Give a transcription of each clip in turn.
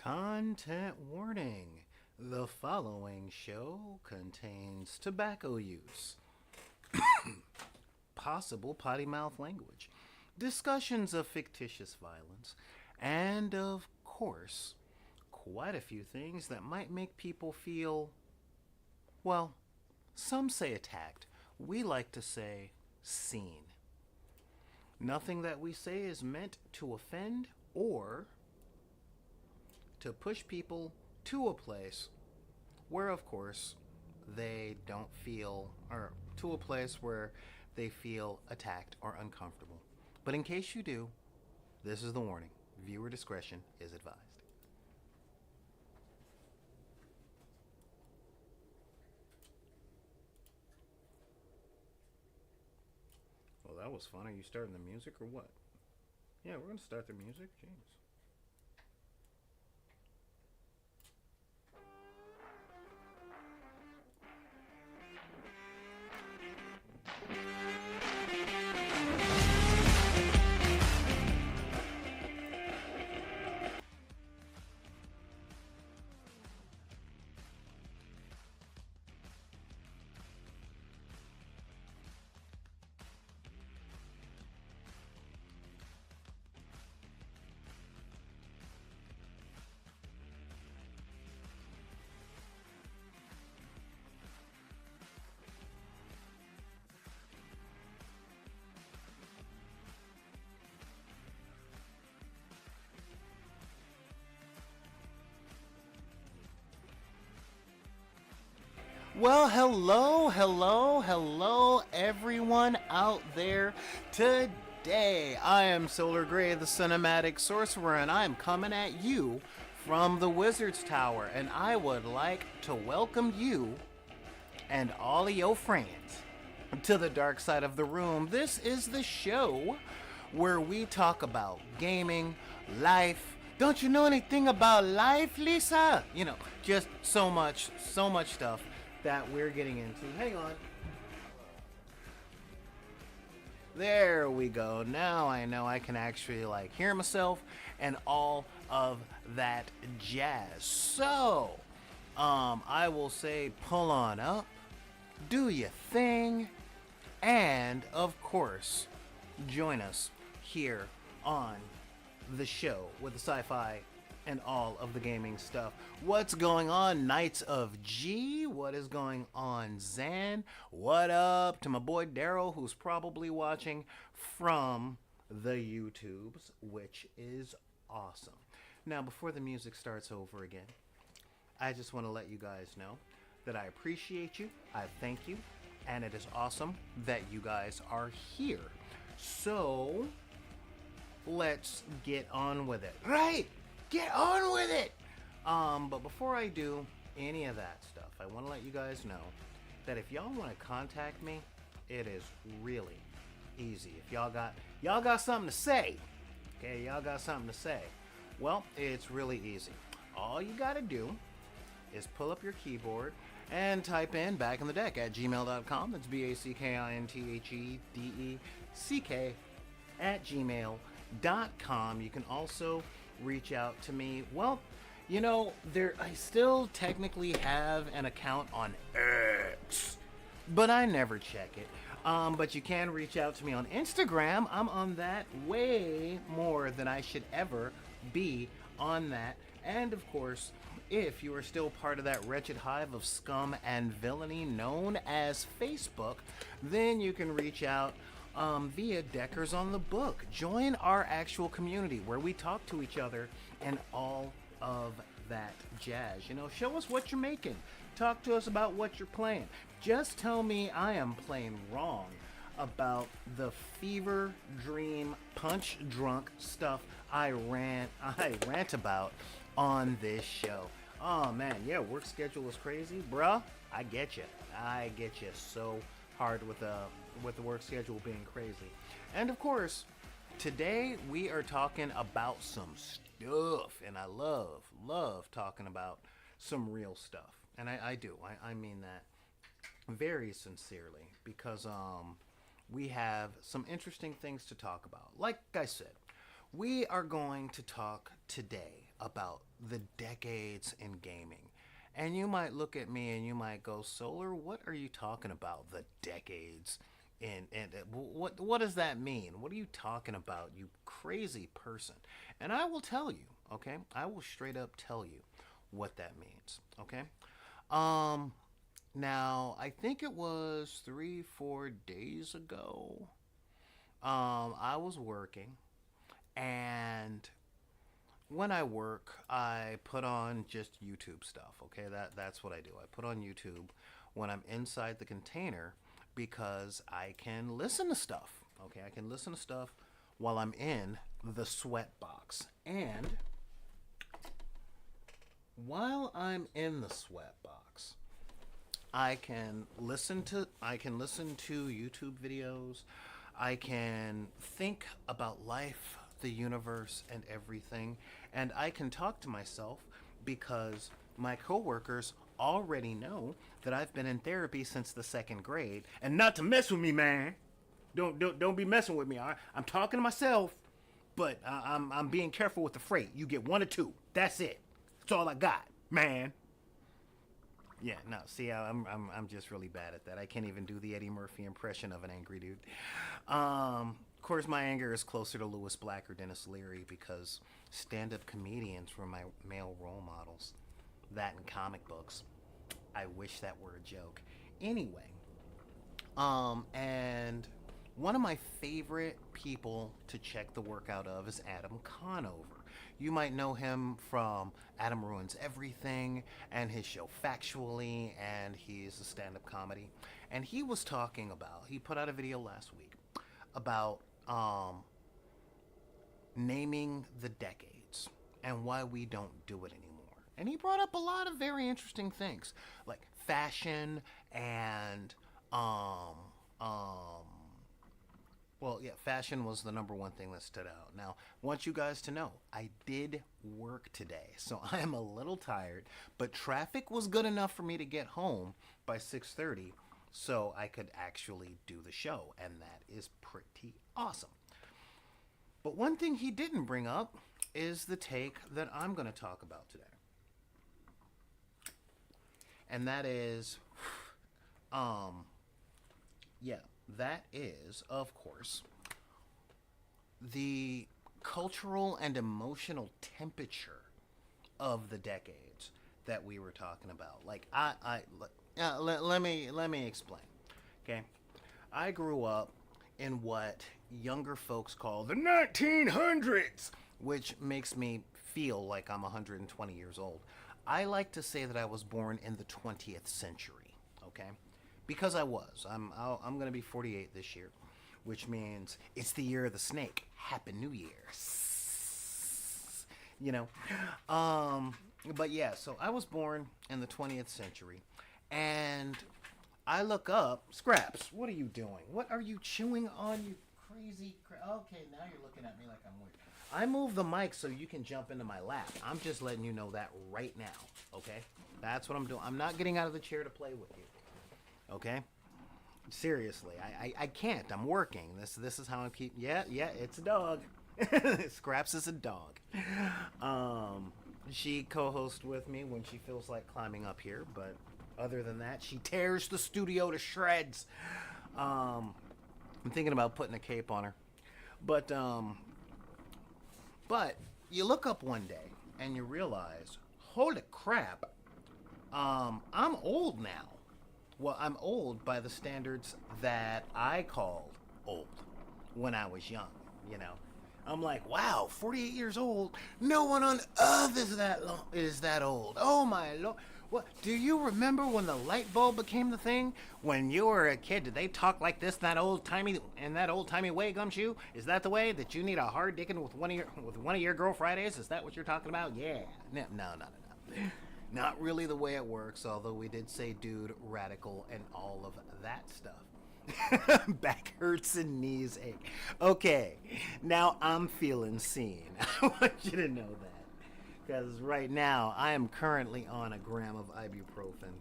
Content warning. The following show contains tobacco use, possible potty mouth language, discussions of fictitious violence, and of course, quite a few things that might make people feel, well, some say attacked. We like to say seen. Nothing that we say is meant to offend or to push people to a place where, of course, they don't feel, or to a place where they feel attacked or uncomfortable. But in case you do, this is the warning. Viewer discretion is advised. Well, that was fun. Are you starting the music or what? Yeah, we're going to start the music. Jeez. Well, hello, everyone out there. Today, I am Solar Gray, the Cinematic Sorcerer, and I'm coming at you from the Wizard's Tower. And I would like to welcome you and all of your friends to the dark side of the room. This is the show where we talk about gaming, life. Don't you know anything about life, Lisa? You know, just so much stuff that we're getting into. Hang on. There we go. Now I know I can actually hear myself and all of that jazz. So, I will say pull on up, do your thing, and of course, join us here on the show with the sci-fi and all of the gaming stuff. What's going on, Knights of G? What is going on, Zan? What up to my boy Daryl, who's probably watching from the YouTubes, which is awesome. Now, before the music starts over again, I just want to let you guys know that I appreciate you, I thank you, and it is awesome that you guys are here. So, let's get on with it. Right! Get on with it! But before I do any of that stuff, I want to let you guys know that if y'all want to contact me, it is really easy. If y'all got something to say, okay, y'all got something to say, well, it's really easy. All you got to do is pull up your keyboard and type in back in the deck at gmail.com. That's BACKINTHEDECK at gmail.com. You can also reach out to me. Well, you know, I still technically have an account on X, but I never check it. But you can reach out to me on Instagram. I'm on that way more than I should ever be on that. And of course, if you are still part of that wretched hive of scum and villainy known as Facebook, then you can reach out via Deckers on the Book. Join our actual community where we talk to each other and all of that jazz. You know, show us what you're making. Talk to us about what you're playing. Just tell me I am playing wrong about the fever dream punch drunk stuff I rant about on this show. Oh man, yeah, work schedule is crazy, bruh. I get you so hard with the work schedule being crazy. And of course, today we are talking about some stuff, and I love talking about some real stuff. And I do. I mean that very sincerely, because we have some interesting things to talk about. Like I said, we are going to talk today about the decades in gaming. And you might look at me and you might go, Solar, what are you talking about? The decades and what does that mean? What are you talking about, you crazy person? And I will tell you, okay? I will straight up tell you what that means, okay? Um, Now I think it was 3, 4 days ago. I was working, and when I work, I put on just YouTube stuff. Okay, that's what I do. I put on YouTube when I'm inside the container because I can listen to stuff. Okay, I can listen to stuff while I'm in the sweat box. And while I'm in the sweat box, I can listen to YouTube videos. I can think about life, the universe, and everything, and I can talk to myself because my coworkers already know that I've been in therapy since the second grade, and not to mess with me, man. Don't be messing with me. I'm talking to myself, but I'm being careful with the freight. You get one or two. That's it. That's all I got, man. Yeah, no. See, I'm just really bad at that. I can't even do the Eddie Murphy impression of an angry dude. Of course, my anger is closer to Lewis Black or Dennis Leary because stand-up comedians were my male role models. That and comic books. I wish that were a joke. Anyway, and one of my favorite people to check the workout of is Adam Conover. You might know him from Adam Ruins Everything and his show Factually, and he's a stand-up comedy. And he was talking about, he put out a video last week about naming the decades and why we don't do it anymore. And he brought up a lot of very interesting things, like fashion and well, yeah, fashion was the number one thing that stood out. Now, I want you guys to know, I did work today, so I am a little tired, but traffic was good enough for me to get home by 6:30, so I could actually do the show, and that is pretty awesome. But one thing he didn't bring up is the take that I'm going to talk about today. And that is, yeah, that is, of course, the cultural and emotional temperature of the decades that we were talking about. Like, let me explain. Okay, I grew up in what younger folks call the 1900s, which makes me feel like I'm 120 years old. I like to say that I was born in the 20th century. Okay, because I was. I'm going to be 48 this year, which means it's the year of the snake. Happy New Year. You know. But yeah, so I was born in the 20th century, and I look up. Scraps, what are you doing? What are you chewing on, you crazy? Okay, now you're looking at me like I'm weird. I moved the mic so you can jump into my lap. I'm just letting you know that right now. Okay, that's what I'm doing. I'm not getting out of the chair to play with you. Okay? Seriously, I can't. I'm working. This is how I keep. Yeah, it's a dog. Scraps is a dog. She co-hosts with me when she feels like climbing up here, but other than that, she tears the studio to shreds. I'm thinking about putting a cape on her, but you look up one day and you realize, holy crap, I'm old now. Well, I'm old by the standards that I called old when I was young, you know. I'm like, wow, 48 years old. No one on earth is that old. Oh my lord. What? Do you remember when the light bulb became the thing? When you were a kid, did they talk like this in that old timey way, Gumshoe? Is that the way that you need a hard dickin' with one of your girl Fridays? Is that what you're talking about? Yeah. No. Not really the way it works, although we did say dude, radical, and all of that stuff. Back hurts and knees ache. Okay, now I'm feeling seen. I want you to know that. Because right now, I am currently on a gram of ibuprofen.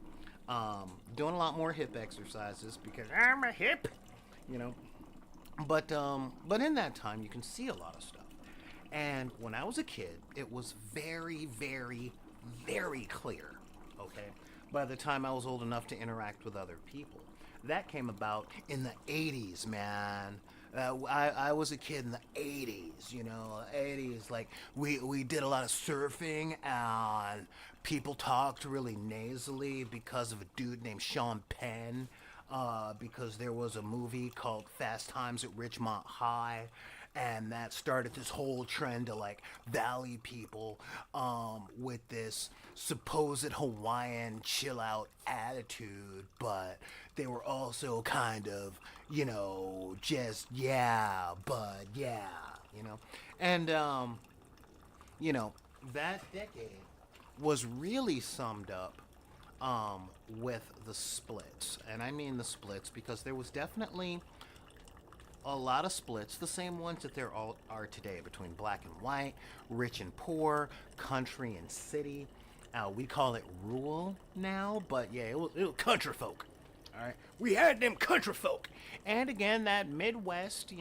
Doing a lot more hip exercises because I'm a hip, you know. But in that time, you can see a lot of stuff. And when I was a kid, it was very, very, very clear, okay, by the time I was old enough to interact with other people. That came about in the 80s, man. I was a kid in the 80s, 80s. Like, we did a lot of surfing, and people talked really nasally because of a dude named Sean Penn, because there was a movie called Fast Times at Ridgemont High, and that started this whole trend of like valley people, with this supposed Hawaiian chill out attitude, but they were also kind of, just yeah, but yeah, you know, and you know, that decade was really summed up, with the splits, and I mean the splits because there was definitely a lot of splits, the same ones that there all are today between black and white, rich and poor, country and city. We call it rural now, but yeah, it was country folk. All right, we had them country folk, and again that Midwest,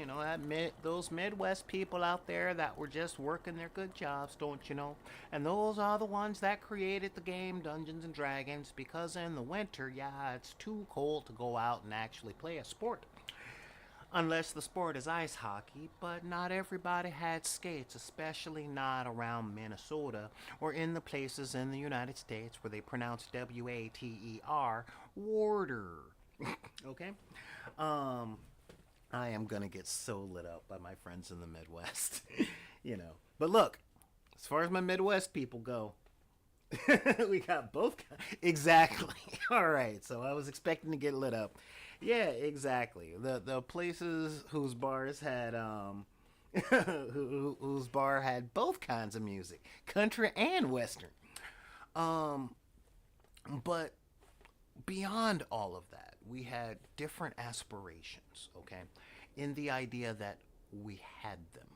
those Midwest people out there that were just working their good jobs, don't you know? And those are the ones that created the game Dungeons and Dragons because in the winter, yeah, it's too cold to go out and actually play a sport. Unless the sport is ice hockey, but not everybody had skates, especially not around Minnesota or in the places in the United States where they pronounce Water, water. Okay? Um, I am gonna get so lit up by my friends in the Midwest, you know. But look, as far as my Midwest people go, we got both. Exactly. All right. So I was expecting to get lit up. Yeah, exactly. The places whose bars had whose bar had both kinds of music, country and western. Um, but beyond all of that, we had different aspirations. Okay, in the idea that we had them.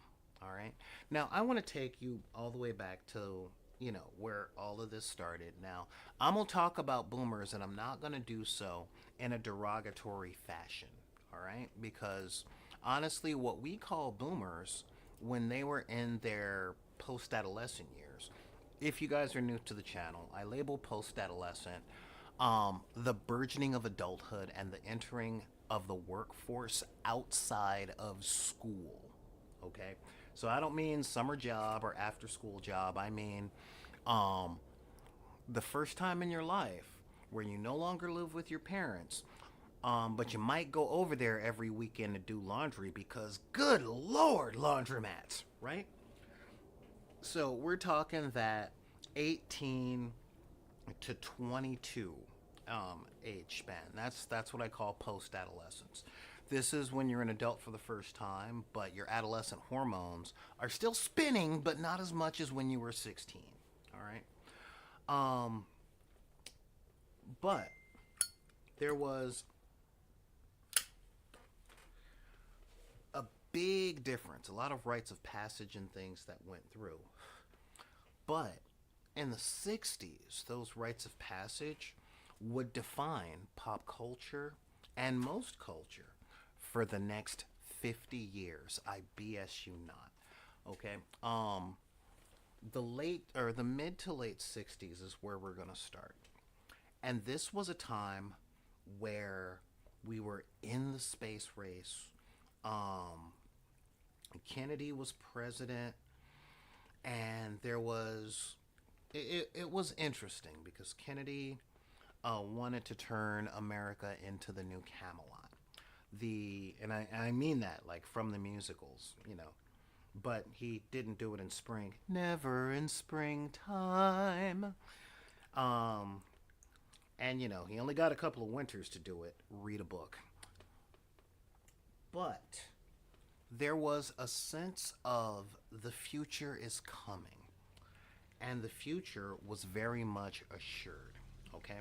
All right. Now I want to take you all the way back to where all of this started. Now, I'm going to talk about boomers, and I'm not going to do so in a derogatory fashion, all right? Because honestly, what we call boomers when they were in their post adolescent years, if you guys are new to the channel, I label post adolescent the burgeoning of adulthood and the entering of the workforce outside of school, okay? So I don't mean summer job or after school job. I mean um, the first time in your life where you no longer live with your parents, but you might go over there every weekend to do laundry because, good lord, laundromats, right? So we're talking that 18 to 22 age span. That's what I call post adolescence. This is when you're an adult for the first time, but your adolescent hormones are still spinning, but not as much as when you were 16. All right. Um, but there was a big difference, a lot of rites of passage and things that went through. But in the 60s, those rites of passage would define pop culture and most culture for the next 50 years. I BS you not. Okay. The mid to late 60s is where we're going to start. And this was a time where we were in the space race. Um, Kennedy was president, and there was it was interesting because Kennedy wanted to turn America into the new Camelot. I mean that like from the musicals, but he didn't do it in spring. Never in springtime. Um, and he only got a couple of winters to do it. Read a book. But there was a sense of the future is coming, and the future was very much assured. Okay,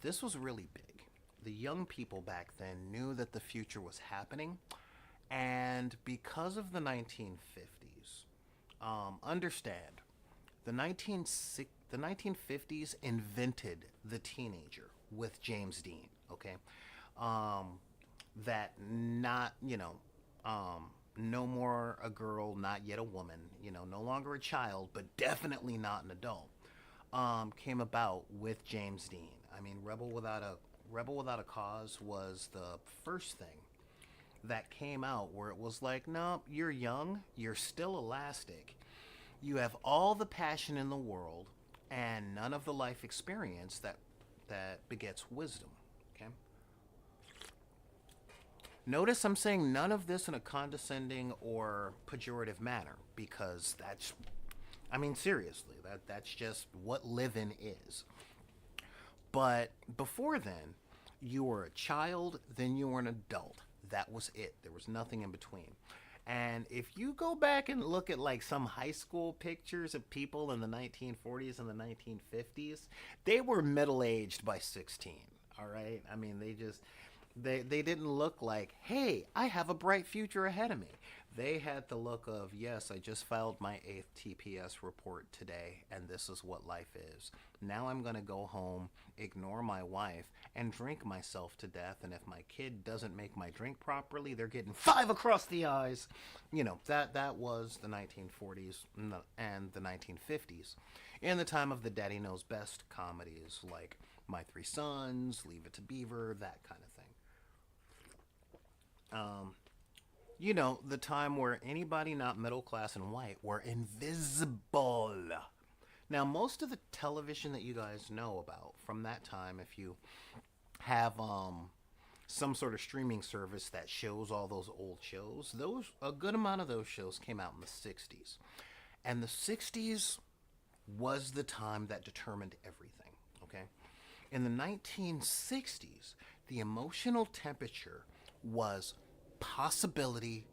this was really big. The young people back then knew that the future was happening, and because of the 1950s, understand the 1950s invented the teenager with James Dean. Okay, that not no more a girl, not yet a woman, no longer a child, but definitely not an adult, came about with James Dean. I mean, Rebel Without a Cause was the first thing that came out where it was like, no, you're young, you're still elastic, you have all the passion in the world, and none of the life experience that begets wisdom. Okay. Notice I'm saying none of this in a condescending or pejorative manner because I mean, seriously, that's just what living is. But before then, you were a child, then you were an adult. That was it. There was nothing in between. And if you go back and look at like some high school pictures of people in the 1940s and the 1950s, they were middle aged by 16. All right. I mean, they didn't look like, hey, I have a bright future ahead of me. They had the look of, yes, I just filed my 8th TPS report today, and this is what life is. Now I'm going to go home, ignore my wife, and drink myself to death. And if my kid doesn't make my drink properly, they're getting 5 across the eyes. That was the 1940s and the 1950s. In the time of the Daddy Knows Best comedies like My Three Sons, Leave It to Beaver, that kind of thing. The time where anybody not middle class and white were invisible. Now, most of the television that you guys know about from that time, if you have some sort of streaming service that shows all those old shows, a good amount of those shows came out in the 60s. And the 60s was the time that determined everything, okay? In the 1960s, the emotional temperature was possibility,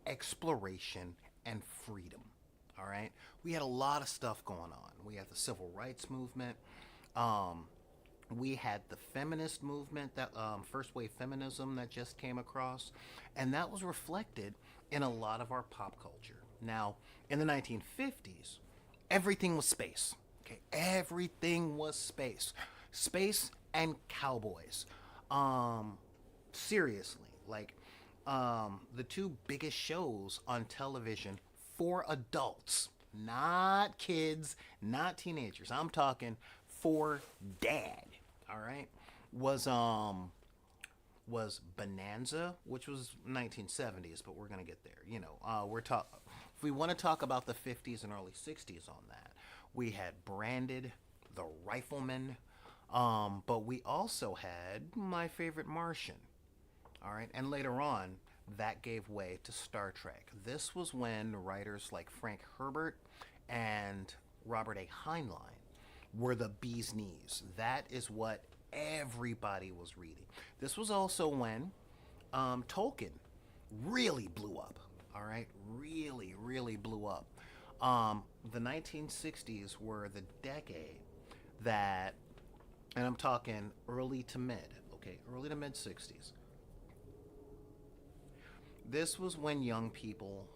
exploration, and freedom. All right, we had a lot of stuff going on. We had the civil rights movement. We had the feminist movement, that first wave feminism that just came across, and that was reflected in a lot of our pop culture. Now, in the 1950s, everything was space. Okay, everything was space and cowboys. Seriously, like the two biggest shows on television for adults, not kids, not teenagers. I'm talking for dad. All right, was Bonanza, which was 1970s, but we're gonna get there. If we want to talk about the 50s and early 60s on that, we had Branded, The Rifleman, but we also had My Favorite Martian. All right, and later on, that gave way to Star Trek. This was when writers like Frank Herbert and Robert A. Heinlein were the bee's knees. That is what everybody was reading. This was also when Tolkien really blew up. All right, really, really blew up. The 1960s were the decade that, and I'm talking early to mid, okay, early to mid 60s. This was when young people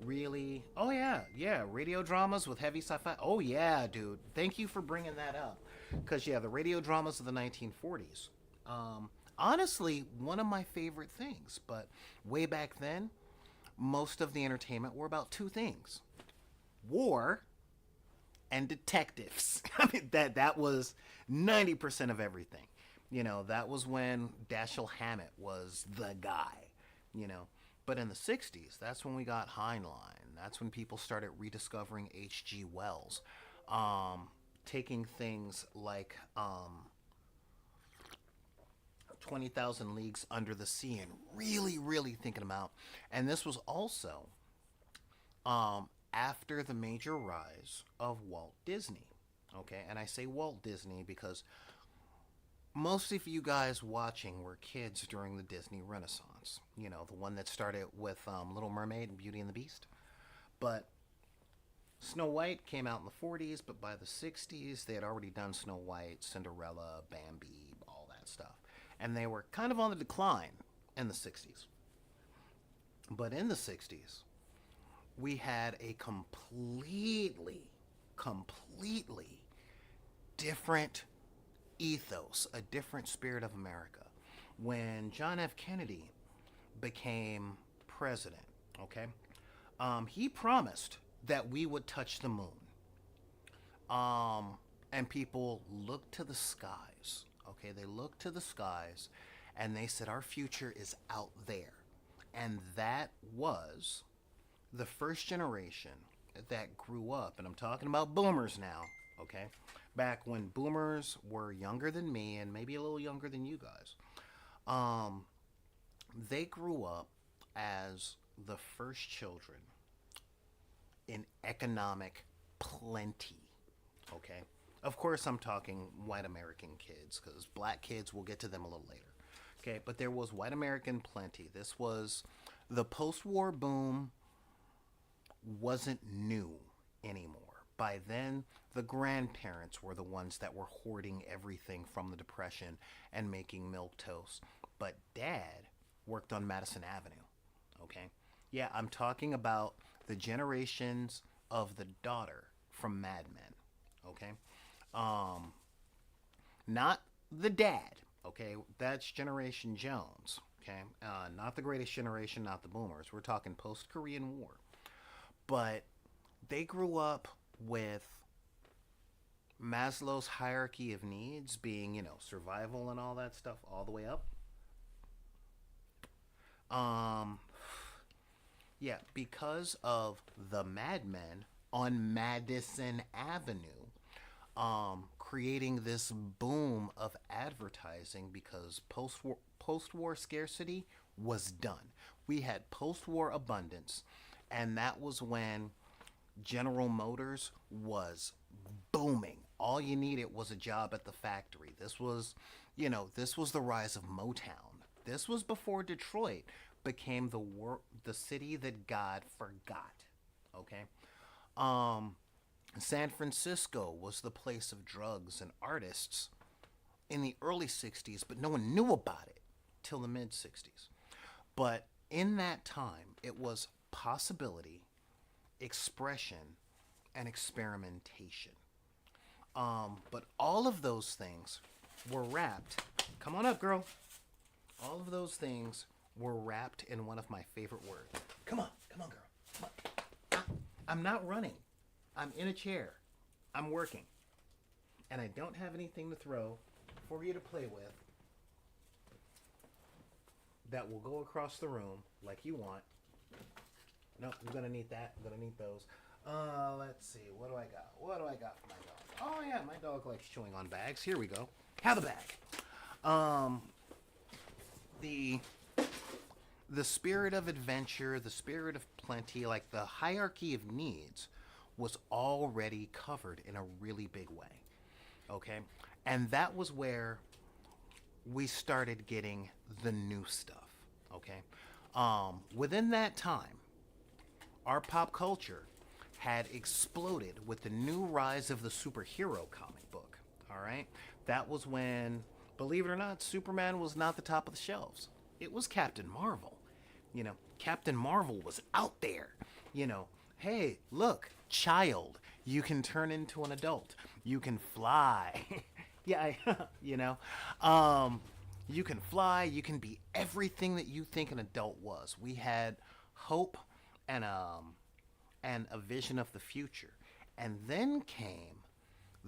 really, oh yeah, radio dramas with heavy sci-fi. Oh yeah, dude. Thank you for bringing that up, because yeah, the radio dramas of the 1940s. Honestly, one of my favorite things. But way back then, most of the entertainment were about two things: war and detectives. I mean, that was 90% of everything. That was when Dashiell Hammett was the guy. But in the 60s, that's when we got Heinlein. That's when people started rediscovering H.G. Wells, taking things like 20,000 Leagues Under the Sea and really, really thinking about. And this was also after the major rise of Walt Disney. Okay, and I say Walt Disney because most of you guys watching were kids during the Disney Renaissance. The one that started with Little Mermaid and Beauty and the Beast. But Snow White came out in the 40s, but by the 60s, they had already done Snow White, Cinderella, Bambi, all that stuff. And they were kind of on the decline in the 60s. But in the 60s, we had a completely different ethos, a different spirit of America. When John F. Kennedy became president, okay, he promised that we would touch the moon. Um, and people looked to the skies. Okay, they looked to the skies and they said, our future is out there. And that was the first generation that grew up. And I'm talking about boomers now, okay? Back when boomers were younger than me and maybe a little younger than you guys. Um, they grew up as the first children in economic plenty. Okay. Of course, I'm talking white American kids because black kids, we'll get to them a little later. Okay. But there was white American plenty. This was the post war boom, wasn't new anymore. By then, the grandparents were the ones that were hoarding everything from the Depression and making milk toast. But dad worked on Madison Avenue. Okay. Yeah, I'm talking about the generations of the daughter from Mad Men. Okay. Um, Not the dad. Okay. That's Generation Jones. Okay. Not the greatest generation, not the boomers. We're talking post Korean War. But they grew up with Maslow's hierarchy of needs being, survival and all that stuff all the way up. Um, yeah, because of the Mad Men on Madison Avenue, creating this boom of advertising because post-war scarcity was done. We had post-war abundance, and that was when General Motors was booming. All you needed was a job at the factory. This was the rise of Motown. This was before Detroit became the city that God forgot. Okay, San Francisco was the place of drugs and artists in the early '60s, but no one knew about it till the mid '60s. But in that time, it was possibility, expression, and experimentation. But all of those things were wrapped. Come on up, girl. All of those things were wrapped in one of my favorite words. Come on, girl. Come on. I'm not running. I'm in a chair. I'm working. And I don't have anything to throw for you to play with that will go across the room like you want. No, I'm going to need that. I'm going to need those. Let's see. What do I got? What do I got for my dog? Oh, yeah, my dog likes chewing on bags. Here we go. Have a bag. The the spirit of adventure, the spirit of plenty, like the hierarchy of needs was already covered in a really big way. Okay? And that was where we started getting the new stuff. Okay? Within that time, our pop culture had exploded with the new rise of the superhero comic book. All right? That was when, believe it or not, Superman was not the top of the shelves. It was Captain Marvel. Captain Marvel was out there. Hey, look, child, you can turn into an adult. You can fly. Yeah, you can fly. You can be everything that you think an adult was. We had hope and a vision of the future. And then came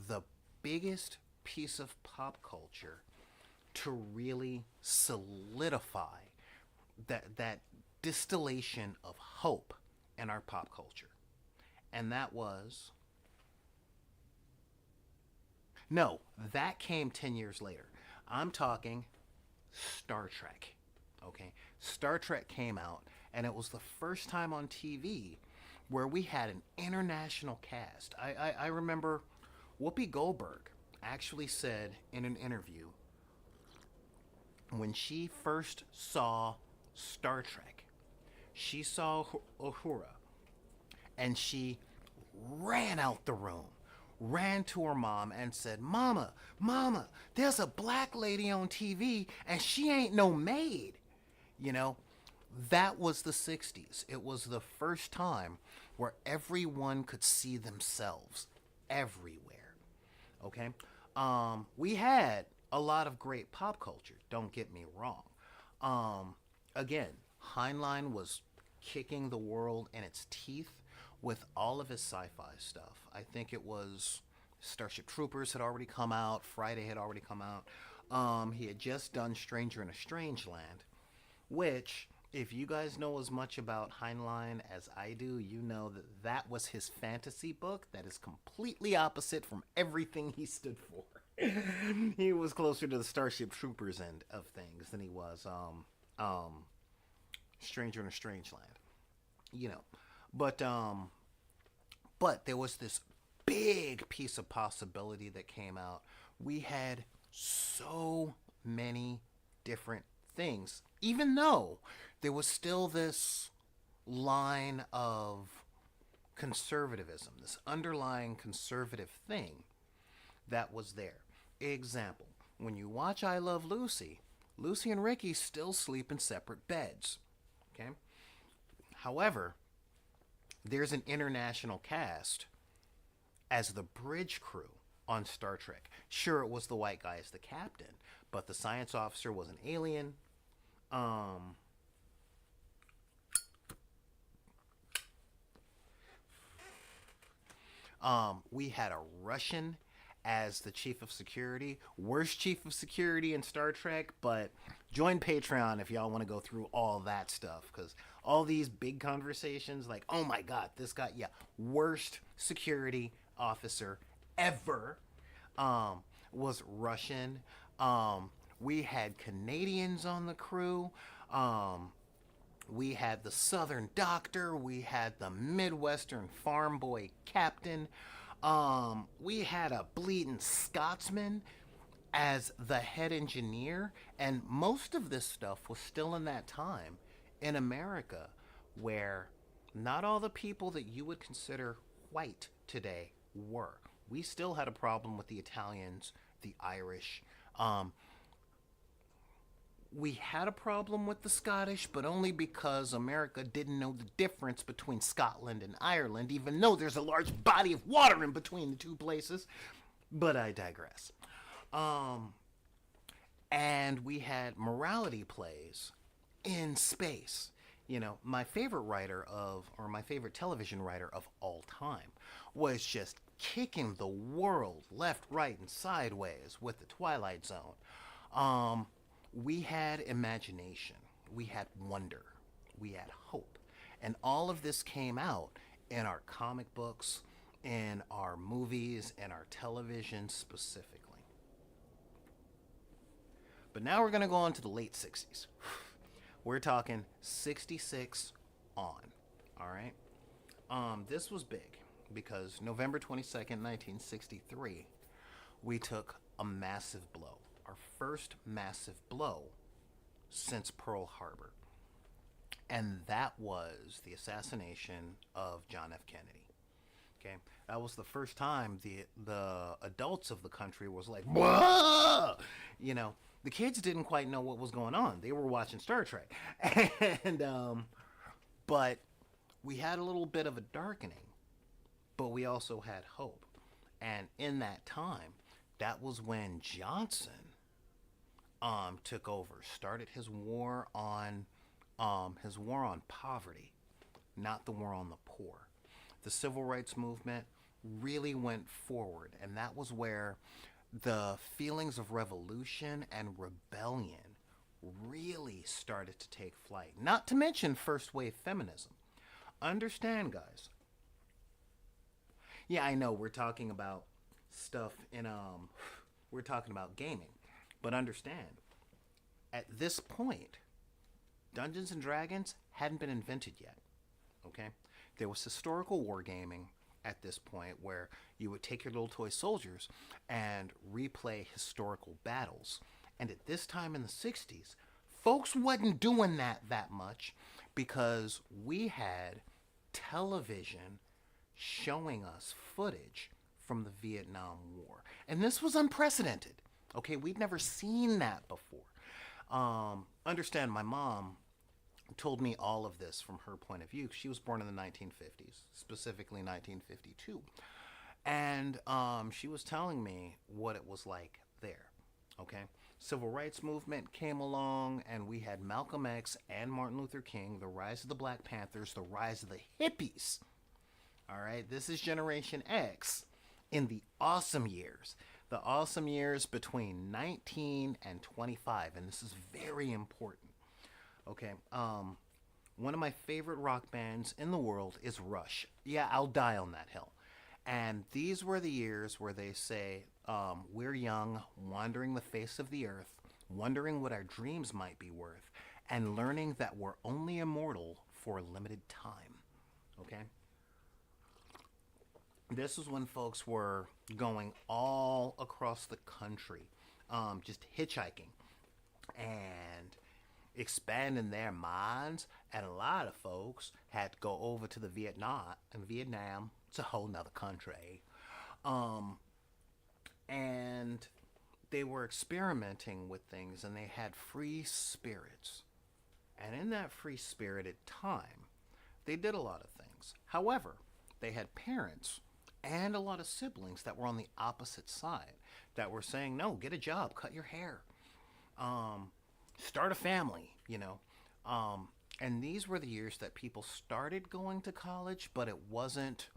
the biggest piece of pop culture to really solidify that distillation of hope in our pop culture. And that was no, that came 10 years later. I'm talking Star Trek. Okay? Star Trek came out and it was the first time on TV where we had an international cast. I remember Whoopi Goldberg actually said in an interview when she first saw Star Trek, she saw Uhura and she ran out the room, ran to her mom and said, Mama, there's a black lady on TV and she ain't no maid. That was the 60s. It was the first time where everyone could see themselves everywhere. Okay? We had a lot of great pop culture, don't get me wrong. Again, Heinlein was kicking the world in its teeth with all of his sci-fi stuff. I think it was Starship Troopers had already come out, Friday had already come out. He had just done Stranger in a Strange Land, which, if you guys know as much about Heinlein as I do, you know that that was his fantasy book that is completely opposite from everything he stood for. He was closer to the Starship Troopers end of things than he was Stranger in a Strange Land, you know. But but there was this big piece of possibility that came out. We had so many different things, even though there was still this line of conservatism, this underlying conservative thing that was there. Example, when you watch I Love Lucy, Lucy and Ricky still sleep in separate beds. Okay? However, there's an international cast as the bridge crew on Star Trek. Sure, it was the white guy as the captain, but the science officer was an alien. Um, we had a Russian as the chief of security. Worst chief of security in Star Trek, but join Patreon if y'all want to go through all that stuff, because all these big conversations, like, oh my god, this guy, yeah, worst security officer ever, was Russian. We had Canadians on the crew. We had the Southern Doctor. We had the Midwestern Farm Boy Captain. We had a bleeding Scotsman as the head engineer. And most of this stuff was still in that time in America where not all the people that you would consider white today were. We still had a problem with the Italians, the Irish. We had a problem with the Scottish, but only because America didn't know the difference between Scotland and Ireland, even though there's a large body of water in between the two places. But I digress. And we had morality plays in space. You know, my favorite writer of, or my favorite television writer of all time was just kicking the world left, right, and sideways with the Twilight Zone. We had imagination, we had wonder, we had hope. And all of this came out in our comic books, in our movies, and our television specifically. But now we're going to go on to the late 60s. We're talking 66 on, all right? This was big because November 22nd, 1963, we took a massive blow. Our first massive blow since Pearl Harbor. And that was the assassination of John F. Kennedy. Okay? That was the first time the adults of the country was like, whoa! You know, the kids didn't quite know what was going on. They were watching Star Trek. And but we had a little bit of a darkening, but we also had hope. And in that time, that was when Johnson took over, started his war on poverty, not the war on the poor. The civil rights movement really went forward, and that was where the feelings of revolution and rebellion really started to take flight. Not to mention first wave feminism. Understand, guys. Yeah, I know we're talking about stuff in we're talking about gaming. But understand, at this point, Dungeons and Dragons hadn't been invented yet. Okay? There was historical wargaming at this point where you would take your little toy soldiers and replay historical battles. And at this time in the 60s, folks wasn't doing that much because we had television showing us footage from the Vietnam War. And this was unprecedented. Okay, we'd never seen that before. Understand, my mom told me all of this from her point of view. She was born in the 1950s, specifically 1952. And she was telling me what it was like there. Okay, Civil rights movement came along, and we had Malcolm X and Martin Luther King, the rise of the Black Panthers, the rise of the hippies. All right, this is Generation X in the awesome years. The awesome years between 19 and 25, and this is very important. Okay, one of my favorite rock bands in the world is Rush. Yeah, I'll die on that hill. And these were the years where they say, we're young, wandering the face of the earth, wondering what our dreams might be worth, and learning that we're only immortal for a limited time. Okay? This was when folks were going all across the country, just hitchhiking and expanding their minds. And a lot of folks had to go over to the Vietnam, and Vietnam, it's a whole nother country. Um, and they were experimenting with things, and they had free spirits. And in that free spirited time, they did a lot of things. However, they had parents and a lot of siblings that were on the opposite side that were saying, no, get a job, cut your hair, um, start a family, you know. And these were the years that people started going to college, but it wasn't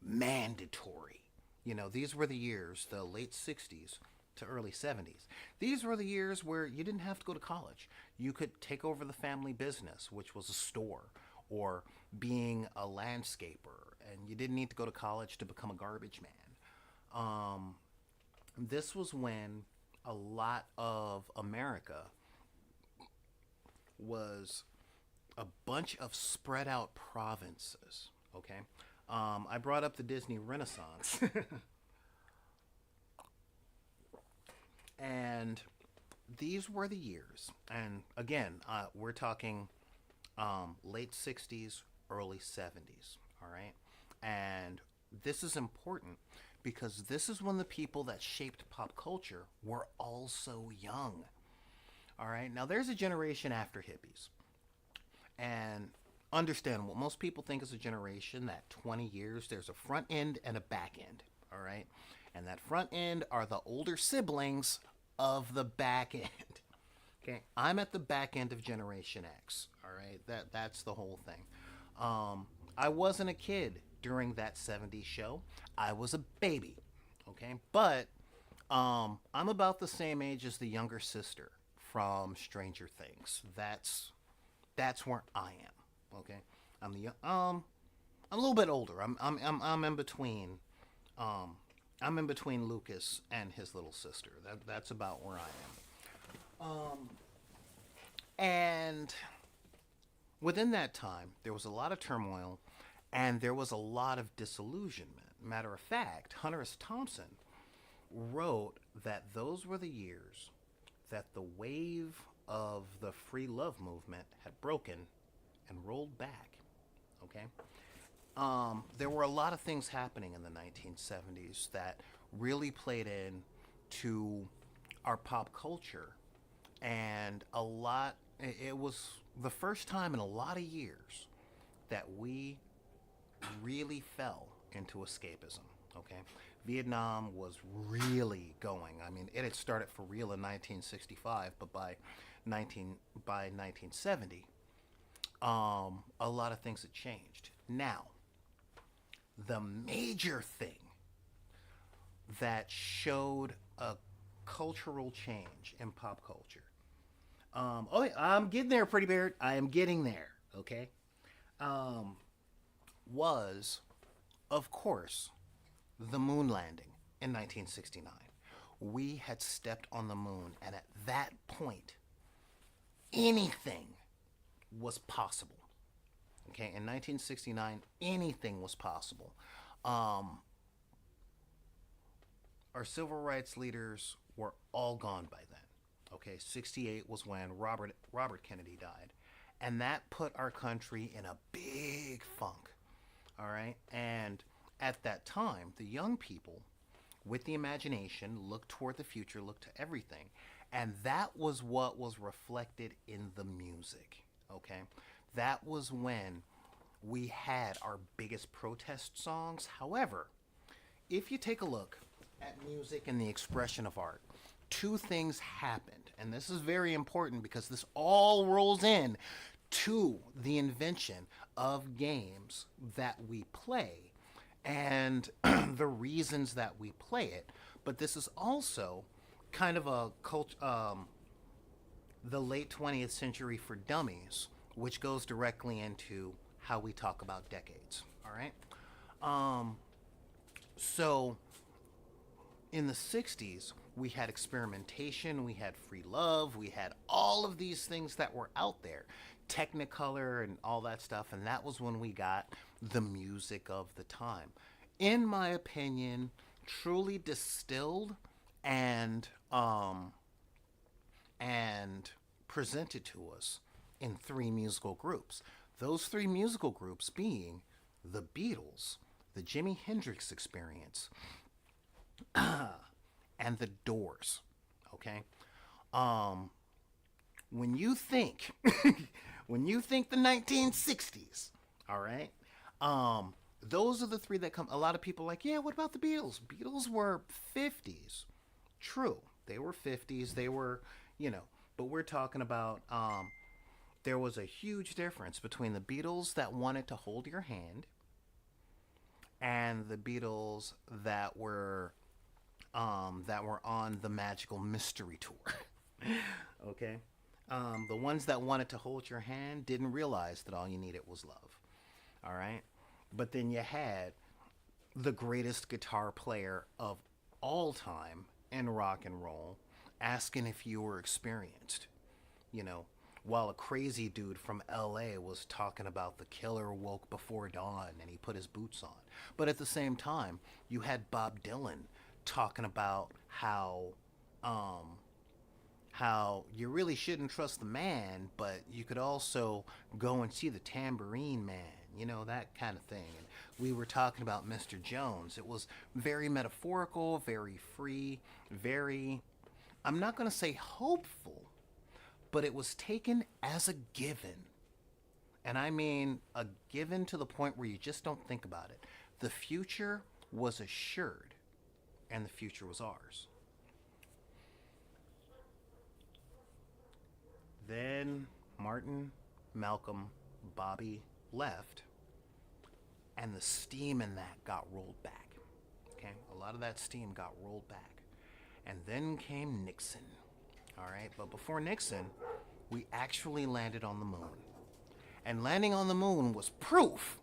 mandatory. You know, these were the years, the late 60s to early 70s. These were the years where you didn't have to go to college. You could take over the family business, which was a store, or being a landscaper, and you didn't need to go to college to become a garbage man. This was when a lot of America was a bunch of spread out provinces. Okay, I brought up the Disney Renaissance, and these were the years. And again, we're talking late 60s, early 70s. All right, and this is important because this is when the people that shaped pop culture were also young. All right, now there's a generation after hippies. And understand what most people think is a generation that 20 years, there's a front end and a back end. All right, and that front end are the older siblings of the back end. Okay, I'm at the back end of Generation X. All right, that's the whole thing. I wasn't a kid during that 70s show. I was a baby. Okay, but I'm about the same age as the younger sister from Stranger Things. That's where I am. Okay, I'm a little bit older. I'm in between. I'm in between Lucas and his little sister. That's about where I am. And within that time, there was a lot of turmoil, and there was a lot of disillusionment. Matter of fact, Hunter S. Thompson wrote that those were the years that the wave of the free love movement had broken and rolled back. Okay? There were a lot of things happening in the 1970s that really played in to our pop culture. And it was the first time in a lot of years that we really fell into escapism. Okay? Vietnam was really going. I mean, it had started for real in 1965, but by 1970, a lot of things had changed. Now, the major thing that showed a cultural change in pop culture. Oh, yeah, I'm getting there, Pretty Beard. I am getting there. Okay. Was, of course, the moon landing in 1969. We had stepped on the moon, and at that point, anything was possible. Okay, in 1969, anything was possible. Our civil rights leaders were all gone by then. Okay, 68 was when Robert Kennedy died, and that put our country in a big funk. All right, and at that time, the young people with the imagination looked toward the future, looked to everything, and that was what was reflected in the music. Okay, that was when we had our biggest protest songs. However, if you take a look at music and the expression of art, two things happened. And this is very important because this all rolls in to the invention of games that we play and the reasons that we play it. But this is also kind of a the late 20th century for dummies, which goes directly into how we talk about decades. All right. Um, so in the 60s, we had experimentation, we had free love, we had all of these things that were out there, Technicolor and all that stuff, and that was when we got the music of the time. In my opinion, truly distilled and and presented to us in three musical groups. Those three musical groups being the Beatles, the Jimi Hendrix Experience, and the Doors. Okay, um, when you think when you think the 1960s, all right, those are the three that come. A lot of people are like, yeah, what about the Beatles? Beatles were 50s. True, they were 50s. They were, you know, but we're talking about there was a huge difference between the Beatles that wanted to hold your hand and the Beatles that were on the Magical Mystery Tour. Okay, the ones that wanted to hold your hand didn't realize that all you needed was love. All right, but then you had the greatest guitar player of all time in rock and roll asking if you were experienced. You know, while a crazy dude from LA was talking about the killer woke before dawn and he put his boots on. But at the same time, you had Bob Dylan talking about um, how you really shouldn't trust the man, but you could also go and see the tambourine man, you know, that kind of thing. And we were talking about Mr. Jones. It was very metaphorical, very free, very, I'm not going to say hopeful, but it was taken as a given. And I mean a given to the point where you just don't think about it. The future was assured, and the future was ours. Then Martin, Malcolm, Bobby left, and the steam in that got rolled back. Okay, a lot of that steam got rolled back. And then came Nixon. All right, but before Nixon, we actually landed on the moon. And landing on the moon was proof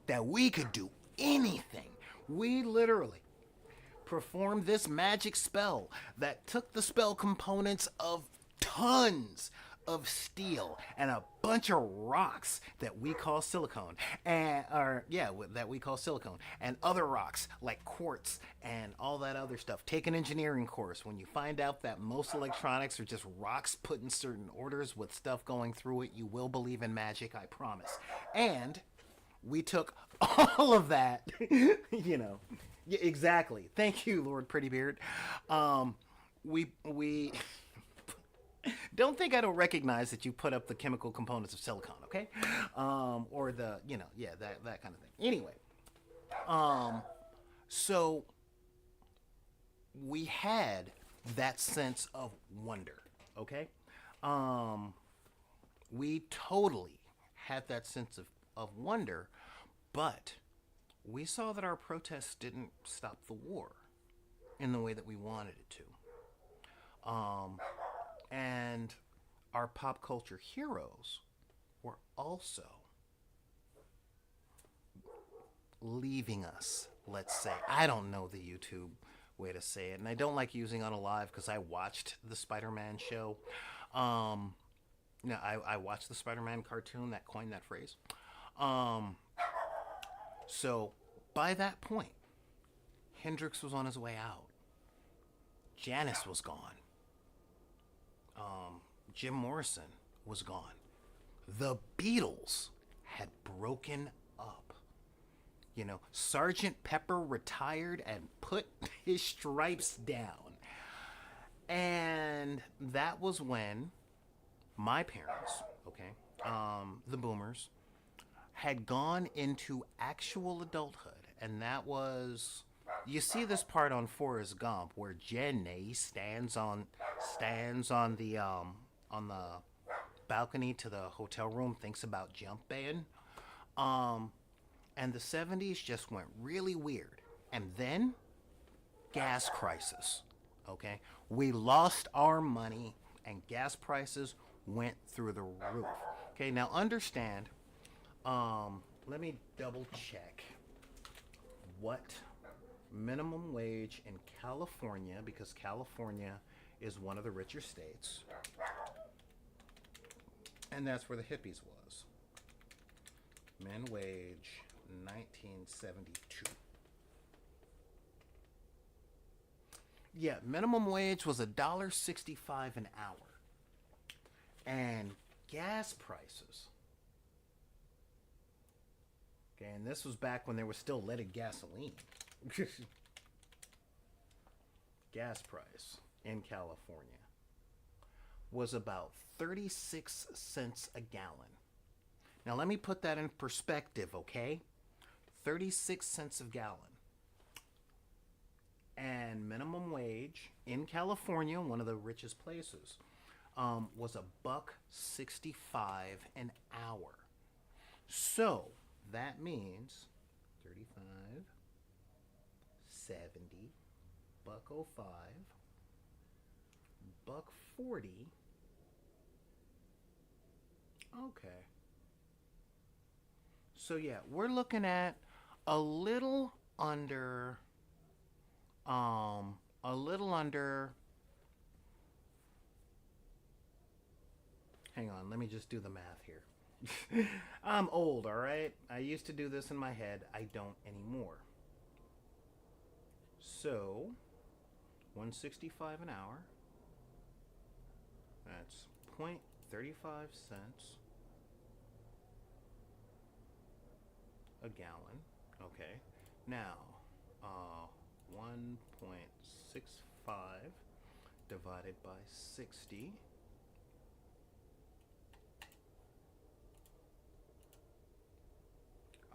that we could do anything. We literally performed this magic spell that took the spell components of tons of steel and a bunch of rocks that we call silicone and or yeah that we call silicone and other rocks like quartz and all that other stuff. Take an engineering course. When you find out that most electronics are just rocks put in certain orders with stuff going through it, you will believe in magic, I promise. And we took all of that, you know. Yeah, exactly. Thank you, Lord Prettybeard. We don't think I don't recognize that you put up the chemical components of silicon, okay? Or the, you know, yeah, that kind of thing. Anyway, so we had that sense of wonder, okay? Um, we totally had that sense of wonder, but we saw that our protests didn't stop the war in the way that we wanted it to. And our pop culture heroes were also leaving us, let's say. I don't know the YouTube way to say it, and I don't like using on a live because I watched the Spider-Man show. Um, no, I watched the Spider-Man cartoon that coined that phrase. Um, so by that point, Hendrix was on his way out. Janis was gone. Jim Morrison was gone. The Beatles had broken up. You know, Sergeant Pepper retired and put his stripes down. And that was when my parents, okay, the boomers, had gone into actual adulthood. And that was You see this part on Forrest Gump where Jenny stands on the balcony to the hotel room, thinks about jumping. Um, and the 70s just went really weird. And then gas crisis. Okay, we lost our money, and gas prices went through the roof. Okay, now understand. Let me double check what minimum wage in California, because California is one of the richer states, and that's where the hippies was. Min wage 1972. Yeah, minimum wage was $1.65 an hour. And gas prices. Okay, and this was back when they were still leaded gasoline. Gas price in California was about 36 cents a gallon. Now let me put that in perspective, okay? 36 cents a gallon. And minimum wage in California, one of the richest places, was $1.65 an hour. So that means 35, 70, $1.05, $1.40. Okay. So yeah, we're looking at a little under a little under, hang on, let me just do the math here. I'm old, all right? I used to do this in my head. I don't anymore. So, 165 an hour. That's 0.35 cents a gallon. Okay. Now, 1.65 divided by 60.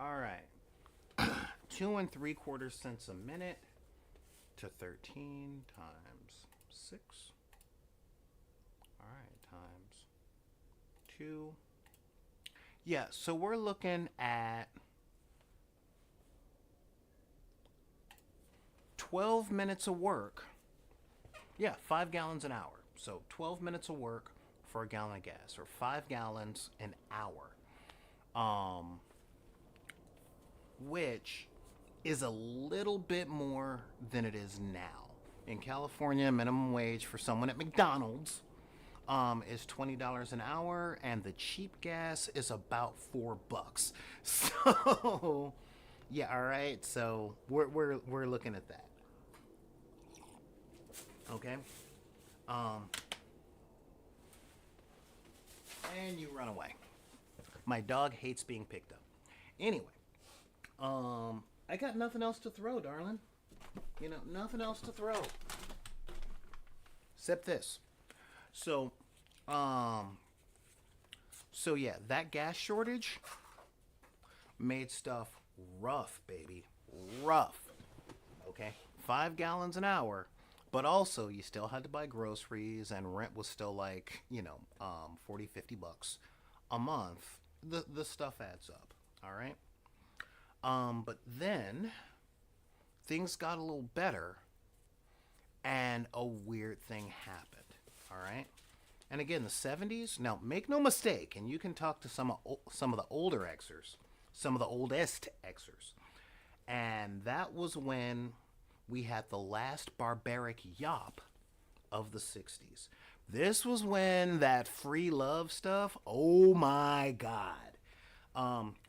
All right. 2 3/4 cents a minute to 13 times 6. All right, times 2. Yeah, so we're looking at 12 minutes of work. Yeah, 5 gallons an hour. So 12 minutes of work for a gallon of gas, or 5 gallons an hour. Which is a little bit more than it is now. In California, minimum wage for someone at McDonald's is $20 an hour, and the cheap gas is about $4. So, yeah, all right. So we're looking at that. Okay. And you run away. My dog hates being picked up. Anyway, I got nothing else to throw, darling. You know, nothing else to throw. Except this. So, yeah, that gas shortage made stuff rough, baby. Rough. Okay? 5 gallons an hour. But also, you still had to buy groceries, and rent was still like, 40, $50 a month. The stuff adds up. All right? But then things got a little better, and a weird thing happened. All right? And again, the 70s. Now, make no mistake, and you can talk to some of the older Xers, some of the oldest Xers. And that was when we had the last barbaric yop of the 60s. This was when that free love stuff, oh my God.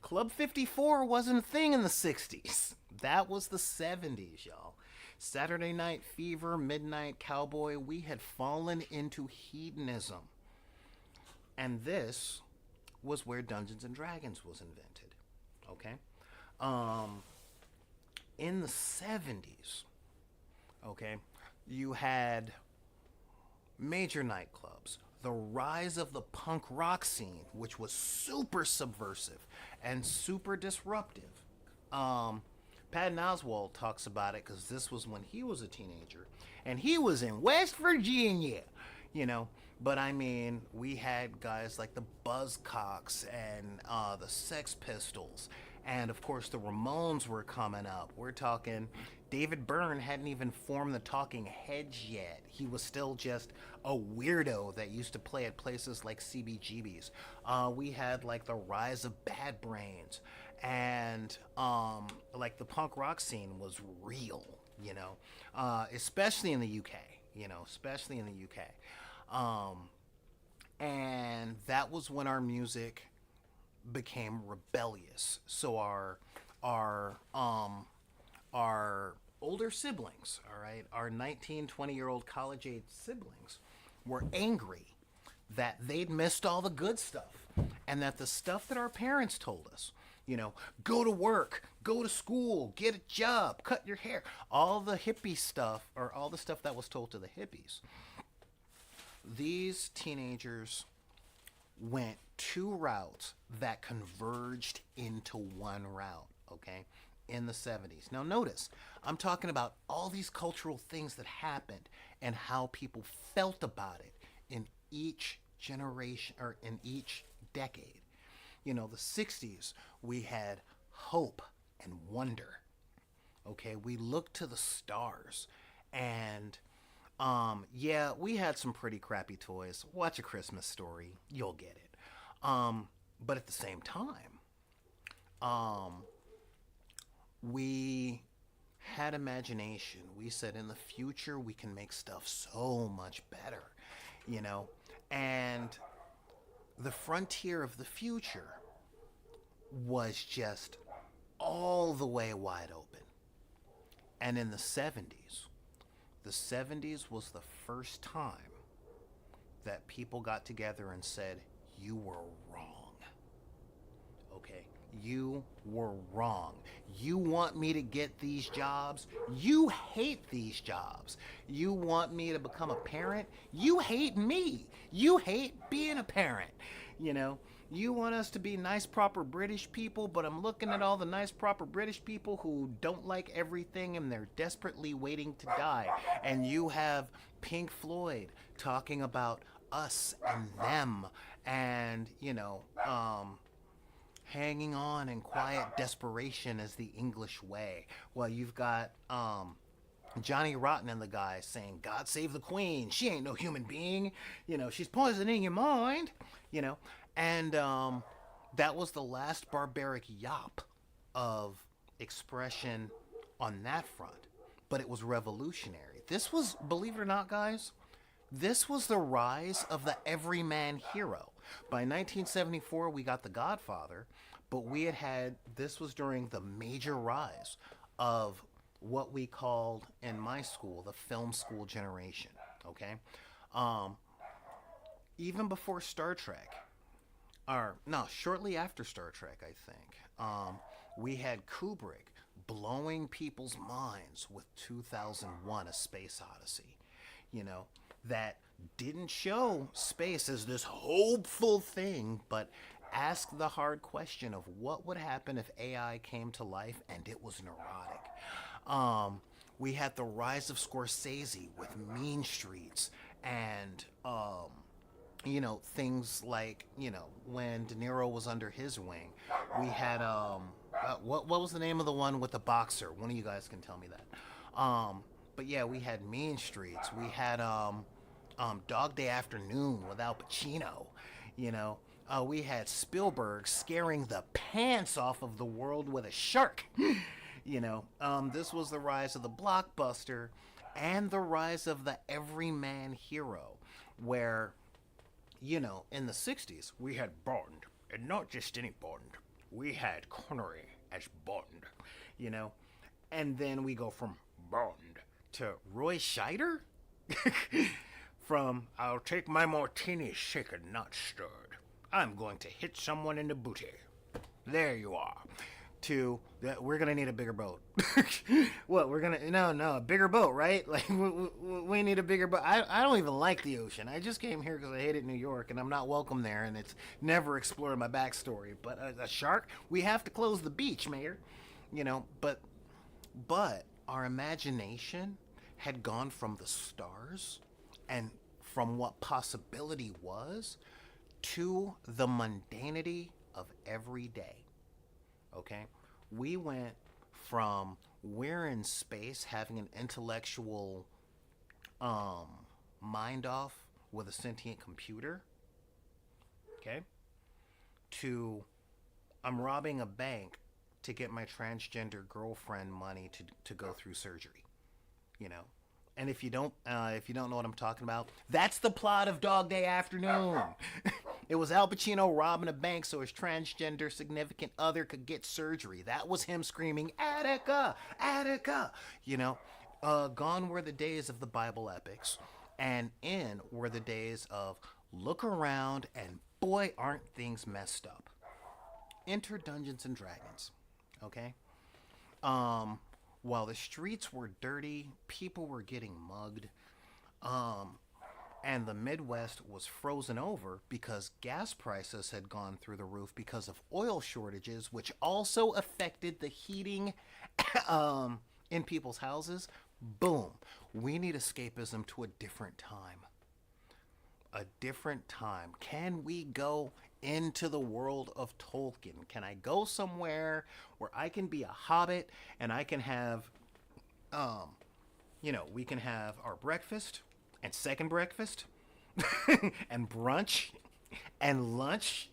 Club 54 wasn't a thing in the 60s. That was the 70s, y'all. Saturday Night Fever, Midnight Cowboy, we had fallen into hedonism. And this was where Dungeons and Dragons was invented. Okay? In the 70s, okay, you had major nightclubs, the rise of the punk rock scene, which was super subversive and super disruptive. Patton Oswalt talks about it because this was when he was a teenager, and he was in West Virginia, you know. But I mean, we had guys like the Buzzcocks and the Sex Pistols, and of course the Ramones were coming up. We're talking David Byrne hadn't even formed the Talking Heads yet. He was still just a weirdo that used to play at places like CBGB's. We had like the rise of Bad Brains, and like the punk rock scene was real, you know, especially in the UK, you know, especially in the UK. And that was when our music became rebellious. So our older siblings, all right, our 19, 20-year-old college age siblings were angry that they'd missed all the good stuff, and that the stuff that our parents told us, you know, go to work, go to school, get a job, cut your hair, all the hippie stuff, or all the stuff that was told to the hippies, these teenagers went two routes that converged into one route, okay, in the 70s. Now, notice, I'm talking about all these cultural things that happened and how people felt about it in each generation or in each decade. You know, the 60s, we had hope and wonder, okay? We looked to the stars, and yeah, we had some pretty crappy toys. Watch A Christmas Story, you'll get it. But at the same time, we had imagination. We said in the future we can make stuff so much better, you know? And the frontier of the future was just all the way wide open. And in the 70s was the first time that people got together and said, you were wrong. Okay, you were wrong. You want me to get these jobs? You hate these jobs. You want me to become a parent? You hate me. You hate being a parent. You know, you want us to be nice, proper British people, but I'm looking at all the nice, proper British people who don't like everything and they're desperately waiting to die. And you have Pink Floyd talking about us and them, and, you know, hanging on in quiet desperation is the English way. Well, you've got Johnny Rotten and the guy saying, God save the Queen. She ain't no human being. You know, she's poisoning your mind. You know, and that was the last barbaric yop of expression on that front. But it was revolutionary. This was, believe it or not, guys, this was the rise of the everyman hero. By 1974, we got The Godfather, but this was during the major rise of what we called, in my school, the film school generation, okay? Even before Star Trek, or no, shortly after Star Trek, I think, we had Kubrick blowing people's minds with 2001: A Space Odyssey, you know, that didn't show space as this hopeful thing, but asked the hard question of what would happen if AI came to life and it was neurotic. We had the rise of Scorsese with Mean Streets, and you know, things like, you know, when De Niro was under his wing, we had what was the name of the one with the boxer? One of you guys can tell me that. But yeah, we had Mean Streets. We had Dog Day Afternoon with Al Pacino. You know, we had Spielberg scaring the pants off of the world with a shark. You know, this was the rise of the blockbuster and the rise of the everyman hero, where, you know, in the 60s, we had Bond, and not just any Bond. We had Connery as Bond, you know, and then we go from Bond to Roy Scheider? From, I'll take my martini shaken, not stirred. I'm going to hit someone in the booty. There you are. To, we're going to need a bigger boat. What, we're going to, no, a bigger boat, right? Like, we need a bigger boat. I don't even like the ocean. I just came here because I hated New York, and I'm not welcome there, and it's never explored my backstory. But a shark? We have to close the beach, Mayor. You know, but But our imagination had gone from the stars and from what possibility was to the mundanity of every day. Okay? We went from we're in space having an intellectual um, mind off with a sentient computer, okay, to I'm robbing a bank to get my transgender girlfriend money to go through surgery, you know. And if you don't know what I'm talking about, that's the plot of Dog Day Afternoon. It was Al Pacino robbing a bank so his transgender significant other could get surgery. That was him screaming, Attica, Attica. You know, gone were the days of the Bible epics, and in were the days of look around and boy, aren't things messed up. Enter Dungeons and Dragons. Okay? Um, while the streets were dirty, people were getting mugged, um, and the Midwest was frozen over because gas prices had gone through the roof because of oil shortages, which also affected the heating in people's houses. Boom. We need escapism to a different time. A different time. Can we go into the world of Tolkien? Can I go somewhere where I can be a hobbit and I can have, um, we can have our breakfast and second breakfast and brunch and lunch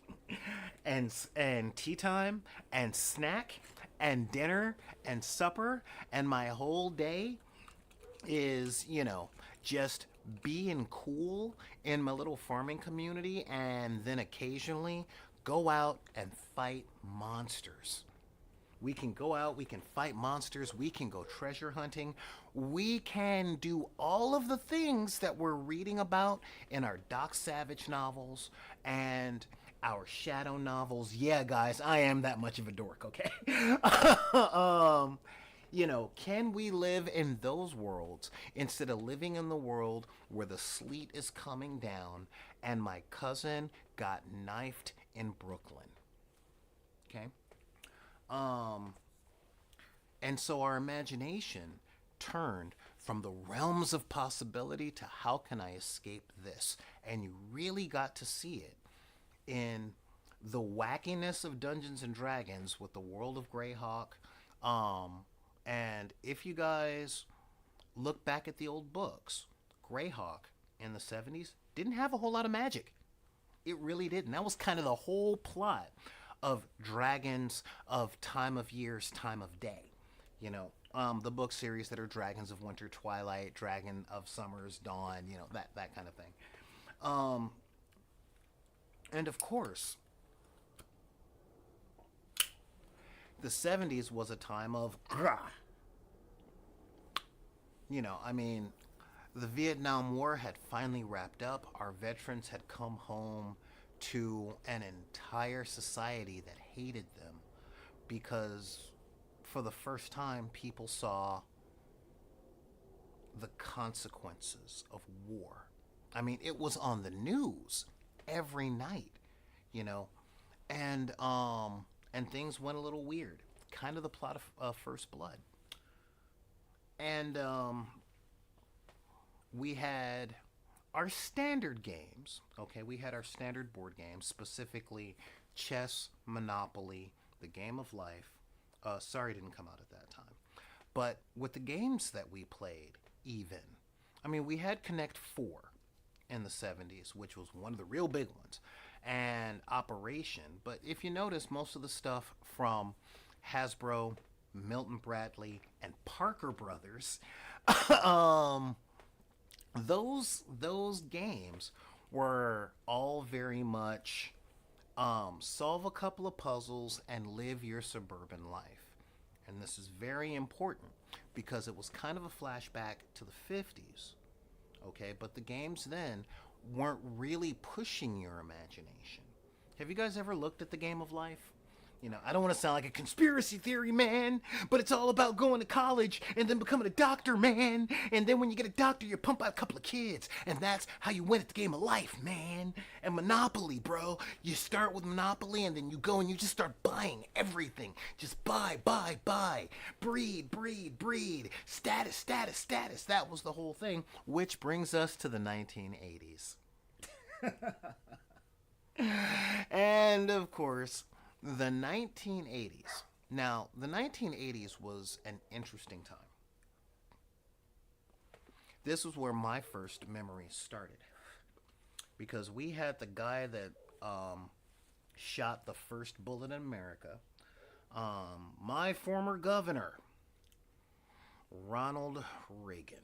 and tea time and snack and dinner and supper, and my whole day is, just being cool in my little farming community, and then occasionally go out and fight monsters. We can go out, we can fight monsters, we can go treasure hunting, we can do all of the things that we're reading about in our Doc Savage novels and our Shadow novels. Yeah, guys, I am that much of a dork, okay? um, can we live in those worlds instead of living in the world where the sleet is coming down and my cousin got knifed in Brooklyn? Okay? Um, and so our imagination turned from the realms of possibility to how can I escape this? And you really got to see it in the wackiness of Dungeons and Dragons with the world of Greyhawk. Um, and if you guys look back at the old books, Greyhawk in the 70s didn't have a whole lot of magic. It really didn't. That was kind of the whole plot of Dragons of Time of Years, Time of Day. The book series that are Dragons of Winter, Twilight, Dragon of Summer's Dawn, that kind of thing. Um, and of course, the 70s was a time of, the Vietnam War had finally wrapped up. Our veterans had come home to an entire society that hated them because for the first time people saw the consequences of war. I mean, it was on the news every night, you know, and things went a little weird. Kind of the plot of First Blood. And we had our standard games. Okay, we had our standard board games, specifically chess, Monopoly, the Game of Life. Sorry, it didn't come out at that time. But with the games that we played, even, I mean, we had Connect 4 in the 70s, which was one of the real big ones, and Operation. But if you notice, most of the stuff from Hasbro, Milton Bradley, and Parker Brothers, um, those games were all very much solve a couple of puzzles and live your suburban life. And this is very important because it was kind of a flashback to the 50s. Okay, but the games then weren't really pushing your imagination. Have you guys ever looked at the Game of Life? I don't want to sound like a conspiracy theory man, but it's all about going to college and then becoming a doctor, man. And then when you get a doctor, you pump out a couple of kids. And that's how you win at the game of life, man. And Monopoly, bro. You start with Monopoly and then you go and you just start buying everything. Just buy, buy, buy. Breed, breed, breed. Status, status, status. That was the whole thing, which brings us to the 1980s. And of course, the 1980s. Now, the 1980s was an interesting time. This was where my first memories started. Because we had the guy that shot the first bullet in America. My former governor, Ronald Reagan.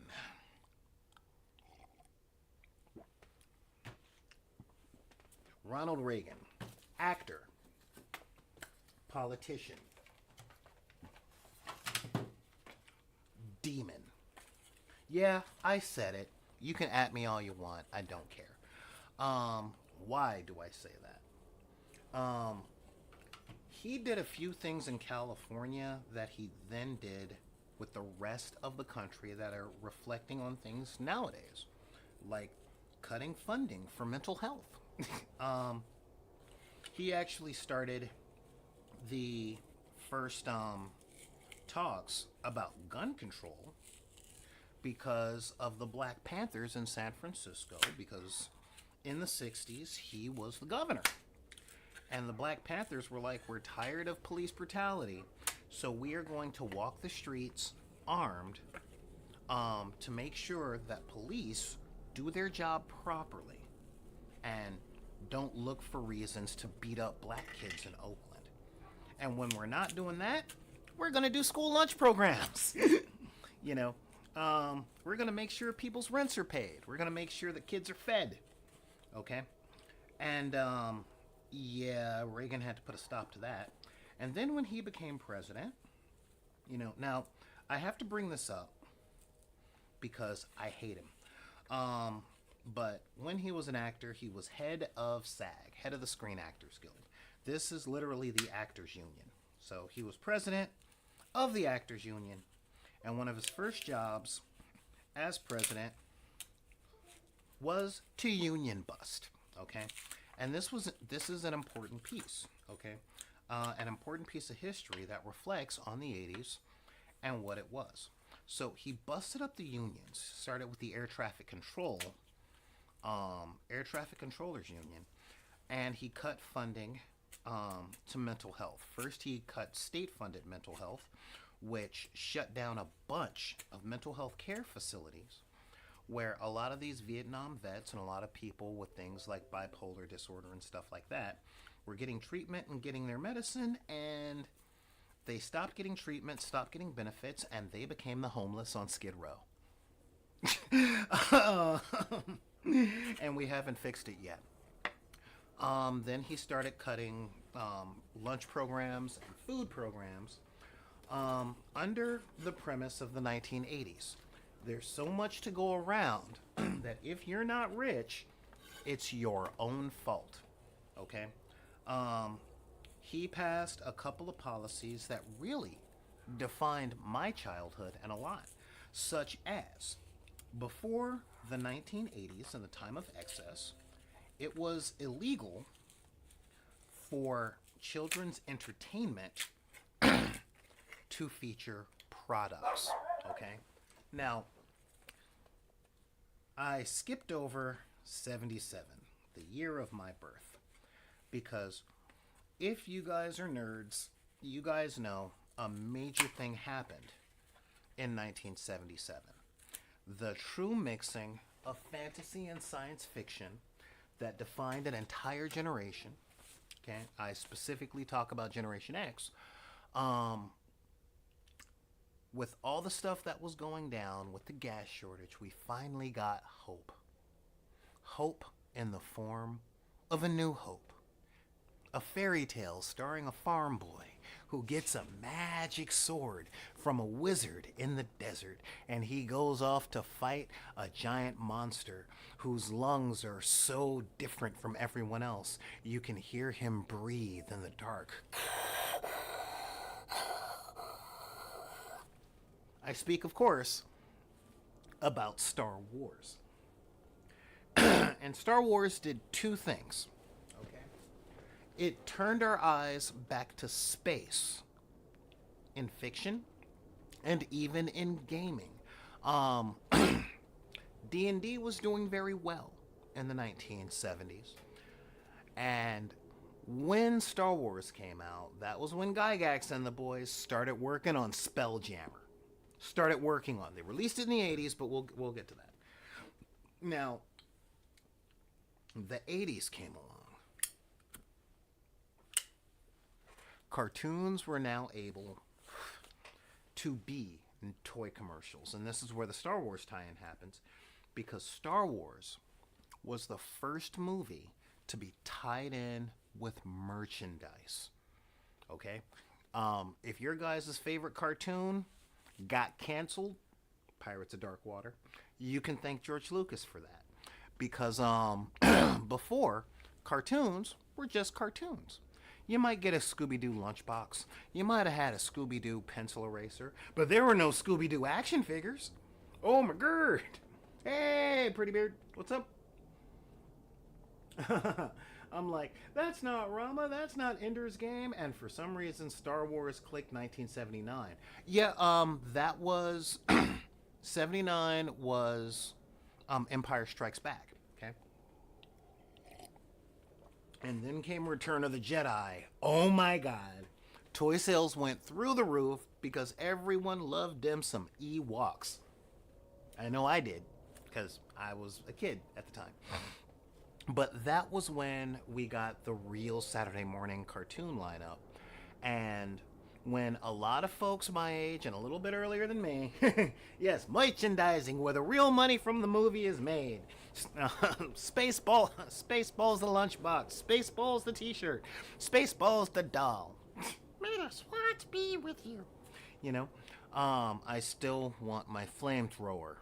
Ronald Reagan, actor, politician, demon. Yeah, I said it. You can at me all you want. I don't care. Why do I say that? He did a few things in California that he then did with the rest of the country that are reflecting on things nowadays, like cutting funding for mental health. He actually started the first talks about gun control because of the Black Panthers in San Francisco, because in the 60s he was the governor. And the Black Panthers were like, we're tired of police brutality, so we are going to walk the streets armed to make sure that police do their job properly and don't look for reasons to beat up black kids in Oakland. And when we're not doing that, we're going to do school lunch programs. We're going to make sure people's rents are paid. We're going to make sure that kids are fed. Okay? And, yeah, Reagan had to put a stop to that. And then when he became president, now, I have to bring this up because I hate him. But when he was an actor, he was head of SAG, head of the Screen Actors Guild. This is literally the Actors Union. So he was president of the Actors Union, and one of his first jobs as president was to union bust. Okay, and this is an important piece. Okay, an important piece of history that reflects on the 80s and what it was. So he busted up the unions. Started with the Air Traffic Controllers Union, and he cut funding to mental health. First, he cut state-funded mental health, which shut down a bunch of mental health care facilities where a lot of these Vietnam vets and a lot of people with things like bipolar disorder and stuff like that were getting treatment and getting their medicine, and they stopped getting treatment, stopped getting benefits, and they became the homeless on Skid Row. And we haven't fixed it yet. Then he started cutting lunch programs and food programs under the premise of the 1980s. There's so much to go around that if you're not rich, it's your own fault. Okay? He passed a couple of policies that really defined my childhood and a lot, such as before the 1980s and the time of excess, it was illegal for children's entertainment to feature products. Okay? Now, I skipped over 77, the year of my birth, because if you guys are nerds, you guys know a major thing happened in 1977. The true mixing of fantasy and science fiction that defined an entire generation. Okay, I specifically talk about Generation X. With all the stuff that was going down with the gas shortage, we finally got hope. Hope in the form of A New Hope. A fairy tale starring a farm boy who gets a magic sword from a wizard in the desert, and he goes off to fight a giant monster whose lungs are so different from everyone else you can hear him breathe in the dark. I speak, of course, about Star Wars. And Star Wars did two things. Okay. It turned our eyes back to space in fiction and even in gaming. Um, D&D was doing very well in the 1970s. And when Star Wars came out, that was when Gygax and the boys started working on Spelljammer. Started working on. They released it in the 80s, but we'll get to that. Now, the 80s came along. Cartoons were now able to be in toy commercials, and this is where the Star Wars tie-in happens, because Star Wars was the first movie to be tied in with merchandise. Okay? If your guys' favorite cartoon got canceled, Pirates of Dark Water, you can thank George Lucas for that. Because before, cartoons were just cartoons. You might get a Scooby-Doo lunchbox. You might have had a Scooby-Doo pencil eraser. But there were no Scooby-Doo action figures. Oh my god. Hey, Pretty Beard. What's up? I'm like, that's not Rama, that's not Ender's Game, and for some reason Star Wars clicked 1979. Yeah, that was 79 was Empire Strikes Back, okay? And then came Return of the Jedi. Oh my god. Toy sales went through the roof because everyone loved them some Ewoks. I know I did, because I was a kid at the time. But that was when we got the real Saturday morning cartoon lineup. And when a lot of folks my age and a little bit earlier than me, yes, merchandising where the real money from the movie is made. Spaceballs the lunchbox, Spaceballs the t-shirt, Spaceballs the doll. May the SWAT be with you. You know, I still want my flamethrower.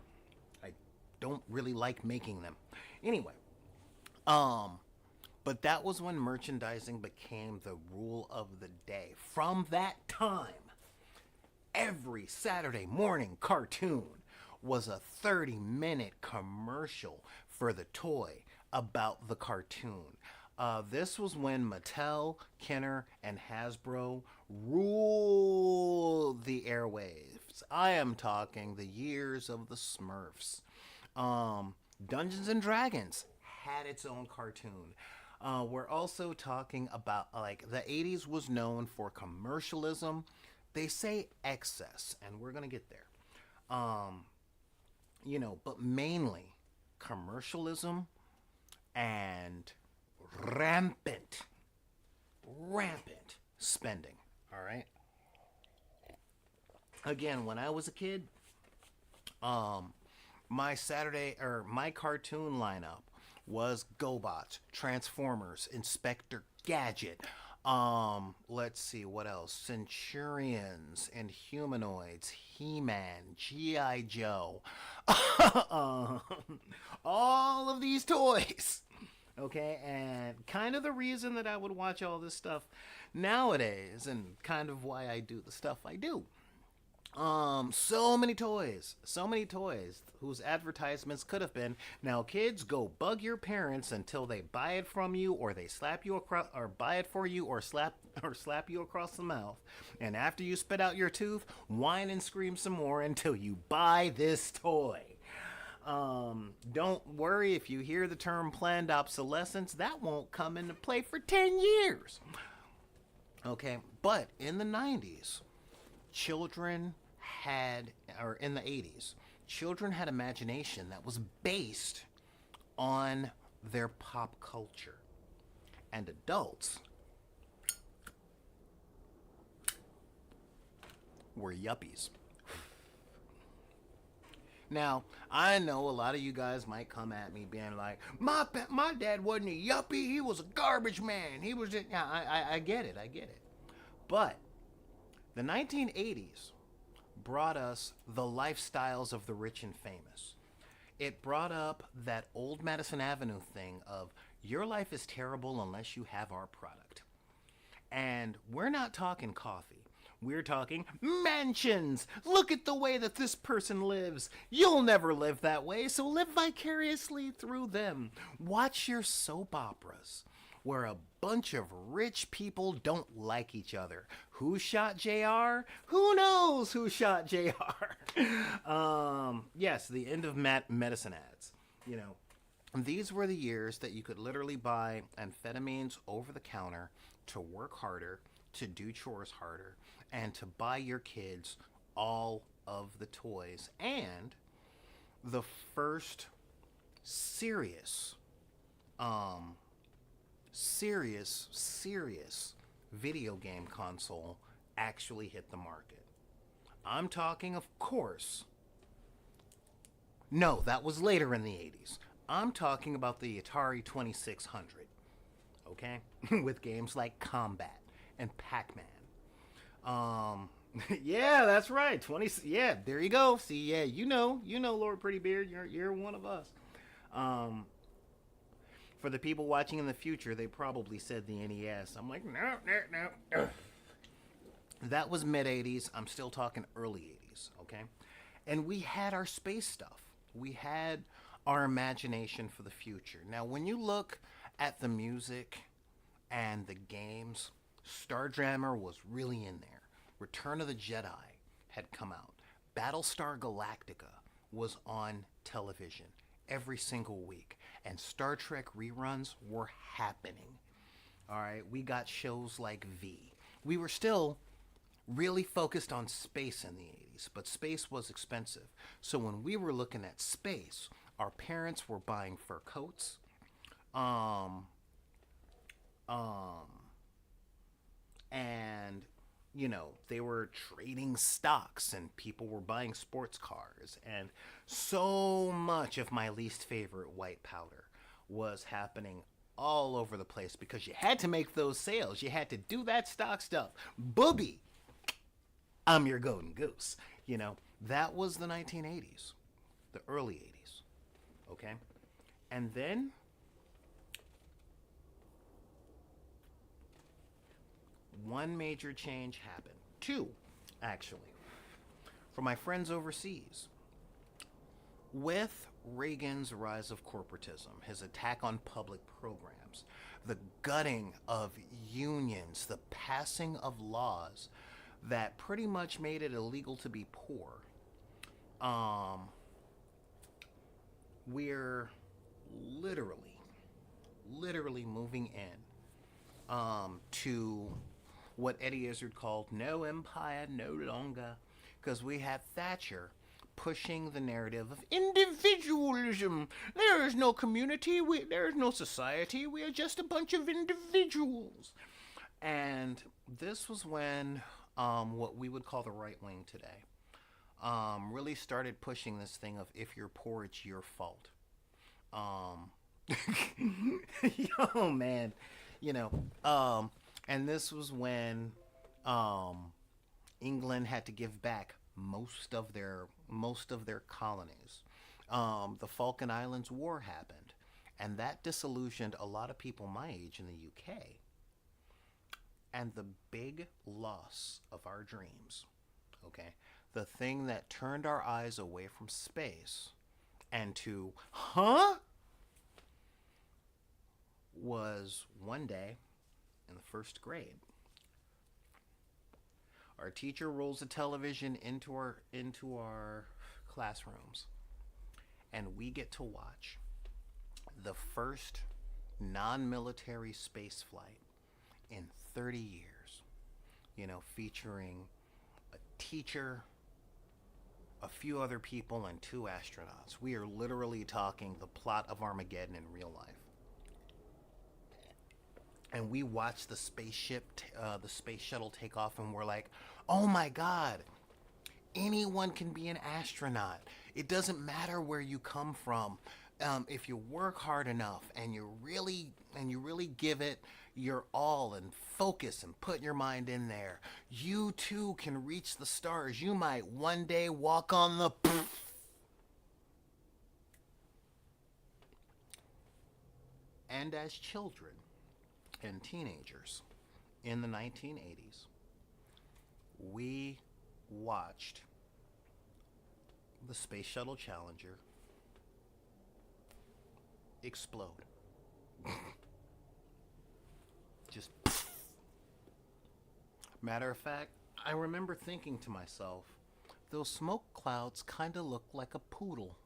I don't really like making them. Anyway. But that was when merchandising became the rule of the day. From that time, every Saturday morning cartoon was a 30-minute commercial for the toy about the cartoon. This was when Mattel, Kenner, and Hasbro ruled the airwaves. I am talking the years of the Smurfs. Dungeons and Dragons had its own cartoon. We're also talking about, like, the 80s was known for commercialism. They say excess, and we're going to get there. But mainly commercialism and rampant spending. All right. Again, when I was a kid, my cartoon lineup was GoBots, Transformers, Inspector Gadget. Let's see, what else? Centurions and Humanoids, He-Man, G.I. Joe. All of these toys. Okay, and kind of the reason that I would watch all this stuff nowadays, and kind of why I do the stuff I do. So many toys whose advertisements could have been, now kids, go bug your parents until they buy it from you, or they slap you across, or buy it for you, or slap you across the mouth, and after you spit out your tooth, whine and scream some more until you buy this toy. Don't worry if you hear the term planned obsolescence, that won't come into play for 10 years. Okay, but in the 90s, in the 80s, children had imagination that was based on their pop culture. And adults were yuppies. Now, I know a lot of you guys might come at me being like, my dad wasn't a yuppie, he was a garbage man. He was just, yeah, I get it. But the 1980s brought us the lifestyles of the rich and famous. It brought up that old Madison Avenue thing of, your life is terrible unless you have our product. And we're not talking coffee. We're talking mansions. Look at the way that this person lives. You'll never live that way, so live vicariously through them. Watch your soap operas where a bunch of rich people don't like each other. Who shot JR? Who knows who shot JR? Yes, the end of medicine ads. You know, these were the years that you could literally buy amphetamines over the counter to work harder, to do chores harder, and to buy your kids all of the toys. And the first serious, um, serious video game console actually hit the market. I'm talking, of course. No, that was later in the 80s. I'm talking about the Atari 2600, okay? With games like Combat and Pac-Man. Yeah, that's right. 20 Yeah, there you go. See, yeah, Lord Prettybeard, you're one of us. Um for the people watching in the future, they probably said the NES. I'm like, no, no, no. That was mid 80s. I'm still talking early 80s, okay? And we had our space stuff. We had our imagination for the future. Now, when you look at the music and the games, Starjammer was really in there. Return of the Jedi had come out. Battlestar Galactica was on television every single week. And Star Trek reruns were happening. All right, we got shows like V. We were still really focused on space in the 80s, but space was expensive. So when we were looking at space, our parents were buying fur coats, um, um, and they were trading stocks and people were buying sports cars. And so much of my least favorite white powder was happening all over the place because you had to make those sales. You had to do that stock stuff. Booby, I'm your golden goose. That was the 1980s, the early 80s. Okay? And then one major change happened. Two, actually. For my friends overseas. With Reagan's rise of corporatism, his attack on public programs, the gutting of unions, the passing of laws that pretty much made it illegal to be poor, we're literally moving in to what Eddie Izzard called no empire no longer, because we had Thatcher pushing the narrative of individualism. There is no community, there is no society, we are just a bunch of individuals. And this was when what we would call the right wing today really started pushing this thing of if you're poor, it's your fault. Um, Yo, man, you know, and this was when England had to give back most of their colonies. The Falkland Islands War happened, and that disillusioned a lot of people my age in the UK. And the big loss of our dreams, okay, the thing that turned our eyes away from space and to, was one day in the first grade. Our teacher rolls the television into our classrooms, and we get to watch the first non-military space flight in 30 years. Featuring a teacher, a few other people, and 2 astronauts. We are literally talking the plot of Armageddon in real life. And we watch the the space shuttle take off, and we're like, oh my God, anyone can be an astronaut. It doesn't matter where you come from. If you work hard enough and you really give it your all and focus and put your mind in there, you too can reach the stars. You might one day walk on the and as children and teenagers, in the 1980s, we watched the Space Shuttle Challenger explode. Just matter of fact, I remember thinking to myself, those smoke clouds kind of look like a poodle,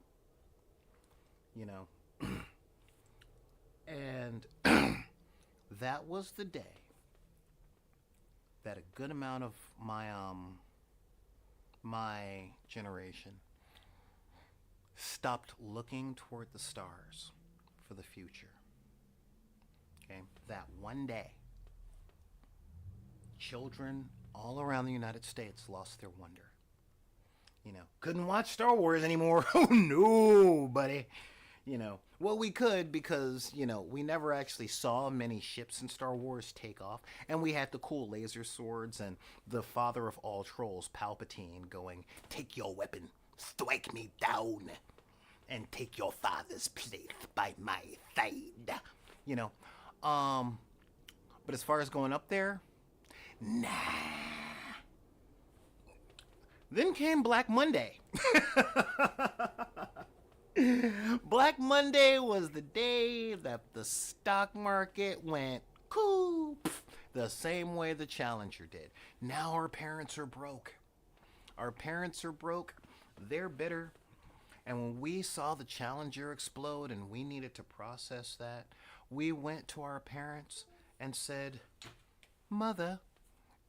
you know. And that was the day that a good amount of my generation stopped looking toward the stars for the future. Okay, that one day, children all around the United States lost their wonder. You know, couldn't watch Star Wars anymore. Oh no, buddy. You know, well, we could because, you know, we never actually saw many ships in Star Wars take off. And we had the cool laser swords and the father of all trolls, Palpatine, going, "Take your weapon, strike me down, and take your father's place by my side." You know, but as far as going up there, nah. Then came Black Monday. Black Monday was the day that the stock market went cool, the same way the Challenger did. Now our parents are broke. Our parents are broke. They're bitter. And when we saw the Challenger explode and we needed to process that, we went to our parents and said, "Mother,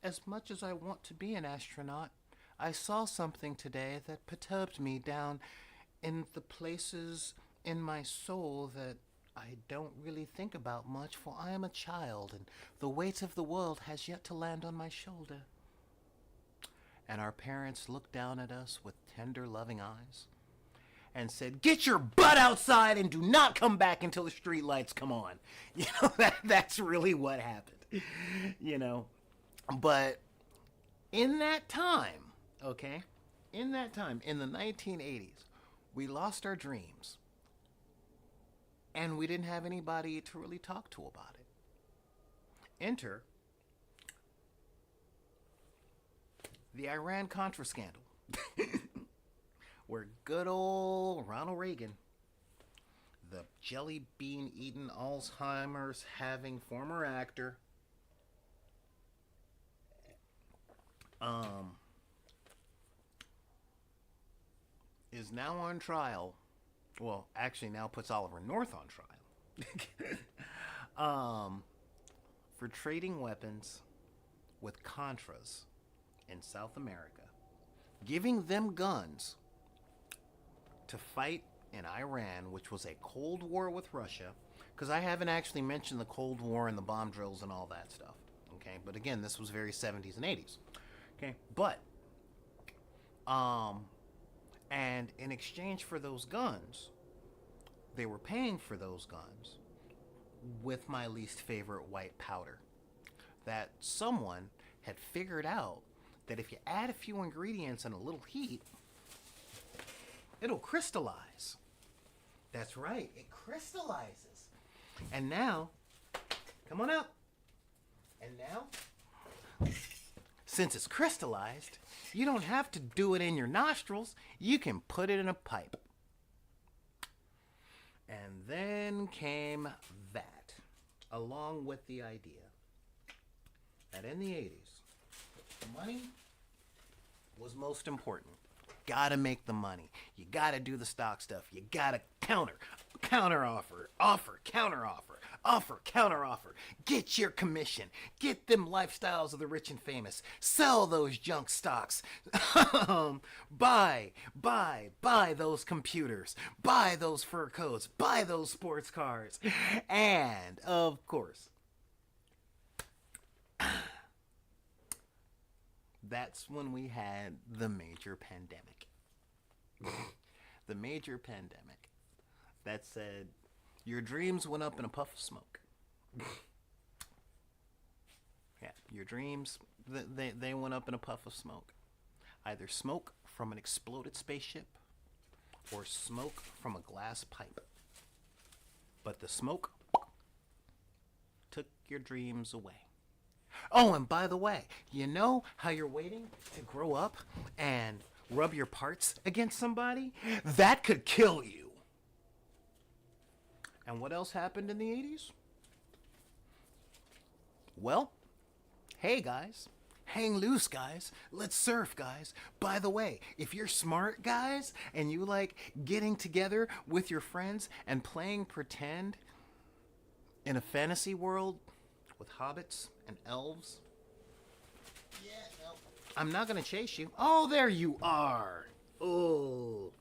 as much as I want to be an astronaut, I saw something today that perturbed me down in the places in my soul that I don't really think about much, for I am a child and the weight of the world has yet to land on my shoulder." And our parents looked down at us with tender, loving eyes and said, "Get your butt outside and do not come back until the street lights come on." You know, that's really what happened. You know, but in that time, okay, in that time, in the 1980s, we lost our dreams. And we didn't have anybody to really talk to about it. Enter the Iran-Contra scandal, where good old Ronald Reagan, the jelly bean eating, Alzheimer's having former actor, is now on trial. Well, actually now puts Oliver North on trial. For trading weapons with Contras in South America, giving them guns to fight in Iran, which was a Cold War with Russia, because I haven't actually mentioned the Cold War and the bomb drills and all that stuff. Okay, but again, this was very 70s and 80s. Okay, but and in exchange for those guns, they were paying for those guns with my least favorite white powder that someone had figured out that if you add a few ingredients and a little heat, it'll crystallize. That's right, it crystallizes. And now, come on out. And now, since it's crystallized, you don't have to do it in your nostrils. You can put it in a pipe. And then came that, along with the idea that in the 80s, money was most important. Gotta make the money. You gotta do the stock stuff. You gotta counter offer, counter offer, counter offer. Get your commission. Get them lifestyles of the rich and famous. Sell those junk stocks. Buy those computers. Buy those fur coats. Buy those sports cars. And, of course, that's when we had the major pandemic. The major pandemic that said your dreams went up in a puff of smoke. Yeah, your dreams, they went up in a puff of smoke. Either smoke from an exploded spaceship or smoke from a glass pipe. But the smoke took your dreams away. Oh, and by the way, you know how you're waiting to grow up and rub your parts against somebody? That could kill you. And what else happened in the 80s? Well, hey guys, hang loose, guys. Let's surf, guys. By the way, if you're smart, guys, and you like getting together with your friends and playing pretend in a fantasy world with hobbits and elves, yeah, no, I'm not gonna chase you. Oh, there you are. Oh,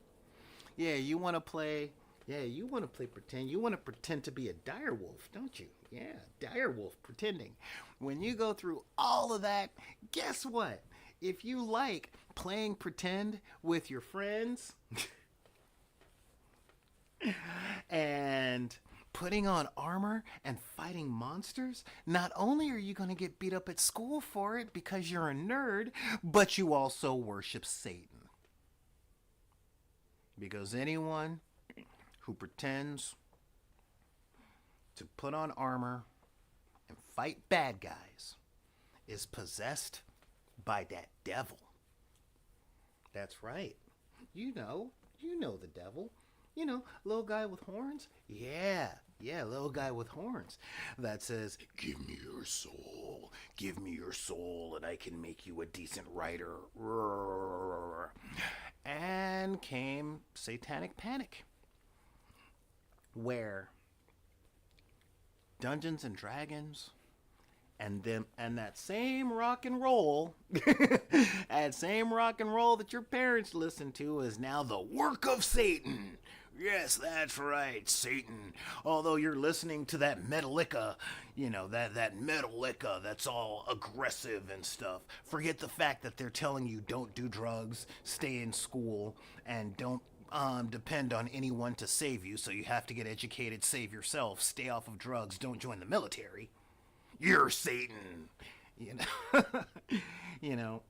yeah, you want to play. Yeah, you want to play pretend. You want to pretend to be a dire wolf, don't you? Yeah, dire wolf pretending. When you go through all of that, guess what? If you like playing pretend with your friends and putting on armor and fighting monsters, not only are you going to get beat up at school for it because you're a nerd, but you also worship Satan. Because anyone who pretends to put on armor and fight bad guys is possessed by that devil. That's right. You know the devil. You know, little guy with horns? Yeah, little guy with horns that says, "Give me your soul. Give me your soul and I can make you a decent writer." And came Satanic Panic, where Dungeons and Dragons and that same rock and roll that same rock and roll that your parents listened to is now the work of Satan. Yes, that's right, Satan. Although you're listening to that Metallica, that Metallica that's all aggressive and stuff. Forget the fact that they're telling you don't do drugs, stay in school, and don't depend on anyone to save you, so you have to get educated, save yourself, stay off of drugs, don't join the military. You're Satan. You know, you know.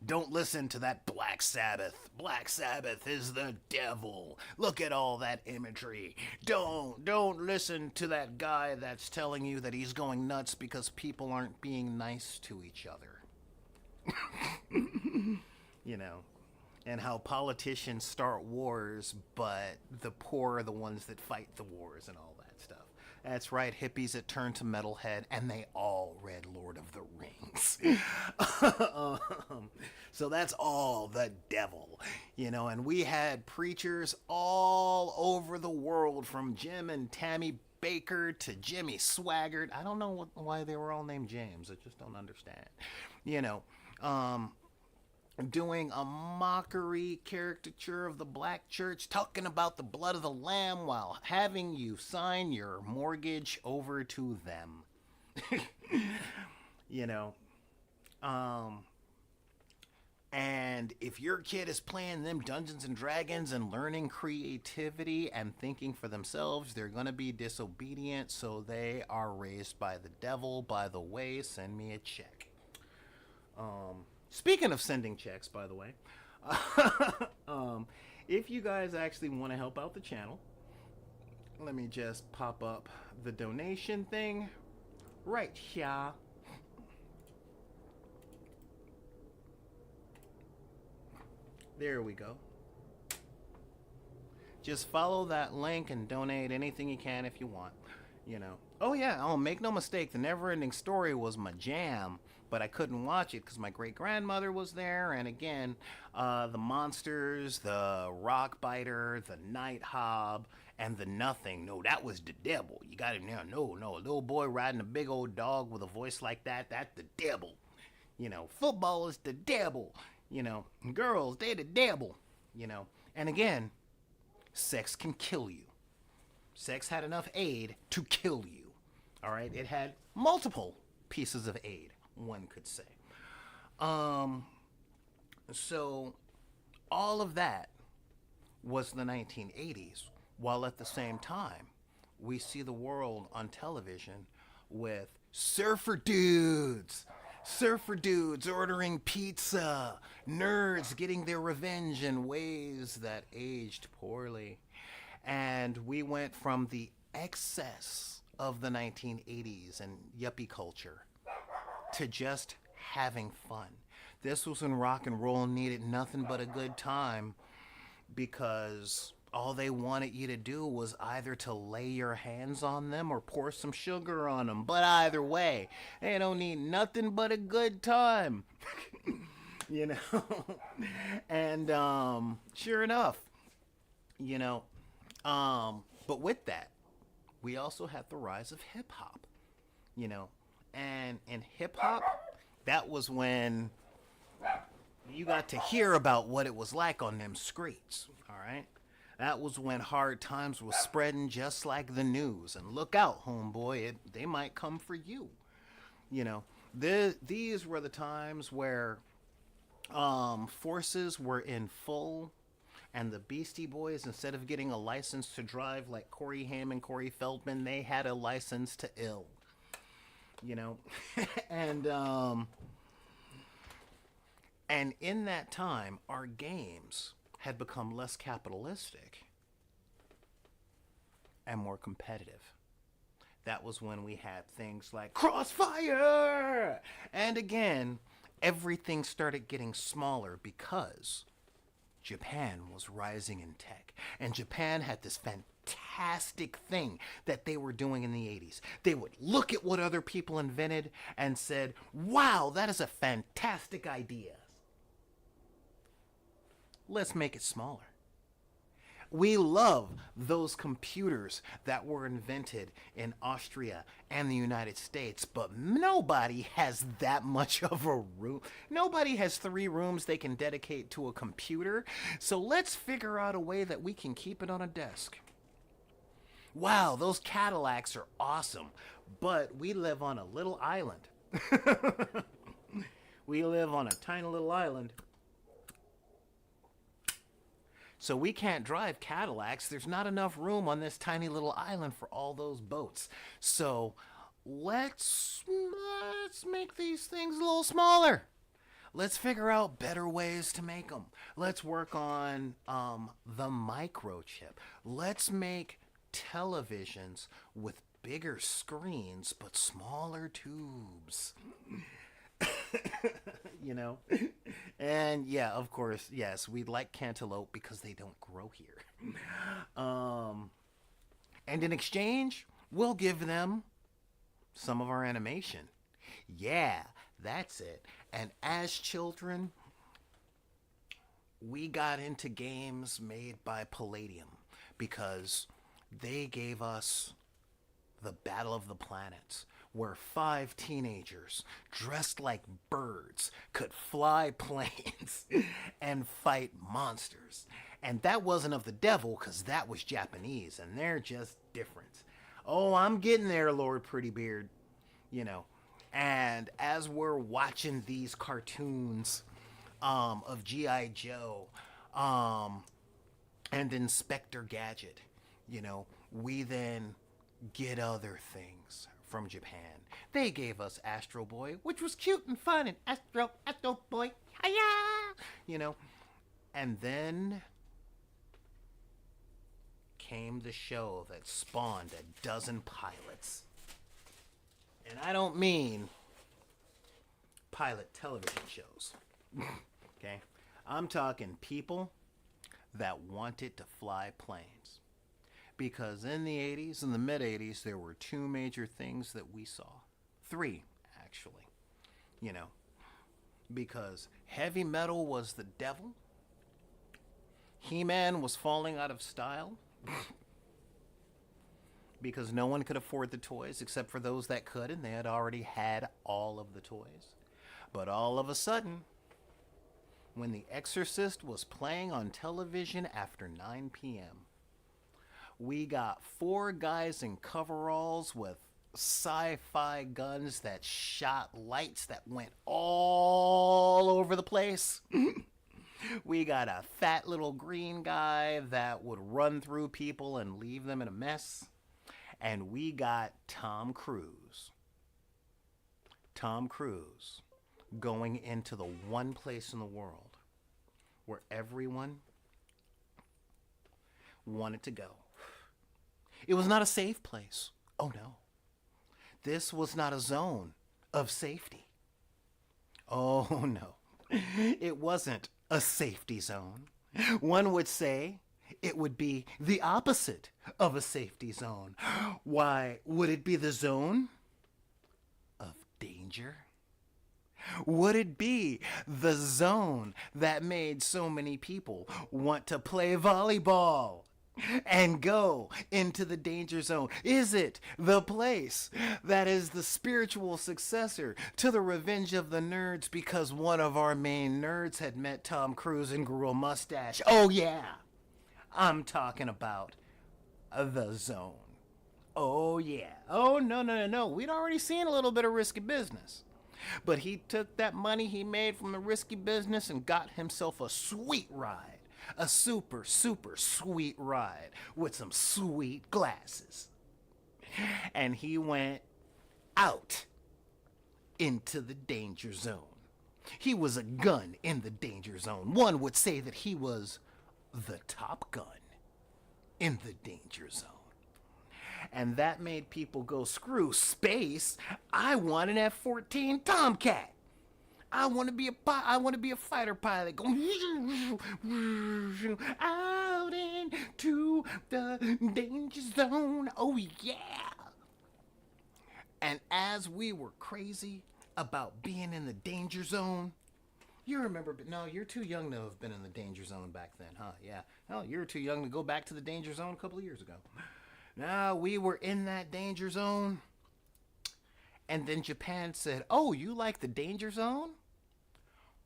Don't listen to that Black Sabbath. Black Sabbath is the devil. Look at all that imagery. Don't listen to that guy that's telling you that he's going nuts because people aren't being nice to each other. you know, and how politicians start wars, but the poor are the ones that fight the wars and all that stuff. That's right, hippies that turned to metalhead, and they all read Lord of the Rings. So that's all the devil, and we had preachers all over the world, from Jim and Tammy Baker to Jimmy Swaggart. I don't know why they were all named James. I just don't understand. You know, doing a mockery caricature of the black church, talking about the blood of the lamb while having you sign your mortgage over to them. you know, and if your kid is playing them Dungeons and Dragons and learning creativity and thinking for themselves, they're going to be disobedient, so they are raised by the devil. By the way, send me a check. Speaking of sending checks, by the way, if you guys actually want to help out the channel, let me just pop up the donation thing right here. There we go. Just follow that link and donate anything you can if you want. Oh yeah, make no mistake, the Neverending Story was my jam, but I couldn't watch it because my great-grandmother was there, and again, the monsters, the rock biter, the night hob, and the nothing. No, that was the devil. You got it now. No, a little boy riding a big old dog with a voice like that's the devil. Football is the devil. Girls, they the devil. And again, sex can kill you. Sex had enough aid to kill you. All right, it had multiple pieces of aid, one could say. So all of that was the 1980s, while at the same time, we see the world on television with surfer dudes ordering pizza, nerds getting their revenge in ways that aged poorly. And we went from the excess of the 1980s and yuppie culture to just having fun. This was when rock and roll needed nothing but a good time because all they wanted you to do was either to lay your hands on them or pour some sugar on them. But either way, they don't need nothing but a good time. you know? and sure enough, you know, but with that, we also had the rise of hip hop, you know. And in hip hop, that was when you got to hear about what it was like on them streets, all right? That was when hard times was spreading just like the news. And look out, homeboy, they might come for you. You know, these were the times where forces were in full, and the Beastie Boys, instead of getting a license to drive like Corey Haim and Corey Feldman, they had a license to ill. You know, and in that time, our games had become less capitalistic and more competitive. That was when we had things like Crossfire! And again, everything started getting smaller because Japan was rising in tech. And Japan had this fantastic thing that they were doing in the 80s. They would look at what other people invented and said, wow, that is a fantastic idea. Let's make it smaller. We love those computers that were invented in Austria and the United States, but nobody has that much of a room. Nobody has 3 rooms they can dedicate to a computer. So let's figure out a way that we can keep it on a desk. Wow, those Cadillacs are awesome, but we live on a little island. We live on a tiny little island. So we can't drive Cadillacs. There's not enough room on this tiny little island for all those boats. So let's make these things a little smaller. Let's figure out better ways to make them. Let's work on the microchip. Let's make televisions with bigger screens but smaller tubes. You know? And yeah, of course, yes, we like cantaloupe because they don't grow here. And in exchange, we'll give them some of our animation. Yeah, that's it. And as children, we got into games made by Palladium because they gave us the Battle of the Planets, where 5 teenagers dressed like birds could fly planes and fight monsters. And that wasn't of the devil, because that was Japanese, and they're just different. Oh, I'm getting there, Lord Prettybeard. You know. And as we're watching these cartoons of G.I. Joe and Inspector Gadget, you know, we then get other things from Japan. They gave us Astro Boy, which was cute and fun, and Astro Boy, hiya! You know, and then came the show that spawned a dozen pilots. And I don't mean pilot television shows. Okay? I'm talking people that wanted to fly planes. Because in the 80s, in the mid-80s, there were 2 major things that we saw. 3, actually. You know, because heavy metal was the devil. He-Man was falling out of style. Because no one could afford the toys except for those that could, and they had already had all of the toys. But all of a sudden, when The Exorcist was playing on television after 9 p.m., we got 4 guys in coveralls with sci-fi guns that shot lights that went all over the place. We got a fat little green guy that would run through people and leave them in a mess. And we got Tom Cruise. Tom Cruise going into the one place in the world where everyone wanted to go. It was not a safe place. Oh no. This was not a zone of safety. Oh no, it wasn't a safety zone. One would say it would be the opposite of a safety zone. Why would it be the zone of danger? Would it be the zone that made so many people want to play volleyball and go into the danger zone? Is it the place that is the spiritual successor to the Revenge of the Nerds because one of our main nerds had met Tom Cruise and grew a mustache? Oh yeah, I'm talking about the zone. Oh yeah. Oh no. We'd already seen a little bit of risky business. But he took that money he made from the risky business and got himself a sweet ride. A super sweet ride with some sweet glasses. And he went out into the danger zone. He was a gun in the danger zone. One would say that he was the Top Gun in the danger zone. And that made people go, screw space. I want an F-14 Tomcat. I want to be a fighter pilot going out into the danger zone. Oh yeah. And as we were crazy about being in the danger zone, you remember, but no, you're too young to have been in the danger zone back then, huh? Yeah. Hell, you're too young to go back to the danger zone a couple of years ago. Now, we were in that danger zone, and then Japan said, oh, you like the danger zone?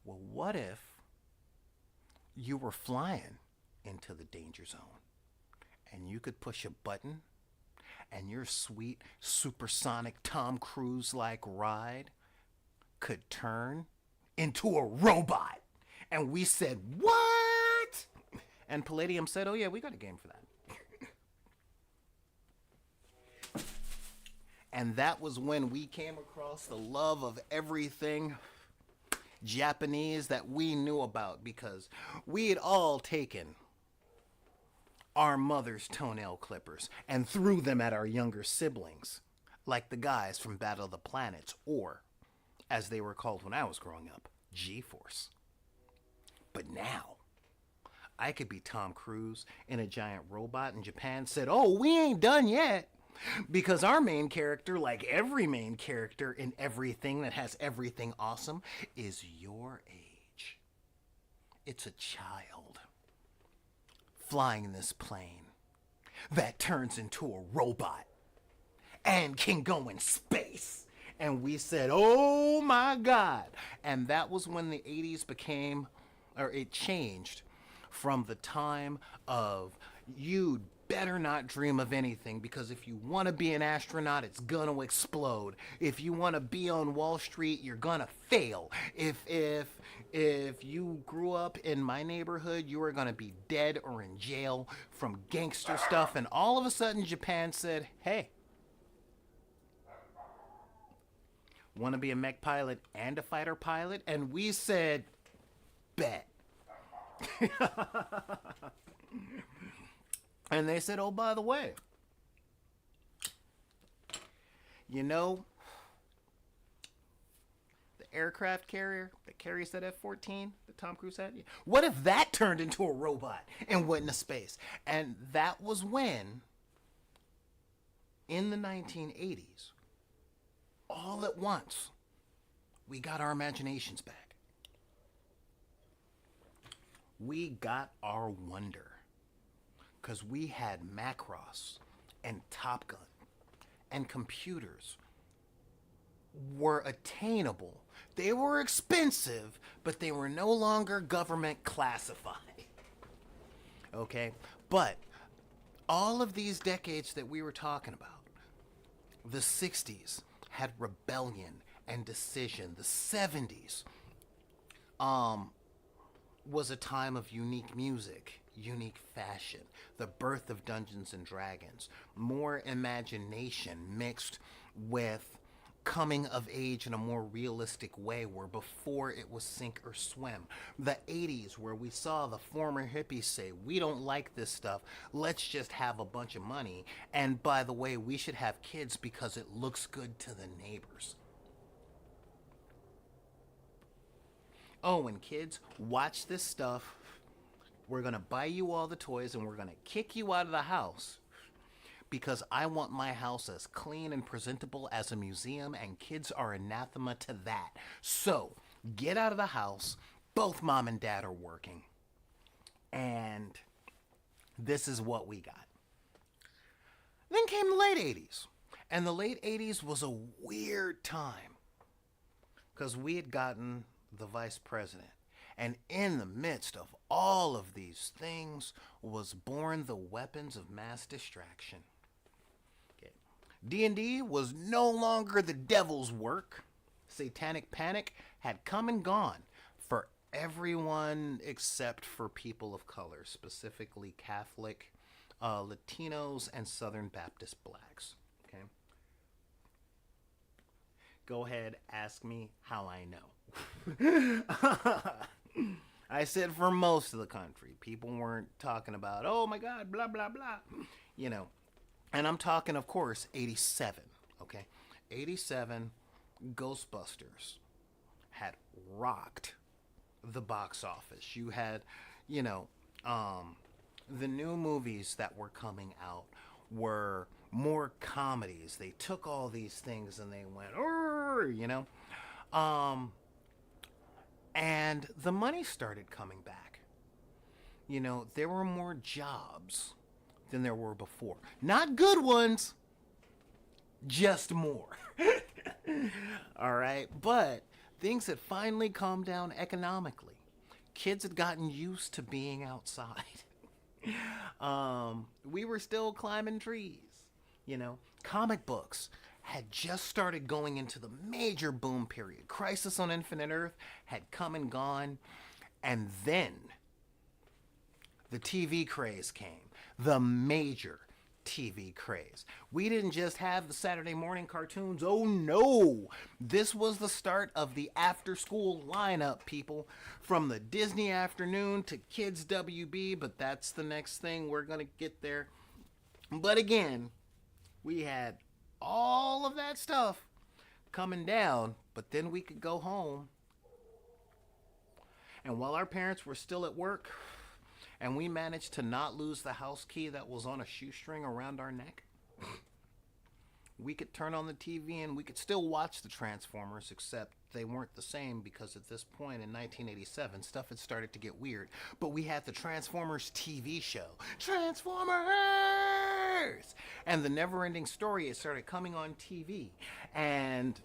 Well, what if you were flying into the danger zone, and you could push a button, and your sweet, supersonic Tom Cruise-like ride could turn into a robot? And we said, what? And Palladium said, oh yeah, we got a game for that. And that was when we came across the love of everything Japanese that we knew about, because we had all taken our mother's toenail clippers and threw them at our younger siblings, like the guys from Battle of the Planets, or, as they were called when I was growing up, G-Force. But now, I could be Tom Cruise in a giant robot, and Japan said, oh, we ain't done yet. Because our main character, like every main character in everything that has everything awesome, is your age. It's a child flying this plane that turns into a robot and can go in space. And we said, oh my God. And that was when the 80s became, or it changed from the time of you better not dream of anything, because if you want to be an astronaut, it's gonna explode. If you want to be on Wall Street, you're gonna fail. If you grew up in my neighborhood, you were gonna be dead or in jail from gangster stuff. And all of a sudden, Japan said, hey, want to be a mech pilot and a fighter pilot? And we said, bet. And they said, oh, by the way, you know, the aircraft carrier that carries that F-14 that Tom Cruise had? What if that turned into a robot and went into space? And that was when, in the 1980s, all at once, we got our imaginations back. We got our wonder. Because we had Macross and Top Gun, and computers were attainable. They were expensive, but they were no longer government classified. Okay? But all of these decades that we were talking about, the 60s had rebellion and decision. The 70s was a time of unique music, unique fashion, the birth of Dungeons and Dragons, more imagination mixed with coming of age in a more realistic way, where before it was sink or swim. The 80s, where we saw the former hippies say, we don't like this stuff, let's just have a bunch of money. And by the way, we should have kids because it looks good to the neighbors. Oh, and kids, watch this stuff. We're going to buy you all the toys and we're going to kick you out of the house because I want my house as clean and presentable as a museum, and kids are anathema to that. So, get out of the house. Both mom and dad are working. And this is what we got. Then came the late 80s. And the late 80s was a weird time because we had gotten the vice president. And in the midst of all of these things was born the weapons of mass distraction. Okay. D&D was no longer the devil's work. Satanic panic had come and gone for everyone except for people of color, specifically Catholic, Latinos, and Southern Baptist blacks. Okay. Go ahead, ask me how I know. I said for most of the country. People weren't talking about, oh my God, blah, blah, blah. You know, and I'm talking, of course, 87, okay? 87, Ghostbusters had rocked the box office. You had, you know, the new movies that were coming out were more comedies. They took all these things and they went, you know? And the money started coming back. You know, there were more jobs than there were before. Not good ones, just more. All right? But things had finally calmed down economically. Kids had gotten used to being outside. We were still climbing trees. You know, comic books had just started going into the major boom period. Crisis on Infinite Earth had come and gone. And then the TV craze came. The major TV craze. We didn't just have the Saturday morning cartoons. Oh no! This was the start of the after-school lineup, people. From the Disney afternoon to Kids WB, but that's the next thing. We're going to get there. But again, we had all of that stuff coming down, but then we could go home. And while our parents were still at work, and we managed to not lose the house key that was on a shoestring around our neck, we could turn on the TV and we could still watch the Transformers, except they weren't the same because at this point in 1987, stuff had started to get weird. But we had the Transformers TV show, Transformers! And the never-ending story had started coming on TV. And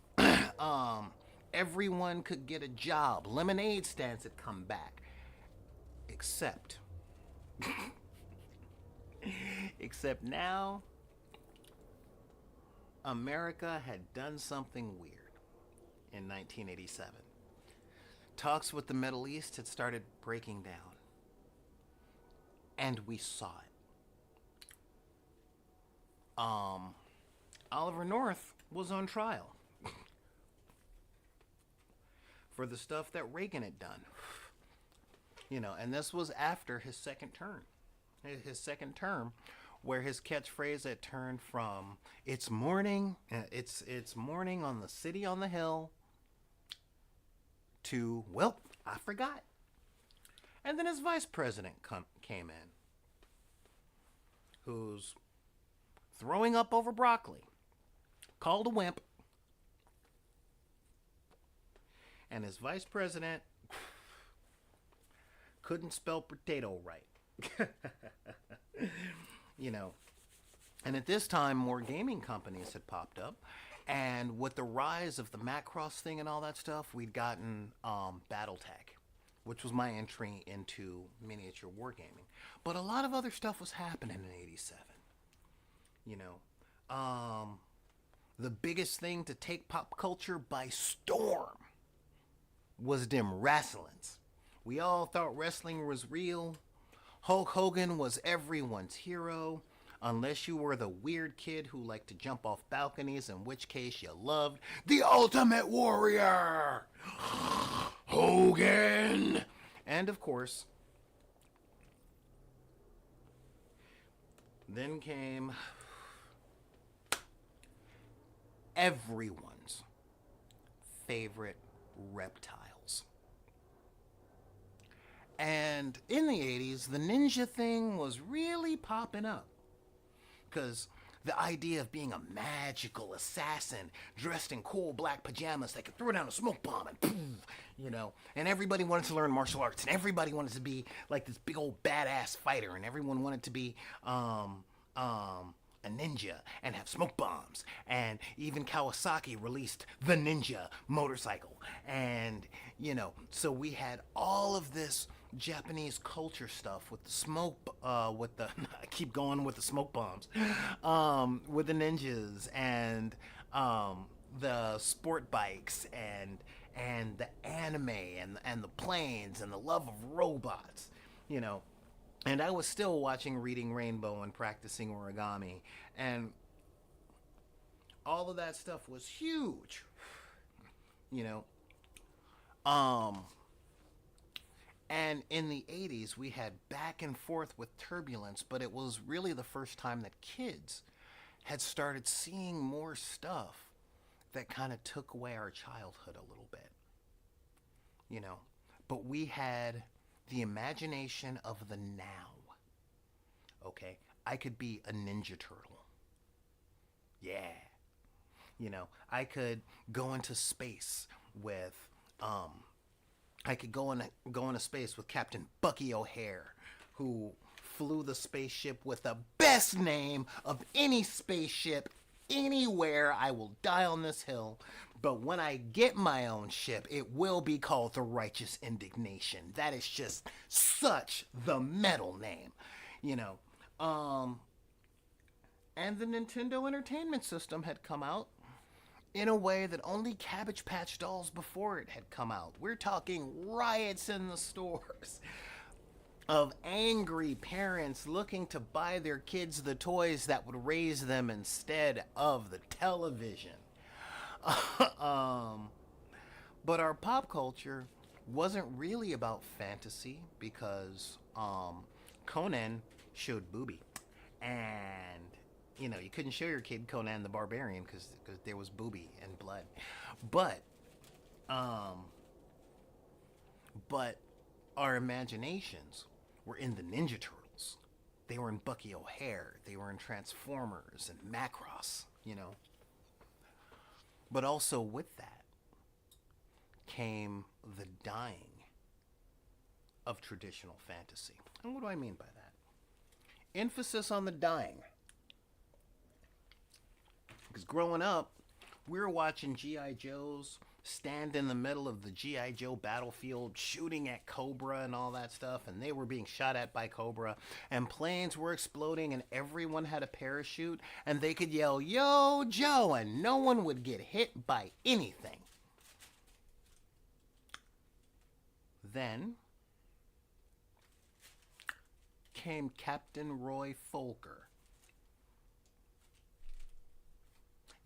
everyone could get a job. Lemonade stands had come back. Except now, America had done something weird in 1987. Talks with the Middle East had started breaking down. And we saw it. Oliver North was on trial for the stuff that Reagan had done. You know, and this was after his second term. His second term, where his catchphrase had turned from it's morning on the city on the hill to, well, I forgot. And then his vice president came in, who's throwing up over broccoli, called a wimp, and his vice president couldn't spell potato right. You know, and at this time more gaming companies had popped up, and with the rise of the Macross thing and all that stuff, we'd gotten Battletech, which was my entry into miniature wargaming. But a lot of other stuff was happening in 87. You know, the biggest thing to take pop culture by storm was them wrestlings. We all thought wrestling was real. Hulk Hogan was everyone's hero. Unless you were the weird kid who liked to jump off balconies, in which case you loved the Ultimate Warrior, Hogan. And of course, then came everyone's favorite reptiles. And in the 80s, the ninja thing was really popping up. Because the idea of being a magical assassin dressed in cool black pajamas that could throw down a smoke bomb and poof, and everybody wanted to learn martial arts, and everybody wanted to be like this big old badass fighter, and everyone wanted to be a ninja and have smoke bombs. And even Kawasaki released the Ninja motorcycle. And, so we had all of this Japanese culture stuff with the smoke, with the, I keep going with the smoke bombs, with the ninjas and the sport bikes and the anime and the planes and the love of robots, And I was still watching Reading Rainbow and practicing origami. And all of that stuff was huge. And in the 80s, we had back and forth with turbulence, but it was really the first time that kids had started seeing more stuff that kind of took away our childhood a little bit. But we had the imagination of the now. Okay, I could be a Ninja Turtle. Yeah. I could go into space with, I could go into space with Captain Bucky O'Hare, who flew the spaceship with the best name of any spaceship anywhere. I will die on this hill. But when I get my own ship, it will be called the Righteous Indignation. That is just such the metal name, And the Nintendo Entertainment System had come out in a way that only Cabbage Patch Dolls before it had come out. We're talking riots in the stores of angry parents looking to buy their kids the toys that would raise them instead of the television. But our pop culture wasn't really about fantasy because Conan showed booby. And, you couldn't show your kid Conan the Barbarian because there was booby and blood. But our imaginations were in the Ninja Turtles. They were in Bucky O'Hare. They were in Transformers and Macross, But also with that came the dying of traditional fantasy. And what do I mean by that? Emphasis on the dying. Because growing up, we were watching G.I. Joes stand in the middle of the G.I. Joe battlefield shooting at Cobra and all that stuff, and they were being shot at by Cobra, and planes were exploding, and everyone had a parachute, and they could yell, "Yo, Joe," and no one would get hit by anything. Then came Captain Roy Folker.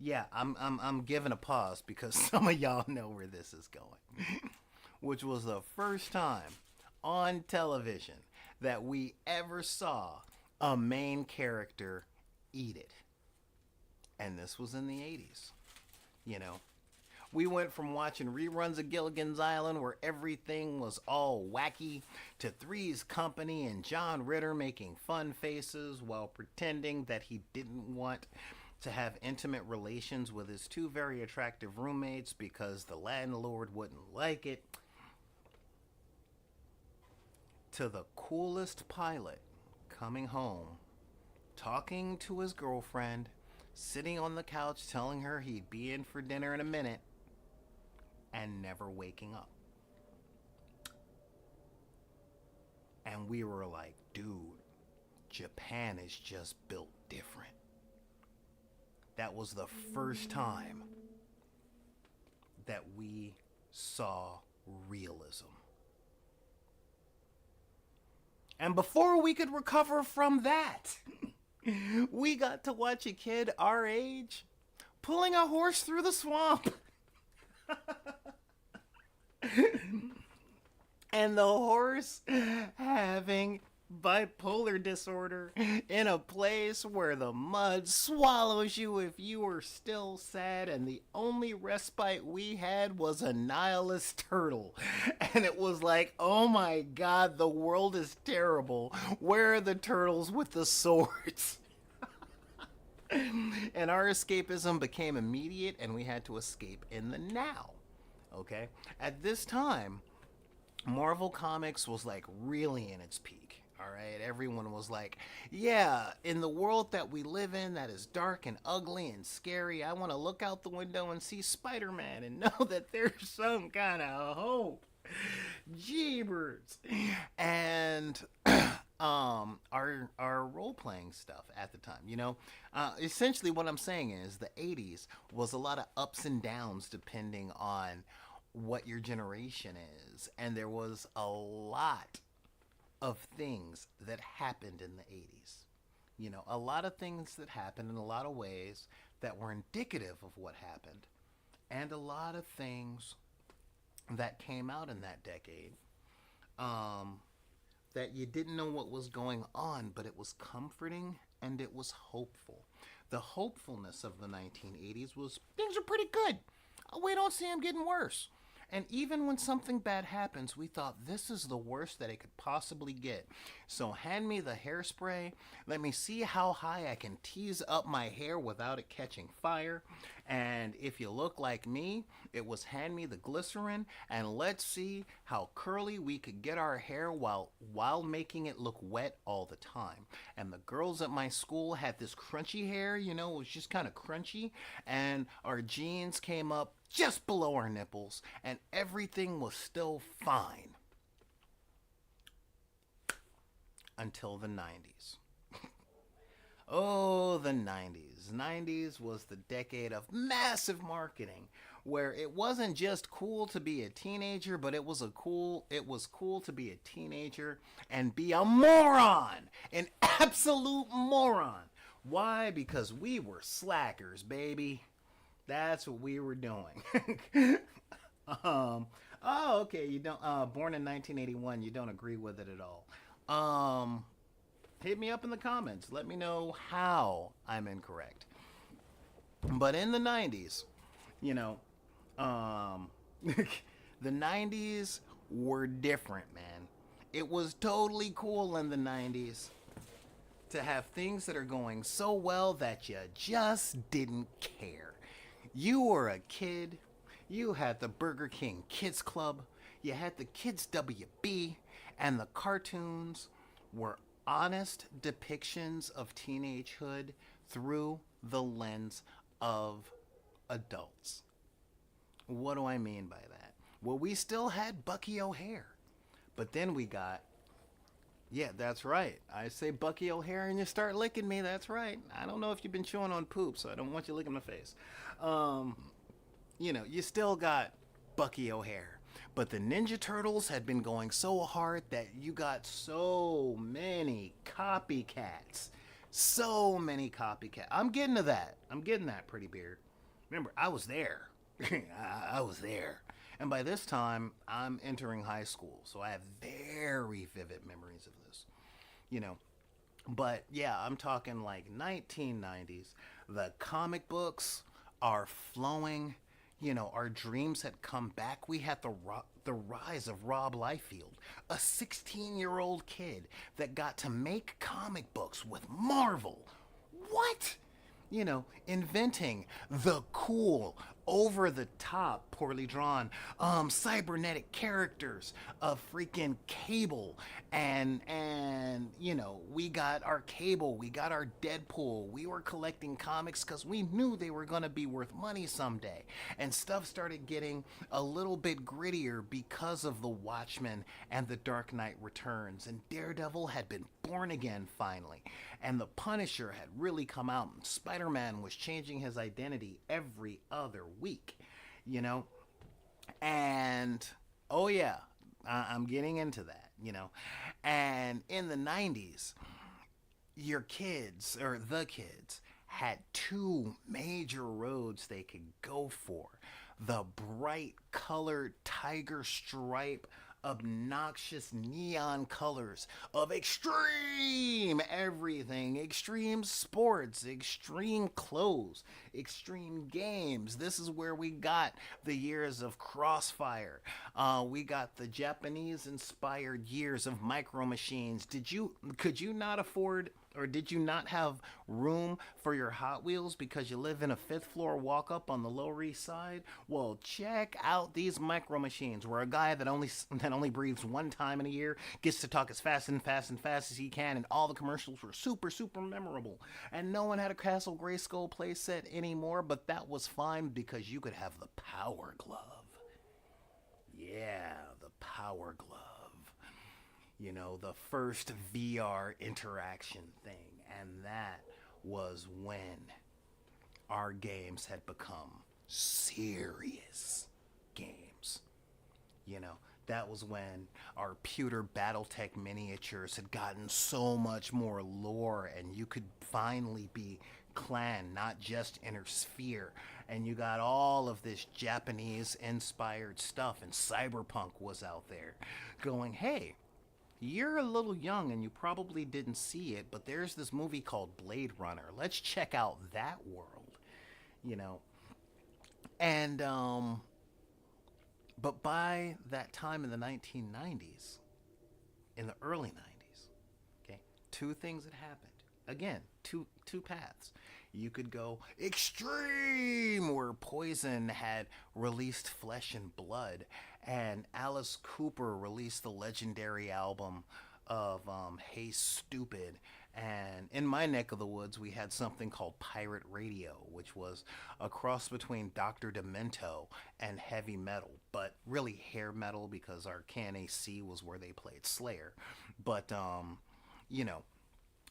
Yeah, I'm giving a pause because some of y'all know where this is going. Which was the first time on television that we ever saw a main character eat it. And this was in the 80s. We went from watching reruns of Gilligan's Island where everything was all wacky to Three's Company and John Ritter making fun faces while pretending that he didn't want to have intimate relations with his two very attractive roommates because the landlord wouldn't like it, to the coolest pilot coming home, talking to his girlfriend, sitting on the couch telling her he'd be in for dinner in a minute, and never waking up. And we were like, dude, Japan is just built different. That was the first time that we saw realism. And before we could recover from that, We got to watch a kid our age pulling a horse through the swamp. And the horse having bipolar disorder in a place where the mud swallows you if you are still sad, and the only respite we had was a nihilist turtle. And it was like, oh my god, the world is terrible. Where are the turtles with the swords? And our escapism became immediate, and we had to escape in the now. Okay? At this time, Marvel Comics was like really in its peak. All right, everyone was like, yeah, in the world that we live in that is dark and ugly and scary, I want to look out the window and see Spider Man and know that there's some kind of hope. Jeebers. And our role playing stuff at the time, essentially what I'm saying is the 80s was a lot of ups and downs depending on what your generation is, and there was a lot of things that happened in the 80s. A lot of things that happened in a lot of ways that were indicative of what happened, and a lot of things that came out in that decade um, that you didn't know what was going on, but it was comforting and it was hopeful. The hopefulness of the 1980s was things are pretty good. We don't see them getting worse. And even when something bad happens, we thought this is the worst that it could possibly get. So hand me the hairspray. Let me see how high I can tease up my hair without it catching fire. And if you look like me, it was hand me the glycerin and let's see how curly we could get our hair while making it look wet all the time. And the girls at my school had this crunchy hair, it was just kind of crunchy, and our jeans came up just below our nipples, and everything was still fine until the 90s. Oh, the 90s. 90s was the decade of massive marketing where it wasn't just cool to be a teenager, but it was cool to be a teenager and be a moron, an absolute moron. Why? Because we were slackers, baby. That's what we were doing. Oh, okay. You don't. Born in 1981. You don't agree with it at all. Hit me up in the comments. Let me know how I'm incorrect. But in the 90s, you know, um, the 90s were different, man. It was totally cool in the 90s to have things that are going so well that you just didn't care. You were a kid. You had the Burger King Kids Club. You had the Kids WB. And the cartoons were honest depictions of teenagehood through the lens of adults. What do I mean by that? Well, we still had Bucky O'Hare. But then we got, yeah, that's right. I say Bucky O'Hare and you start licking me. That's right. I don't know if you've been chewing on poop, so I don't want you licking my face. Um, you still got Bucky O'Hare. But the Ninja Turtles had been going so hard that you got so many copycats. So many copycats. I'm getting to that. I'm getting that, Pretty Beard. Remember, I was there. I was there. And by this time, I'm entering high school. So I have very vivid memories of this. You know, but yeah, I'm talking like 1990s. The comic books are flowing. Our dreams had come back. We had the rise of Rob Liefeld, a 16-year-old kid that got to make comic books with Marvel. What? Inventing the cool, over the top, poorly drawn, cybernetic characters of freaking Cable, and we got our Cable, we got our Deadpool. We were collecting comics because we knew they were gonna be worth money someday, and stuff started getting a little bit grittier because of the Watchmen and the Dark Knight Returns, and Daredevil had been born again finally, and the Punisher had really come out, and Spider-Man was changing his identity every other week, and oh yeah, I'm getting into that, and in the 90s, your kids or the kids had two major roads they could go for. The bright colored tiger stripe, obnoxious neon colors of extreme everything, extreme sports, extreme clothes, extreme games. This is where we got the years of Crossfire. We got the Japanese inspired years of Micro Machines. Could you not afford, or did you not have room for your Hot Wheels because you live in a fifth floor walk up on the Lower East Side? Well, check out these Micro Machines, where a guy that only breathes one time in a year gets to talk as fast and fast and fast as he can, and all the commercials were super memorable. And no one had a Castle Grayskull playset anymore, but that was fine because you could have the Power Glove. Yeah, the Power Glove. The first VR interaction thing. And that was when our games had become serious games. You know, that was when our pewter Battletech miniatures had gotten so much more lore, and you could finally be clan, not just inner sphere. And you got all of this Japanese inspired stuff, and Cyberpunk was out there going, hey, you're a little young and you probably didn't see it, but there's this movie called Blade Runner. Let's check out that world, you know. And but by that time in the 1990s, in the early 90s, okay, two things had happened. Again, two paths. You could go extreme, where Poison had released Flesh and Blood, and Alice Cooper released the legendary album of Hey Stupid. And in my neck of the woods, we had something called Pirate Radio, which was a cross between Dr. Demento and heavy metal, but really hair metal because our KNAC was where they played Slayer. But, you know,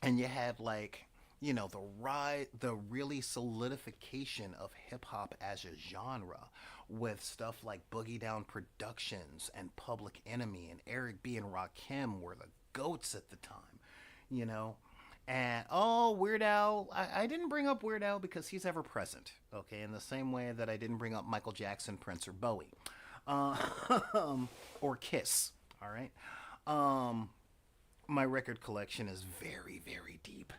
and you had like, the really solidification of hip hop as a genre, with stuff like Boogie Down Productions and Public Enemy and Eric B and Rakim were the goats at the time, you know. And oh, Weird Al, I didn't bring up Weird Al because he's ever present, okay, in the same way that I didn't bring up Michael Jackson, Prince, or Bowie, uh, or Kiss. All right. Um, my record collection is very deep.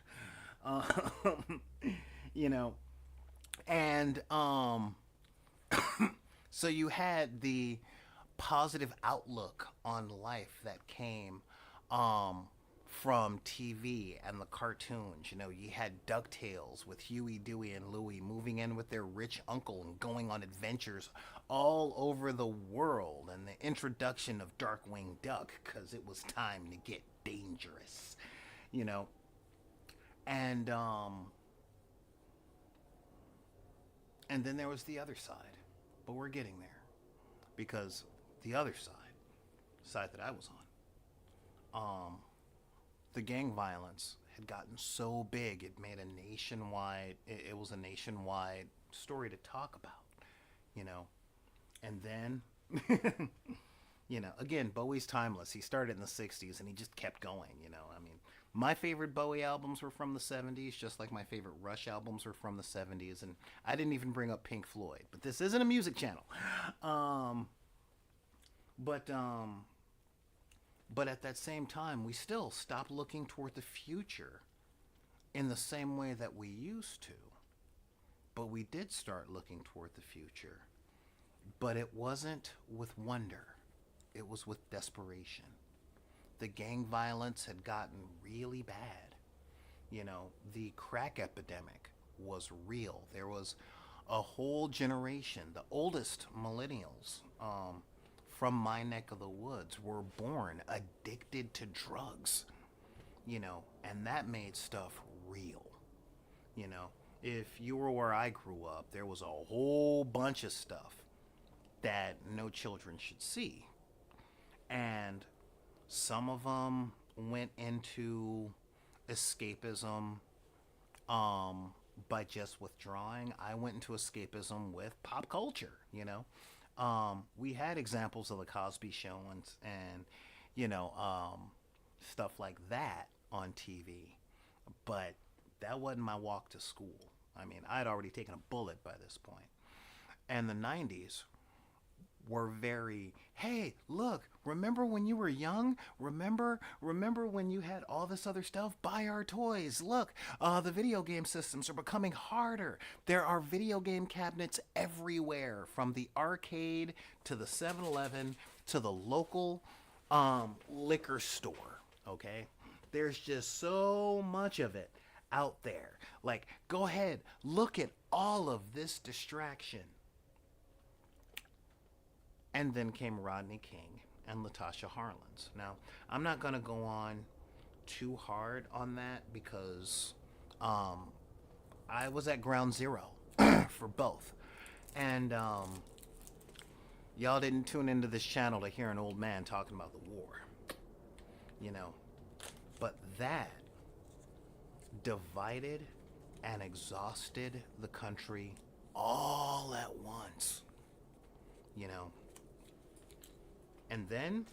Um, you know, and so you had the positive outlook on life that came from TV and the cartoons. You had DuckTales with Huey, Dewey, and Louie moving in with their rich uncle and going on adventures all over the world, and the introduction of Darkwing Duck because it was time to get dangerous, you know. And and then there was the other side, but we're getting there, because the other side that I was on, the gang violence had gotten so big it made a nationwide. It was a nationwide story to talk about, you know. And then, again, Bowie's timeless. He started in the '60s and he just kept going. I mean, my favorite Bowie albums were from the '70s, just like my favorite Rush albums were from the '70s. And I didn't even bring up Pink Floyd, but this isn't a music channel. Um, but but at that same time, we still stopped looking toward the future in the same way that we used to. But we did start looking toward the future. But it wasn't with wonder, it was with desperation. The gang violence had gotten really bad. The crack epidemic was real. There was a whole generation, the oldest millennials, from my neck of the woods, were born addicted to drugs, and that made stuff real. You know, if you were where I grew up, there was a whole bunch of stuff that no children should see. And some of them went into escapism by just withdrawing. I went into escapism with pop culture. We had examples of the Cosby Show and stuff like that on TV. But that wasn't my walk to school. I mean, I'd already taken a bullet by this point. And the 90s were very, hey, look, remember when you were young? Remember when you had all this other stuff? Buy our toys. Look, the video game systems are becoming harder. There are video game cabinets everywhere, from the arcade to the 7-Eleven to the local liquor store, okay? There's just so much of it out there. Like, go ahead, look at all of this distraction. And then came Rodney King and Latasha Harlins. Now, I'm not going to go on too hard on that because I was at ground zero for both. And y'all didn't tune into this channel to hear an old man talking about the war, you know. But that divided and exhausted the country all at once, you know. And then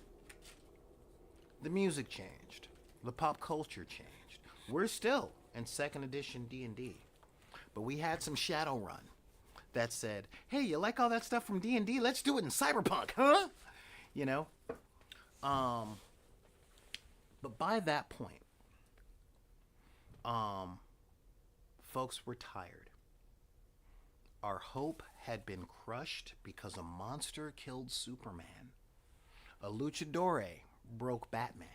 the music changed. The pop culture changed. We're still in second edition D&D. But we had some Shadowrun that said, hey, you like all that stuff from D&D? Let's do it in Cyberpunk, huh? You know? But by that point, folks were tired. Our hope had been crushed because a monster killed Superman. A luchador broke Batman.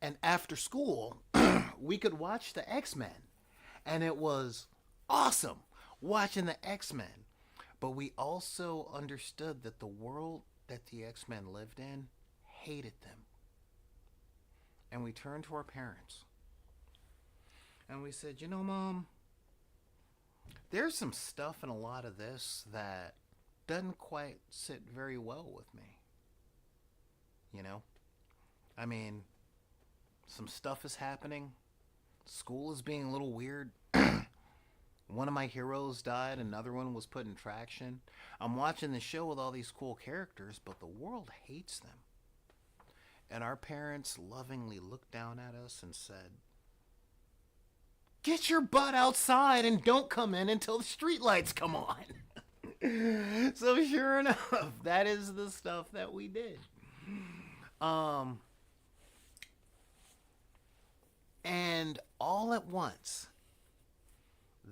And after school, we could watch the X-Men. And it was awesome watching the X-Men. But we also understood that the world that the X-Men lived in hated them. And we turned to our parents. And we said, you know, Mom, there's some stuff in a lot of this that doesn't quite sit very well with me. You know? I mean, some stuff is happening. School is being a little weird. One of my heroes died. Another one was put in traction. I'm watching the show with all these cool characters, but the world hates them. And our parents lovingly looked down at us and said, get your butt outside and don't come in until the streetlights come on. So sure enough, that is the stuff that we did. And all at once,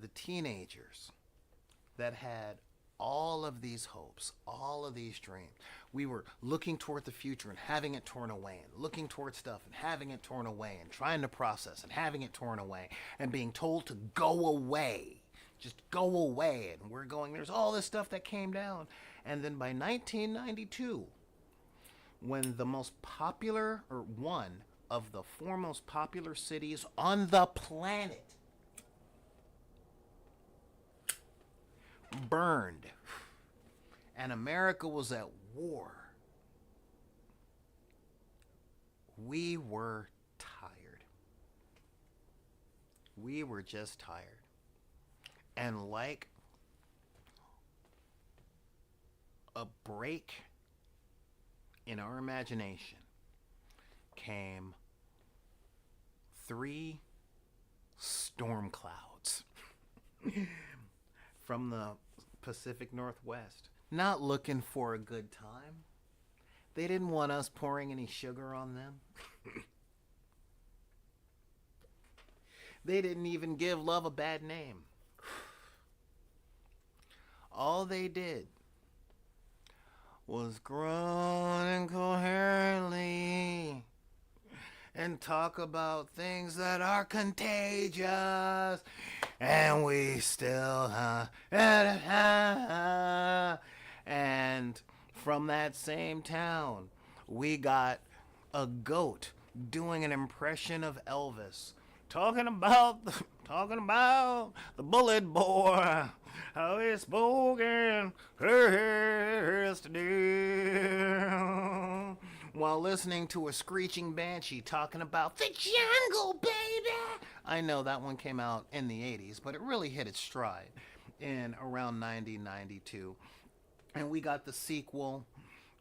the teenagers that had all of these hopes, all of these dreams, we were looking toward the future and having it torn away, and looking toward stuff and having it torn away, and trying to process and having it torn away, and being told to go away. Just go away. And we're going, there's all this stuff that came down. And then by 1992, when the most popular, or one of the four most popular cities on the planet burned, and America was at war, we were tired. We were just tired. And like a break in our imagination came 3 storm clouds from the Pacific Northwest, not looking for a good time. They didn't want us pouring any sugar on them. They didn't even give love a bad name. All they did was groan incoherently and talk about things that are contagious, and we still and from that same town we got a goat doing an impression of Elvis, talking about the bullet boy, how he's spoken yesterday, while listening to a screeching banshee talking about the jungle, baby. I know that one came out in the 80s, but it really hit its stride in around 1992. And we got the sequel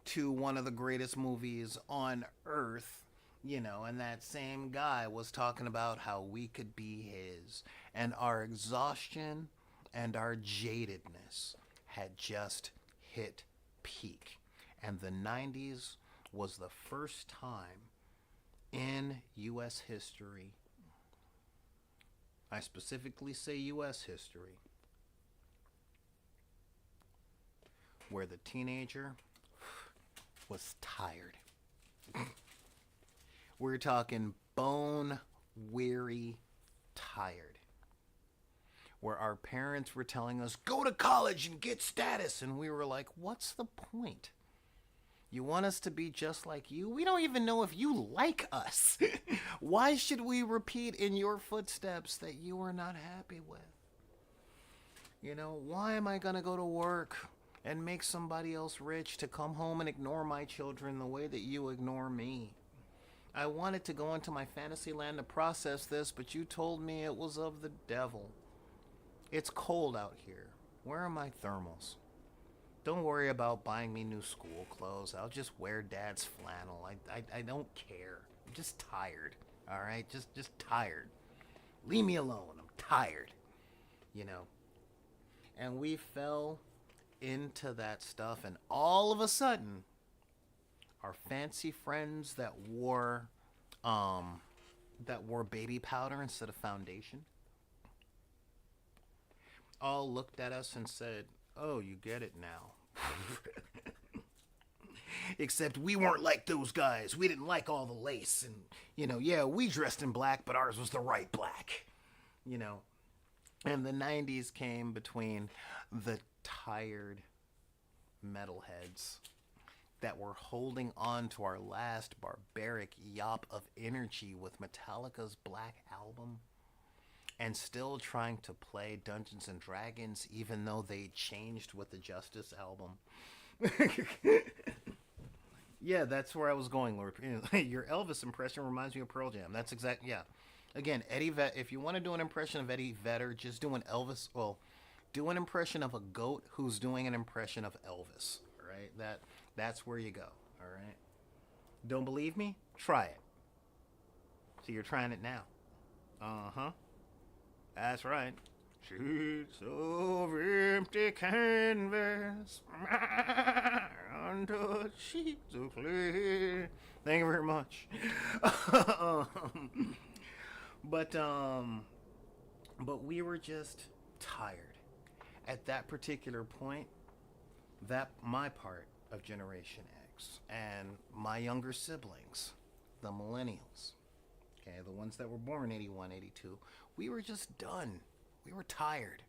to one of the greatest movies on earth, And that same guy was talking about how we could be his, and our exhaustion and our jadedness had just hit peak. And the 90s was the first time in U.S. history, I specifically say U.S. history, where the teenager was tired. We're talking bone weary tired. Where our parents were telling us, go to college and get status. And we were like, what's the point? You want us to be just like you? We don't even know if you like us. Why should we repeat in your footsteps that you are not happy with? Why am I going to go to work and make somebody else rich to come home and ignore my children the way that you ignore me? I wanted to go into my fantasy land to process this, but you told me it was of the devil. It's cold out here. Where are my thermals? Don't worry about buying me new school clothes. I'll just wear Dad's flannel. I don't care. I'm just tired. All right? Just tired. Leave me alone. I'm tired. And we fell into that stuff, and all of a sudden, our fancy friends that wore baby powder instead of foundation all looked at us and said, oh, you get it now. Except we weren't like those guys. We didn't like all the lace. And, yeah, we dressed in black, but ours was the right black. And the 90s came between the tired metalheads that were holding on to our last barbaric yop of energy with Metallica's Black Album and still trying to play Dungeons and Dragons even though they changed with the Justice album. Yeah, that's where I was going, Lord. Your Elvis impression reminds me of Pearl Jam. That's exact. Yeah. Again, Eddie Vedder. If you want to do an impression of Eddie Vedder, just do an Elvis. Well, do an impression of a goat who's doing an impression of Elvis. All right. That's where you go. All right. Don't believe me? Try it. So you're trying it now. Uh-huh. That's right. Sheets of empty canvas, untouched sheets of clay. Thank you very much. But we were just tired. At that particular point, that my part of Generation X and my younger siblings, the millennials, okay, the ones that were born 81, 82, we were just done. We were tired.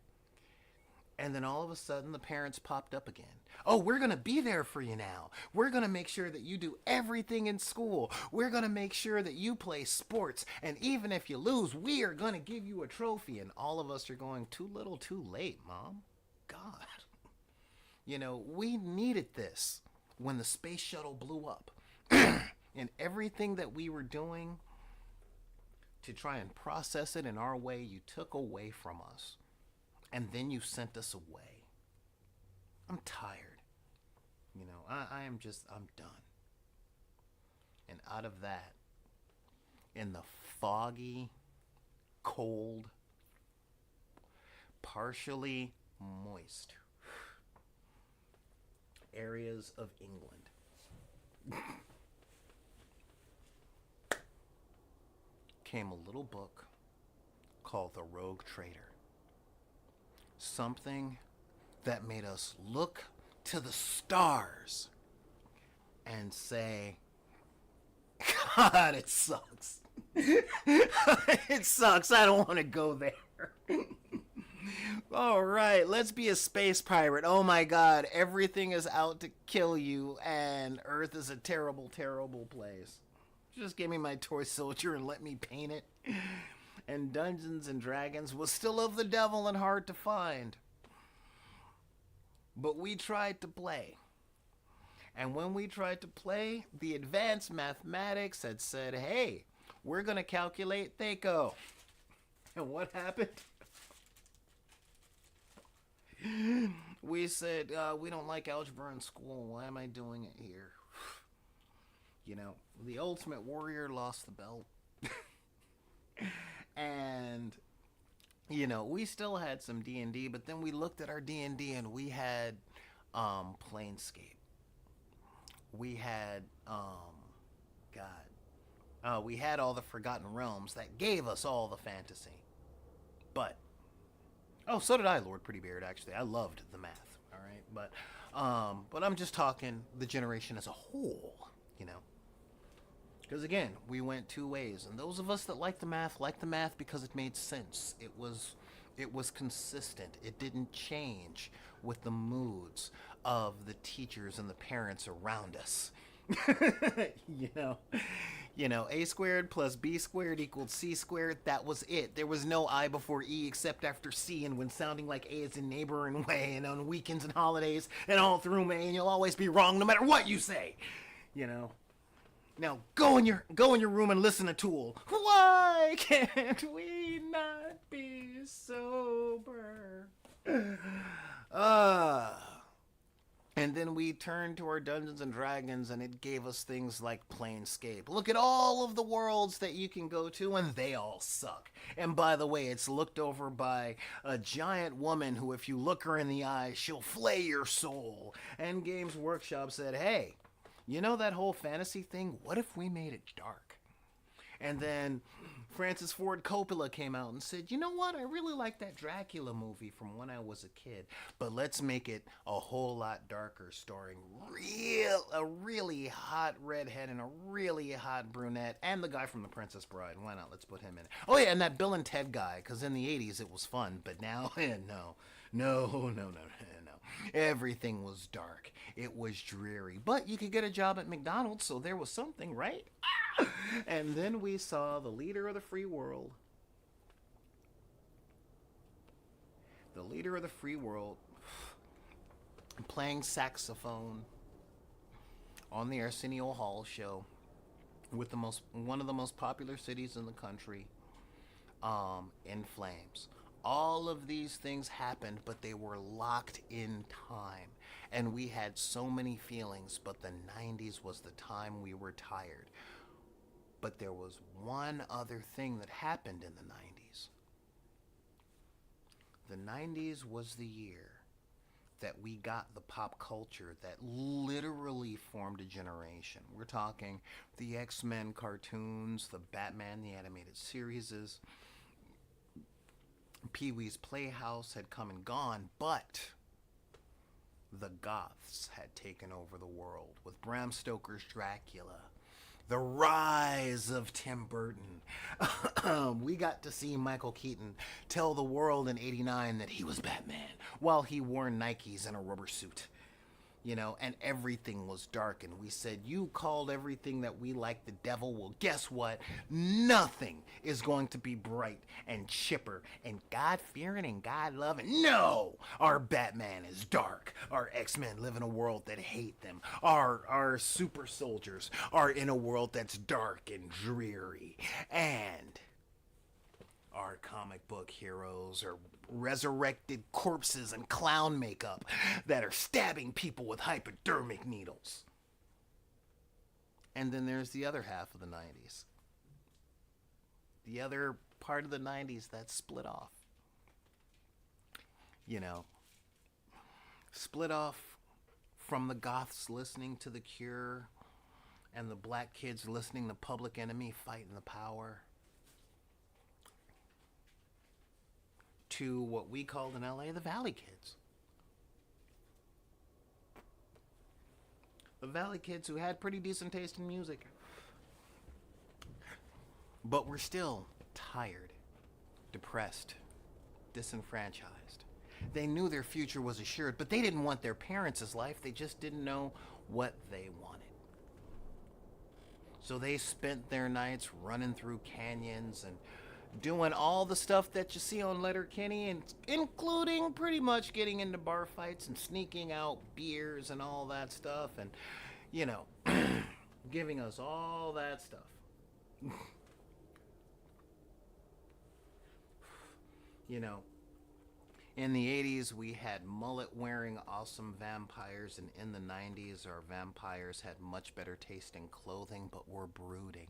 And then all of a sudden, the parents popped up again. Oh, we're going to be there for you now. We're going to make sure that you do everything in school. We're going to make sure that you play sports. And even if you lose, we are going to give you a trophy. And all of us are going, too little, too late, Mom. God. We needed this when the space shuttle blew up. And everything that we were doing to try and process it in our way, you took away from us. And then you sent us away. I'm tired. I'm done. And out of that, in the foggy, cold, partially moist areas of England came a little book called The Rogue Trader. Something that made us look to the stars and say, God, it sucks. It sucks. I don't want to go there. All right, let's be a space pirate. Oh my God, everything is out to kill you, and Earth is a terrible, terrible place. Just give me my toy soldier and let me paint it. And Dungeons and Dragons was still of the devil and hard to find. But we tried to play. And when we tried to play, the advanced mathematics had said, hey, we're going to calculate Thaco. And what happened? We said, we don't like algebra in school. Why am I doing it here? You know, the Ultimate Warrior lost the belt. And we still had some D&D, but then we looked at our D&D and we had Planescape. We had God. We had all the Forgotten Realms that gave us all the fantasy. But so did I, Lord Prettybeard. Actually, I loved the math. All right, but I'm just talking the generation as a whole. You know, because again, we went two ways, and those of us that liked the math because it made sense. It was consistent. It didn't change with the moods of the teachers and the parents around us. you know, a squared plus b squared equals c squared. That was it. There was no I before E except after C, and when sounding like A is in neighboring way, and on weekends and holidays, and all through May, and you'll always be wrong no matter what you say. You know. Now go in your room and listen to Tool. Why can't we not be sober? Uh and then we turned to our Dungeons and Dragons, and it gave us things like Planescape. Look at all of the worlds that you can go to, and they all suck. And by the way, it's looked over by a giant woman who, if you look her in the eye, she'll flay your soul. And Games Workshop said, hey, you know that whole fantasy thing? What if we made it dark? And then Francis Ford Coppola came out and said, you know what? I really like that Dracula movie from when I was a kid, but let's make it a whole lot darker, starring a really hot redhead and a really hot brunette, and the guy from The Princess Bride. Why not? Let's put him in it. Oh yeah, and that Bill and Ted guy, because in the 80s it was fun, but now, no. Everything was dark. It was dreary. But you could get a job at McDonald's, so there was something, right? And then we saw the leader of the free world. The leader of the free world playing saxophone on the Arsenio Hall show with one of the most popular cities in the country, in flames. All of these things happened, but they were locked in time. And we had so many feelings, but the 90s was the time we were tired. But there was one other thing that happened in the 90s. The 90s was the year that we got the pop culture that literally formed a generation. We're talking the X-Men cartoons, the Batman, the animated series, Pee-wee's Playhouse had come and gone, but the Goths had taken over the world with Bram Stoker's Dracula, the rise of Tim Burton. We got to see Michael Keaton tell the world in '89 that he was Batman while he wore Nikes and a rubber suit. And everything was dark, and we said, you called everything that we like the devil. Well, guess what? Nothing is going to be bright and chipper and God-fearing and God-loving. No! Our Batman is dark. Our X-Men live in a world that hate them. Our super soldiers are in a world that's dark and dreary. And our comic book heroes are resurrected corpses and clown makeup that are stabbing people with hypodermic needles. And then there's the other half of the 90s. The other part of the 90s that split off. Split off from the Goths listening to The Cure and the black kids listening to Public Enemy fighting the power, to what we called in LA the Valley Kids. The Valley Kids who had pretty decent taste in music, but were still tired, depressed, disenfranchised. They knew their future was assured, but they didn't want their parents' life. They just didn't know what they wanted. So they spent their nights running through canyons and doing all the stuff that you see on Letterkenny, and including pretty much getting into bar fights and sneaking out beers and all that stuff, and giving us all that stuff. In the 80s, we had mullet wearing awesome vampires, and in the 90s, our vampires had much better taste in clothing but were brooding.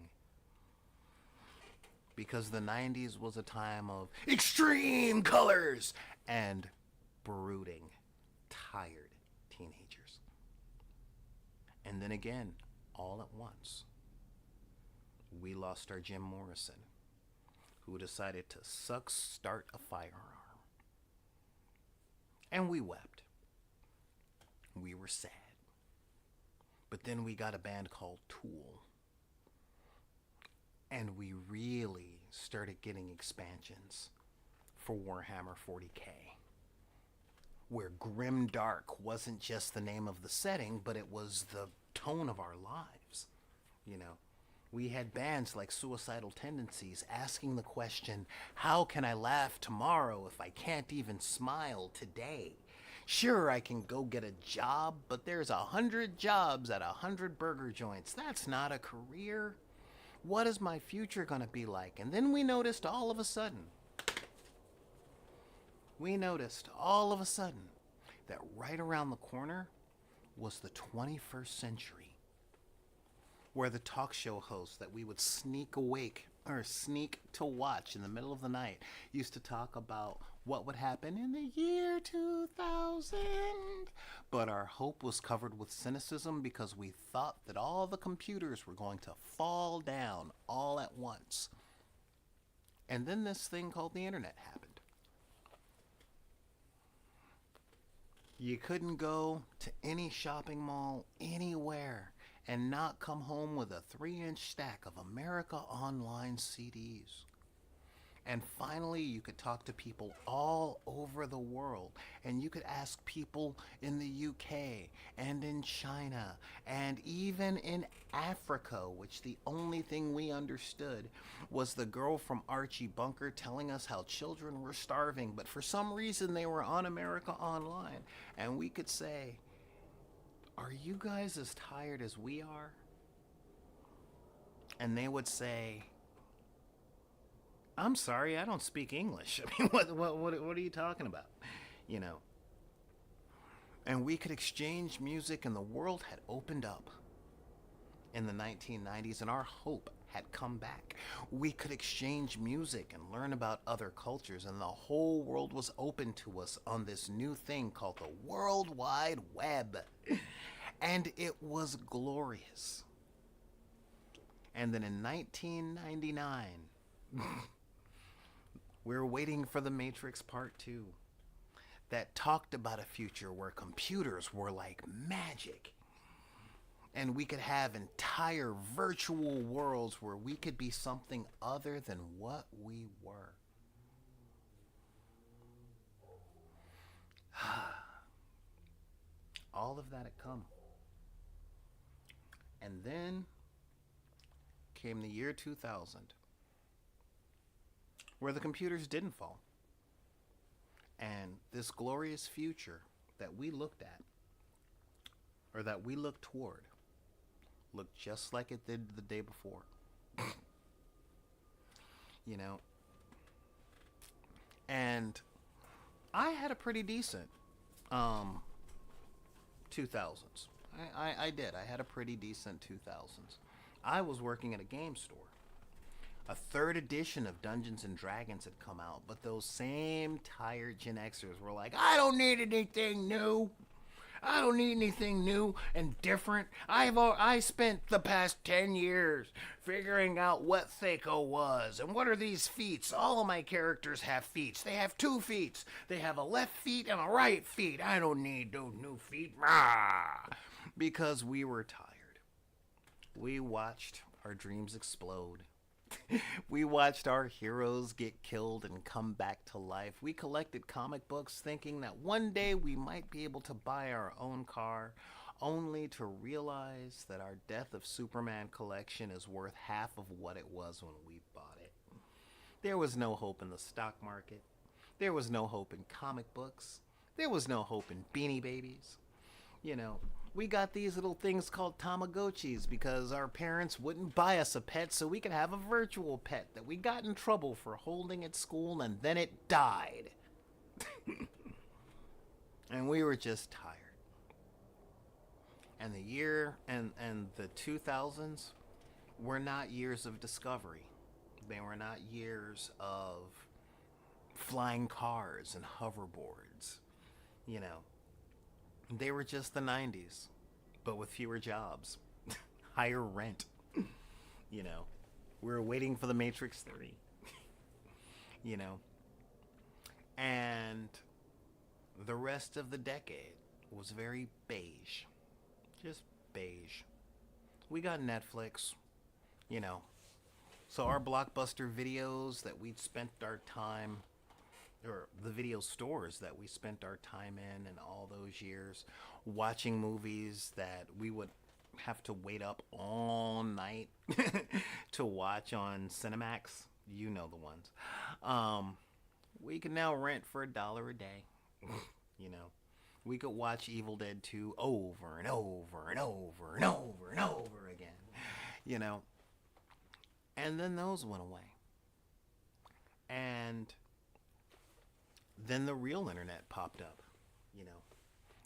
Because the 90s was a time of extreme colors and brooding, tired teenagers. And then again, all at once, we lost our Jim Morrison, who decided to start a firearm. And we wept. We were sad. But then we got a band called Tool. And we really started getting expansions for Warhammer 40k, where grim dark wasn't just the name of the setting, but it was the tone of our lives. You know, we had bands like Suicidal Tendencies asking the question, how can I laugh tomorrow if I can't even smile today? Sure, I can go get a job, but there's 100 jobs at 100 burger joints. That's not a career. What is my future going to be like? And then we noticed all of a sudden that right around the corner was the 21st century, where the talk show hosts that we would sneak to watch in the middle of the night used to talk about what would happen in the year 2000. But our hope was covered with cynicism because we thought that all the computers were going to fall down all at once. And then this thing called the internet happened. You couldn't go to any shopping mall anywhere and not come home with a 3-inch stack of America Online CDs. And finally, you could talk to people all over the world. And you could ask people in the UK and in China and even in Africa, which the only thing we understood was the girl from Archie Bunker telling us how children were starving. But for some reason, they were on America Online. And we could say, are you guys as tired as we are? And they would say, I'm sorry, I don't speak English. I mean, what are you talking about? You know. And we could exchange music, and the world had opened up in the 1990s, and our hope had come back. We could exchange music and learn about other cultures, and the whole world was open to us on this new thing called the World Wide Web. And it was glorious. And then in 1999... we were waiting for The Matrix Part 2 that talked about a future where computers were like magic. And we could have entire virtual worlds where we could be something other than what we were. All of that had come. And then came the year 2000. Where the computers didn't fall. And this glorious future that we looked at, or that we looked toward, looked just like it did the day before. You know? And I had a pretty decent 2000s. I did. I had a pretty decent 2000s. I was working at a game store. A third edition of Dungeons and Dragons had come out, but those same tired Gen Xers were like, I don't need anything new. I don't need anything new and different. I spent the past 10 years figuring out what Thaco was and what are these feats. All of my characters have feats. They have 2 feats. They have a left feat and a right feat. I don't need no new feet. Rah! Because we were tired. We watched our dreams explode. We watched our heroes get killed and come back to life. We collected comic books thinking that one day we might be able to buy our own car, only to realize that our Death of Superman collection is worth half of what it was when we bought it. There was no hope in the stock market. There was no hope in comic books. There was no hope in Beanie Babies. You know, we got these little things called Tamagotchis because our parents wouldn't buy us a pet so we could have a virtual pet that we got in trouble for holding at school and then it died. And we were just tired. And the 2000s were not years of discovery. They were not years of flying cars and hoverboards. You know, they were just the 90s, but with fewer jobs, higher rent. You know, we were waiting for the Matrix 3. You know, and the rest of the decade was very beige. Just beige. We got Netflix, you know. So our blockbuster videos that we'd spent our time, or the video stores that we spent our time in all those years, watching movies that we would have to wait up all night to watch on Cinemax. You know the ones. We can now rent for $1 a day. You know, we could watch Evil Dead 2 over and over and over and over and over again. You know, and then those went away. And then the real internet popped up. You know,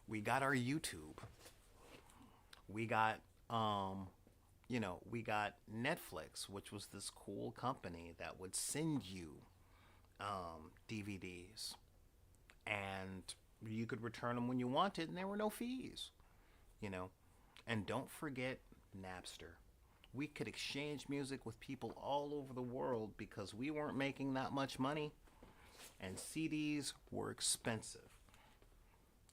we got our YouTube. We got, we got Netflix, which was this cool company that would send you DVDs. And you could return them when you wanted, and there were no fees. You know, and don't forget Napster. We could exchange music with people all over the world because we weren't making that much money. And CDs were expensive.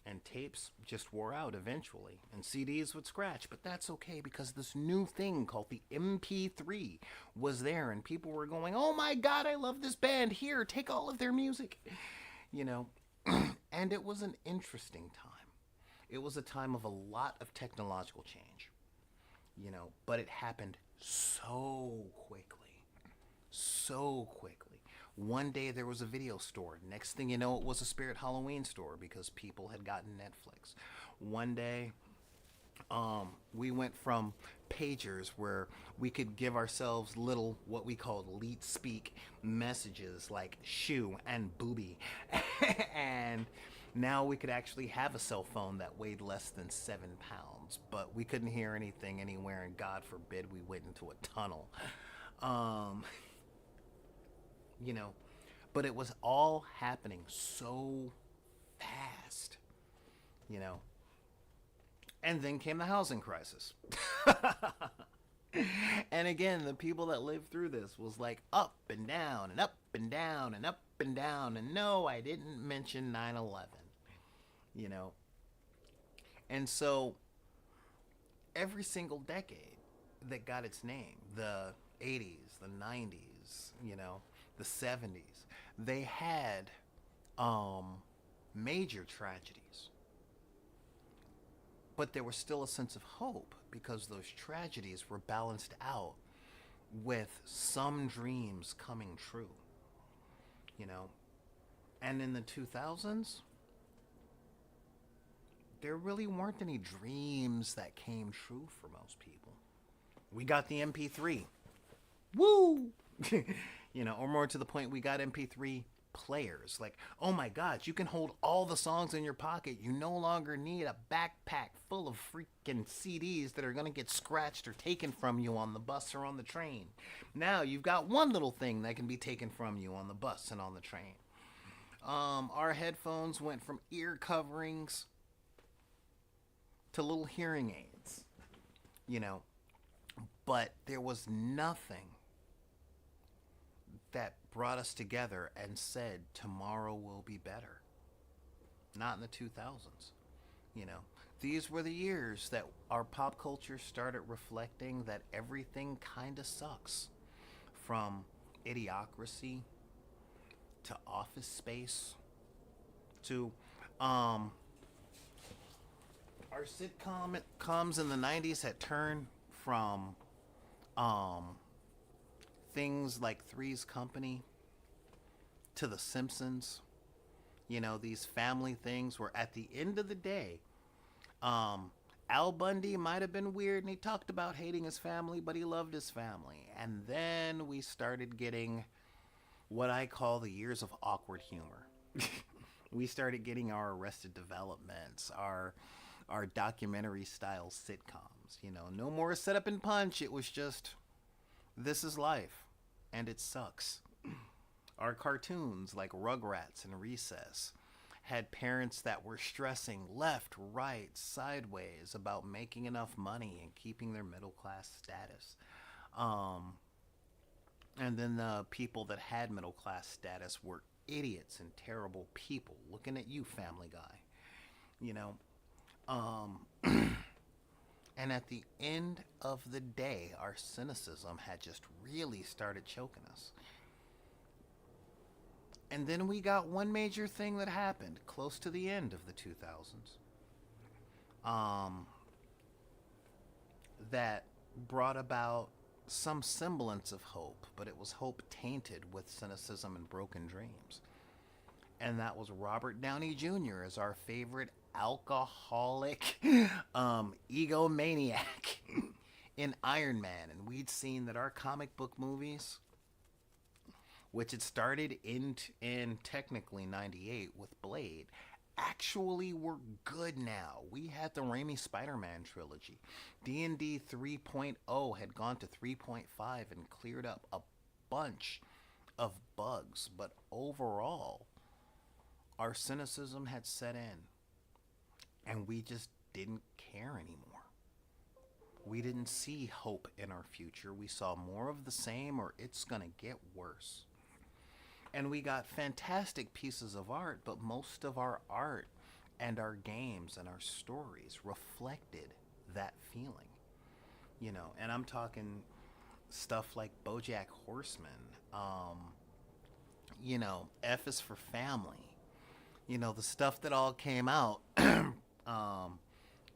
And tapes just wore out eventually. And CDs would scratch. But that's okay because this new thing called the MP3 was there. And people were going, oh my God, I love this band. Here, take all of their music. You know, and it was an interesting time. It was a time of a lot of technological change. You know, but it happened so quickly. So quickly. One day there was a video store. Next thing you know, it was a Spirit Halloween store because people had gotten Netflix. One day, we went from pagers where we could give ourselves little, what we called leet speak messages like shoe and booby. And now we could actually have a cell phone that weighed less than 7 pounds, but we couldn't hear anything anywhere, and God forbid we went into a tunnel. You know, but it was all happening so fast, you know. And then came the housing crisis. And again, the people that lived through this was like up and down and up and down and up and down. And no, I didn't mention 9/11, you know. And so every single decade that got its name, the 80s, the 90s, you know, the 70s, they had major tragedies. But there was still a sense of hope because those tragedies were balanced out with some dreams coming true. You know? And in the 2000s, there really weren't any dreams that came true for most people. We got the MP3. Woo! You know, or more to the point, we got MP3 players. Like, oh my God, you can hold all the songs in your pocket. You no longer need a backpack full of freaking CDs that are going to get scratched or taken from you on the bus or on the train. Now you've got one little thing that can be taken from you on the bus and on the train. Our headphones went from ear coverings to little hearing aids, you know, but there was nothing that brought us together and said tomorrow will be better. Not in the 2000s. You know, these were the years that our pop culture started reflecting that everything kind of sucks. From Idiocracy to Office Space to our sitcoms in the 90s had turned from things like Three's Company to The Simpsons. You know, these family things where at the end of the day, Al Bundy might have been weird and he talked about hating his family, but he loved his family. And then we started getting what I call the years of awkward humor. We started getting our Arrested Developments, our documentary style sitcoms. No more set up and punch. It was just this is life, and it sucks. Our cartoons like Rugrats and Recess had parents that were stressing left, right, sideways about making enough money and keeping their middle class status. Um, and then the people that had middle class status were idiots and terrible people. Looking at you, Family Guy. You know, um, and at the end of the day, our cynicism had just really started choking us. And then we got one major thing that happened close to the end of the 2000s, um, that brought about some semblance of hope, but it was hope tainted with cynicism and broken dreams. And that was Robert Downey Jr. as our favorite alcoholic egomaniac in Iron Man. And we'd seen that our comic book movies, which had started in technically 98 with Blade, actually were good now. We had the Raimi Spider-Man trilogy. D&D 3.0 had gone to 3.5 and cleared up a bunch of bugs, but overall, our cynicism had set in, and we just didn't care anymore. We didn't see hope in our future. We saw more of the same, or it's gonna get worse. And we got fantastic pieces of art, but most of our art and our games and our stories reflected that feeling. And I'm talking stuff like BoJack Horseman, F is for Family, the stuff that all came out um,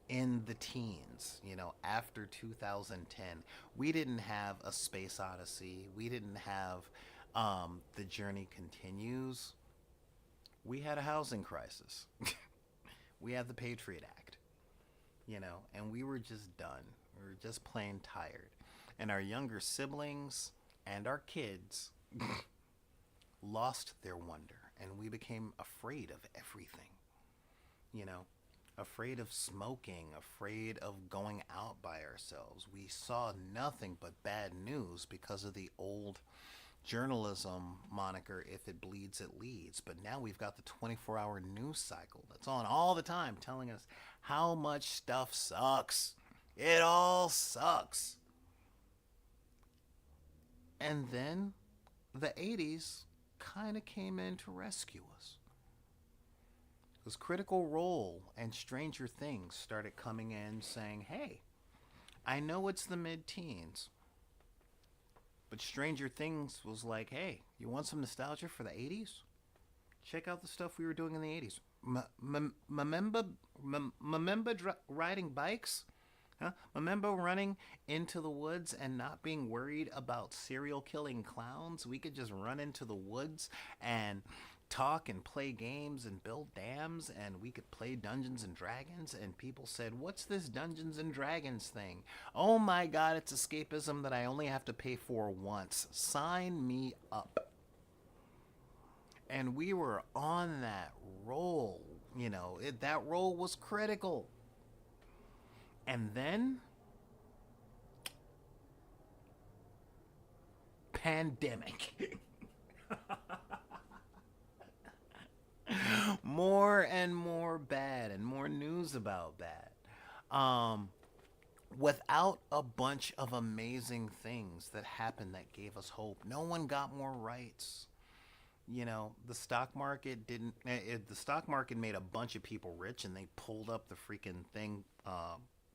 in the teens, after 2010. We didn't have a Space Odyssey. We didn't have The Journey Continues. We had a housing crisis. We had the Patriot Act, and we were just done. We were just plain tired. And our younger siblings and our kids lost their wonder, and we became afraid of everything, you know, afraid of smoking, afraid of going out by ourselves. We saw nothing but bad news because of the old journalism moniker, if it bleeds, it leads. But now we've got the 24-hour news cycle that's on all the time telling us how much stuff sucks. It all sucks. And then the 80s kind of came in to rescue us. Because Critical Role and Stranger Things started coming in saying, hey, I know it's the mid-teens, but Stranger Things was like, hey, you want some nostalgia for the 80s? Check out the stuff we were doing in the 80s. Remember riding bikes? Huh? Remember running into the woods and not being worried about serial killing clowns? We could just run into the woods and talk and play games and build dams, and we could play Dungeons and Dragons. And people said, what's this Dungeons and Dragons thing? Oh my god, it's escapism that I only have to pay for once. Sign me up. And we were on that roll. That roll was critical. And then pandemic. More and more bad, and more news about bad. Without a bunch of amazing things that happened that gave us hope. No one got more rights. The stock market didn't. The stock market made a bunch of people rich, and they pulled up the freaking thing.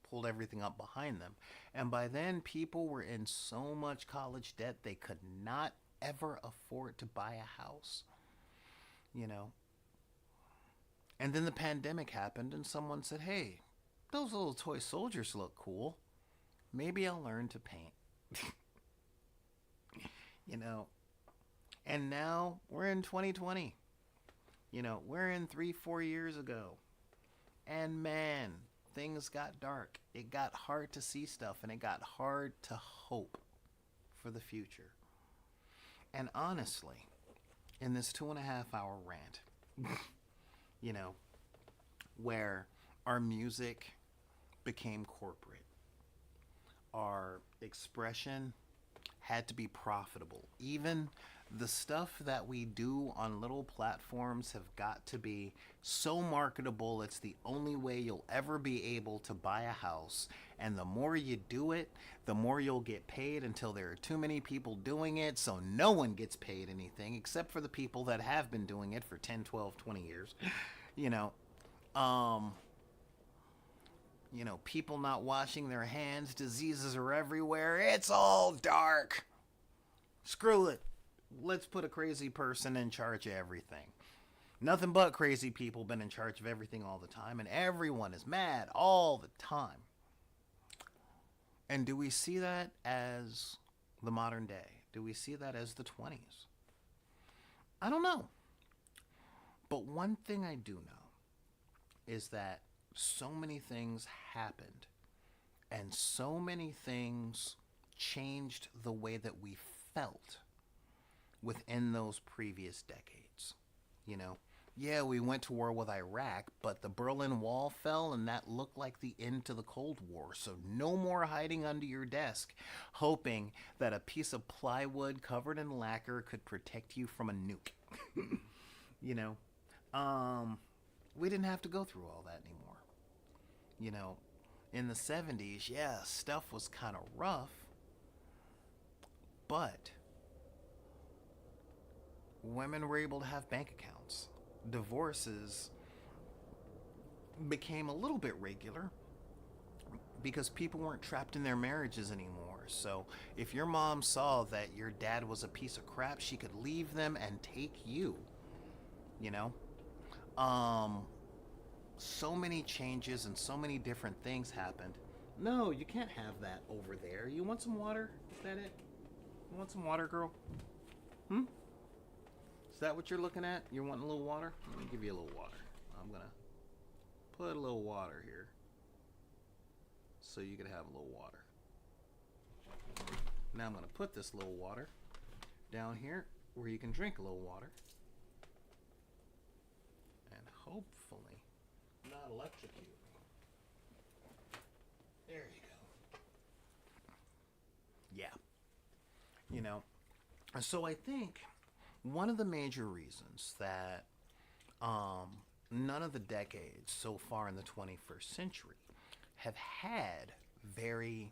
Pulled everything up behind them. And by then, people were in so much college debt they could not ever afford to buy a house. And then the pandemic happened, and someone said, hey, those little toy soldiers look cool. Maybe I'll learn to paint. And now we're in 2020. We're in 3-4 years ago. And man, things got dark. It got hard to see stuff, and it got hard to hope for the future. And honestly, in this 2.5-hour rant, you know, where our music became corporate. Our expression had to be profitable. Even the stuff that we do on little platforms have got to be so marketable. It's the only way you'll ever be able to buy a house. And the more you do it, the more you'll get paid until there are too many people doing it. So no one gets paid anything except for the people that have been doing it for 10, 12, 20 years. you know, um, people not washing their hands, diseases are everywhere. It's all dark. Screw it. Let's put a crazy person in charge of everything. Nothing but crazy people been in charge of everything all the time, and everyone is mad all the time. And do we see that as the modern day? Do we see that as the 20s? I don't know. But one thing I do know is that so many things happened, and so many things changed the way that we felt within those previous decades. You know, yeah, we went to war with Iraq, but the Berlin Wall fell and that looked like the end to the Cold War. So no more hiding under your desk, hoping that a piece of plywood covered in lacquer could protect you from a nuke. you know, we didn't have to go through all that anymore. You know, in the 70s, yeah, stuff was kind of rough, but women were able to have bank accounts. Divorces became a little bit regular because people weren't trapped in their marriages anymore. So if your mom saw that your dad was a piece of crap, she could leave them and take you. You know? So many changes and so many different things happened. No, you can't have that over there. You want some water? Is that it? You want some water, girl? Hmm? Is that what you're looking at? You're wanting a little water? Let me give you a little water. I'm gonna put a little water here so you can have a little water. Now I'm gonna put this little water down here where you can drink a little water. And hopefully not electrocute me. There you go. Yeah. You know, so I think one of the major reasons that none of the decades so far in the 21st century have had very,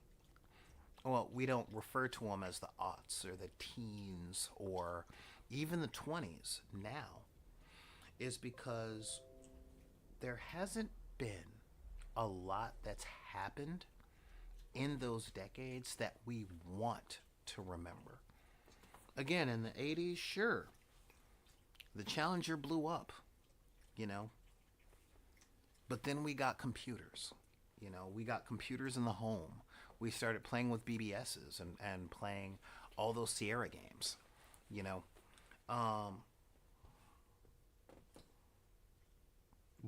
well, we don't refer to them as the aughts or the teens or even the 20s now, is because there hasn't been a lot that's happened in those decades that we want to remember. Again, in the 80s, sure, the Challenger blew up, you know. But then we got computers. You know, we got computers in the home. We started playing with BBSs and playing all those Sierra games, you know.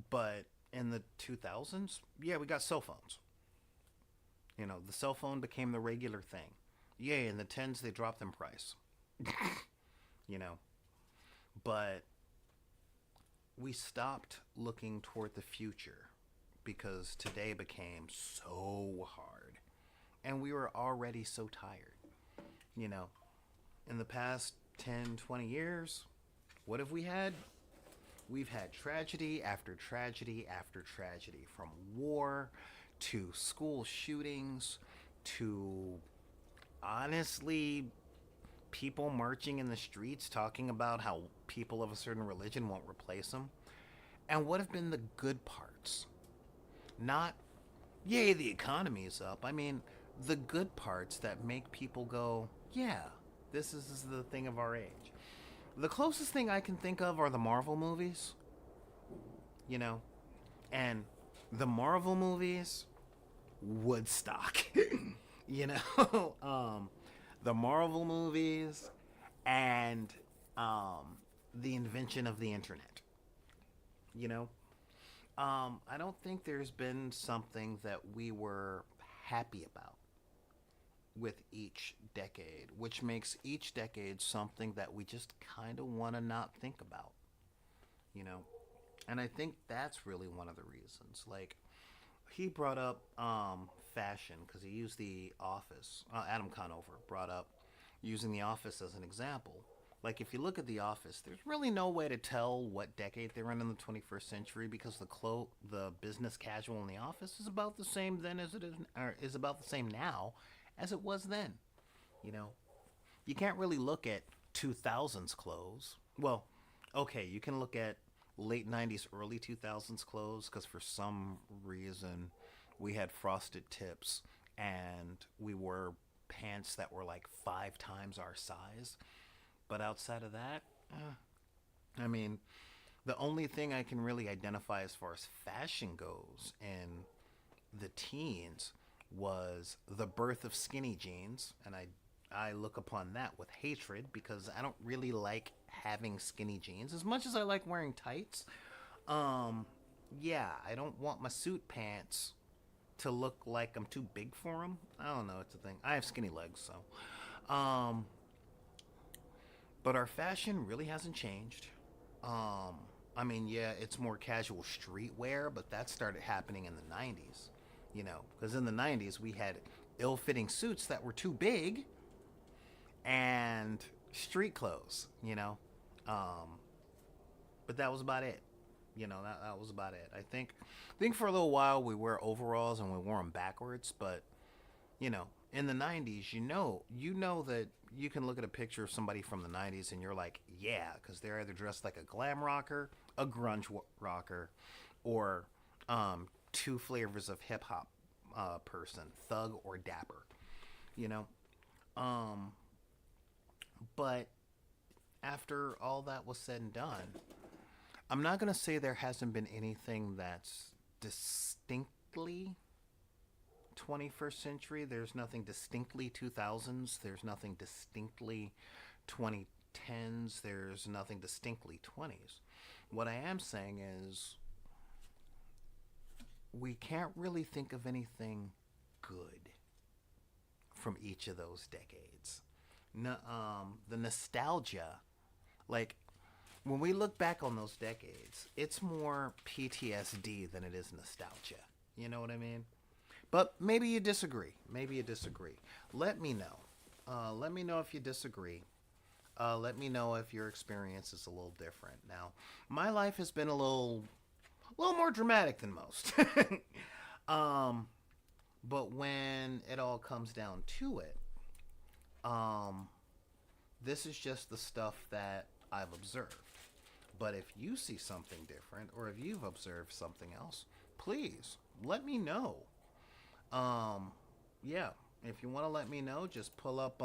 But in the 2000s, yeah, we got cell phones. You know, the cell phone became the regular thing. Yay, in the tens, they dropped in price. you know, but we stopped looking toward the future because today became so hard and we were already so tired. You know, in the past 10, 20 years, what have we had? We've had tragedy after tragedy after tragedy, from war to school shootings to, honestly, people marching in the streets talking about how people of a certain religion won't replace them. And what have been the good parts? Not, yay, the economy's up. I mean, the good parts that make people go, yeah, this is the thing of our age. The closest thing I can think of are the Marvel movies. You know? And the Marvel movies, Woodstock. you know? The Marvel movies and the invention of the internet. You know? I don't think there's been something that we were happy about with each decade, which makes each decade something that we just kind of want to not think about. You know, And I think that's really one of the reasons. Like, he brought up fashion because he used The Office. Adam Conover brought up using The Office as an example. Like, if you look at The Office, there's really no way to tell what decade they're in the 21st century because the business casual in The Office is about the same then as it is, or is about the same now as it was then. You know, you can't really look at 2000s clothes. Well, okay, you can look at late 90s, early 2000s clothes because for some reason we had frosted tips and we wore pants that were like 5 times our size. But outside of that, I mean, the only thing I can really identify as far as fashion goes in the teens was the birth of skinny jeans, and I look upon that with hatred because I don't really like having skinny jeans as much as I like wearing tights. Um, yeah, I don't want my suit pants to look like I'm too big for them. I don't know. It's a thing. I have skinny legs, so. But our fashion really hasn't changed. Um, I mean, yeah, it's more casual streetwear, but that started happening in the 90s. You know, because in the 90s we had ill-fitting suits that were too big and street clothes. Um, but that was about it. That was about it. I think for a little while we wear overalls and we wore them backwards, but in the 90s, you know that you can look at a picture of somebody from the 90s and you're like, yeah, because they're either dressed like a glam rocker, a grunge rocker, or two flavors of hip hop person, thug or dapper, you know? Um, but after all that was said and done, I'm not going to say there hasn't been anything that's distinctly 21st century. There's nothing distinctly 2000s. There's nothing distinctly 2010s. There's nothing distinctly 20s. What I am saying is we can't really think of anything good from each of those decades. No, the nostalgia, like when we look back on those decades, it's more PTSD than it is nostalgia. You know what I mean? But maybe you disagree. Maybe you disagree. Let me know. Let me know if you disagree. Let me know if your experience is a little different. Now, my life has been a little more dramatic than most. um, but when it all comes down to it, um, this is just the stuff that I've observed. But if you see something different, or if you've observed something else, please let me know. Um, yeah, if you want to let me know, just pull up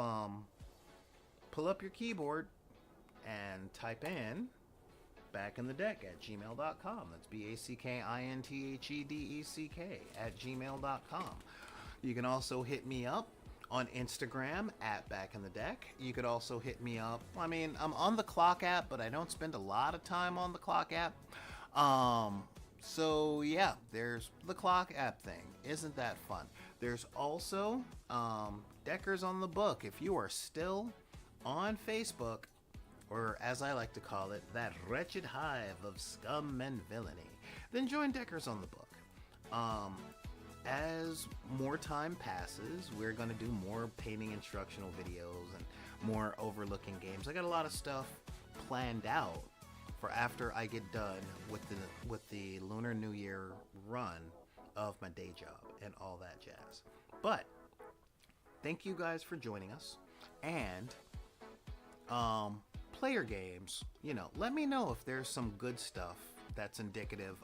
your keyboard and type in back in the deck at gmail.com. That's BACKINTHEDECK at gmail.com. You can also hit me up on Instagram at Back in the Deck. You could also hit me up. I mean, I'm on the Clock app, but I don't spend a lot of time on the Clock app. So yeah, there's the Clock app thing. Isn't that fun? There's also Deckers on the Book. If you are still on Facebook, or as I like to call it, that wretched hive of scum and villainy, then join Deckers on the Book. Um, as more time passes, we're going to do more painting instructional videos and more overlooking games. I got a lot of stuff planned out for after I get done with the Lunar New Year run of my day job and all that jazz. But thank you guys for joining us, and player games. Let me know if there's some good stuff that's indicative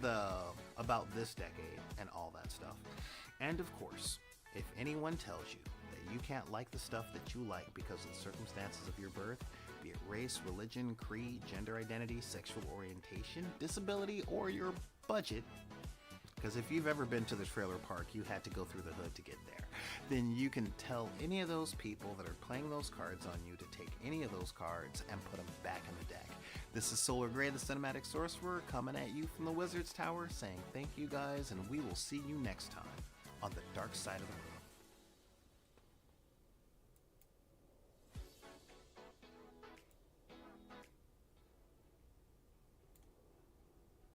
the about this decade and all that stuff. And of course, if anyone tells you that you can't like the stuff that you like because of the circumstances of your birth, be it race, religion, creed, gender identity, sexual orientation, disability, or your budget, because if you've ever been to the trailer park, you had to go through the hood to get there, then you can tell any of those people that are playing those cards on you to take any of those cards and put them back in the deck. This is Solar Gray, the Cinematic Sorcerer, coming at you from the Wizard's Tower, saying thank you guys, and we will see you next time on the dark side of the moon.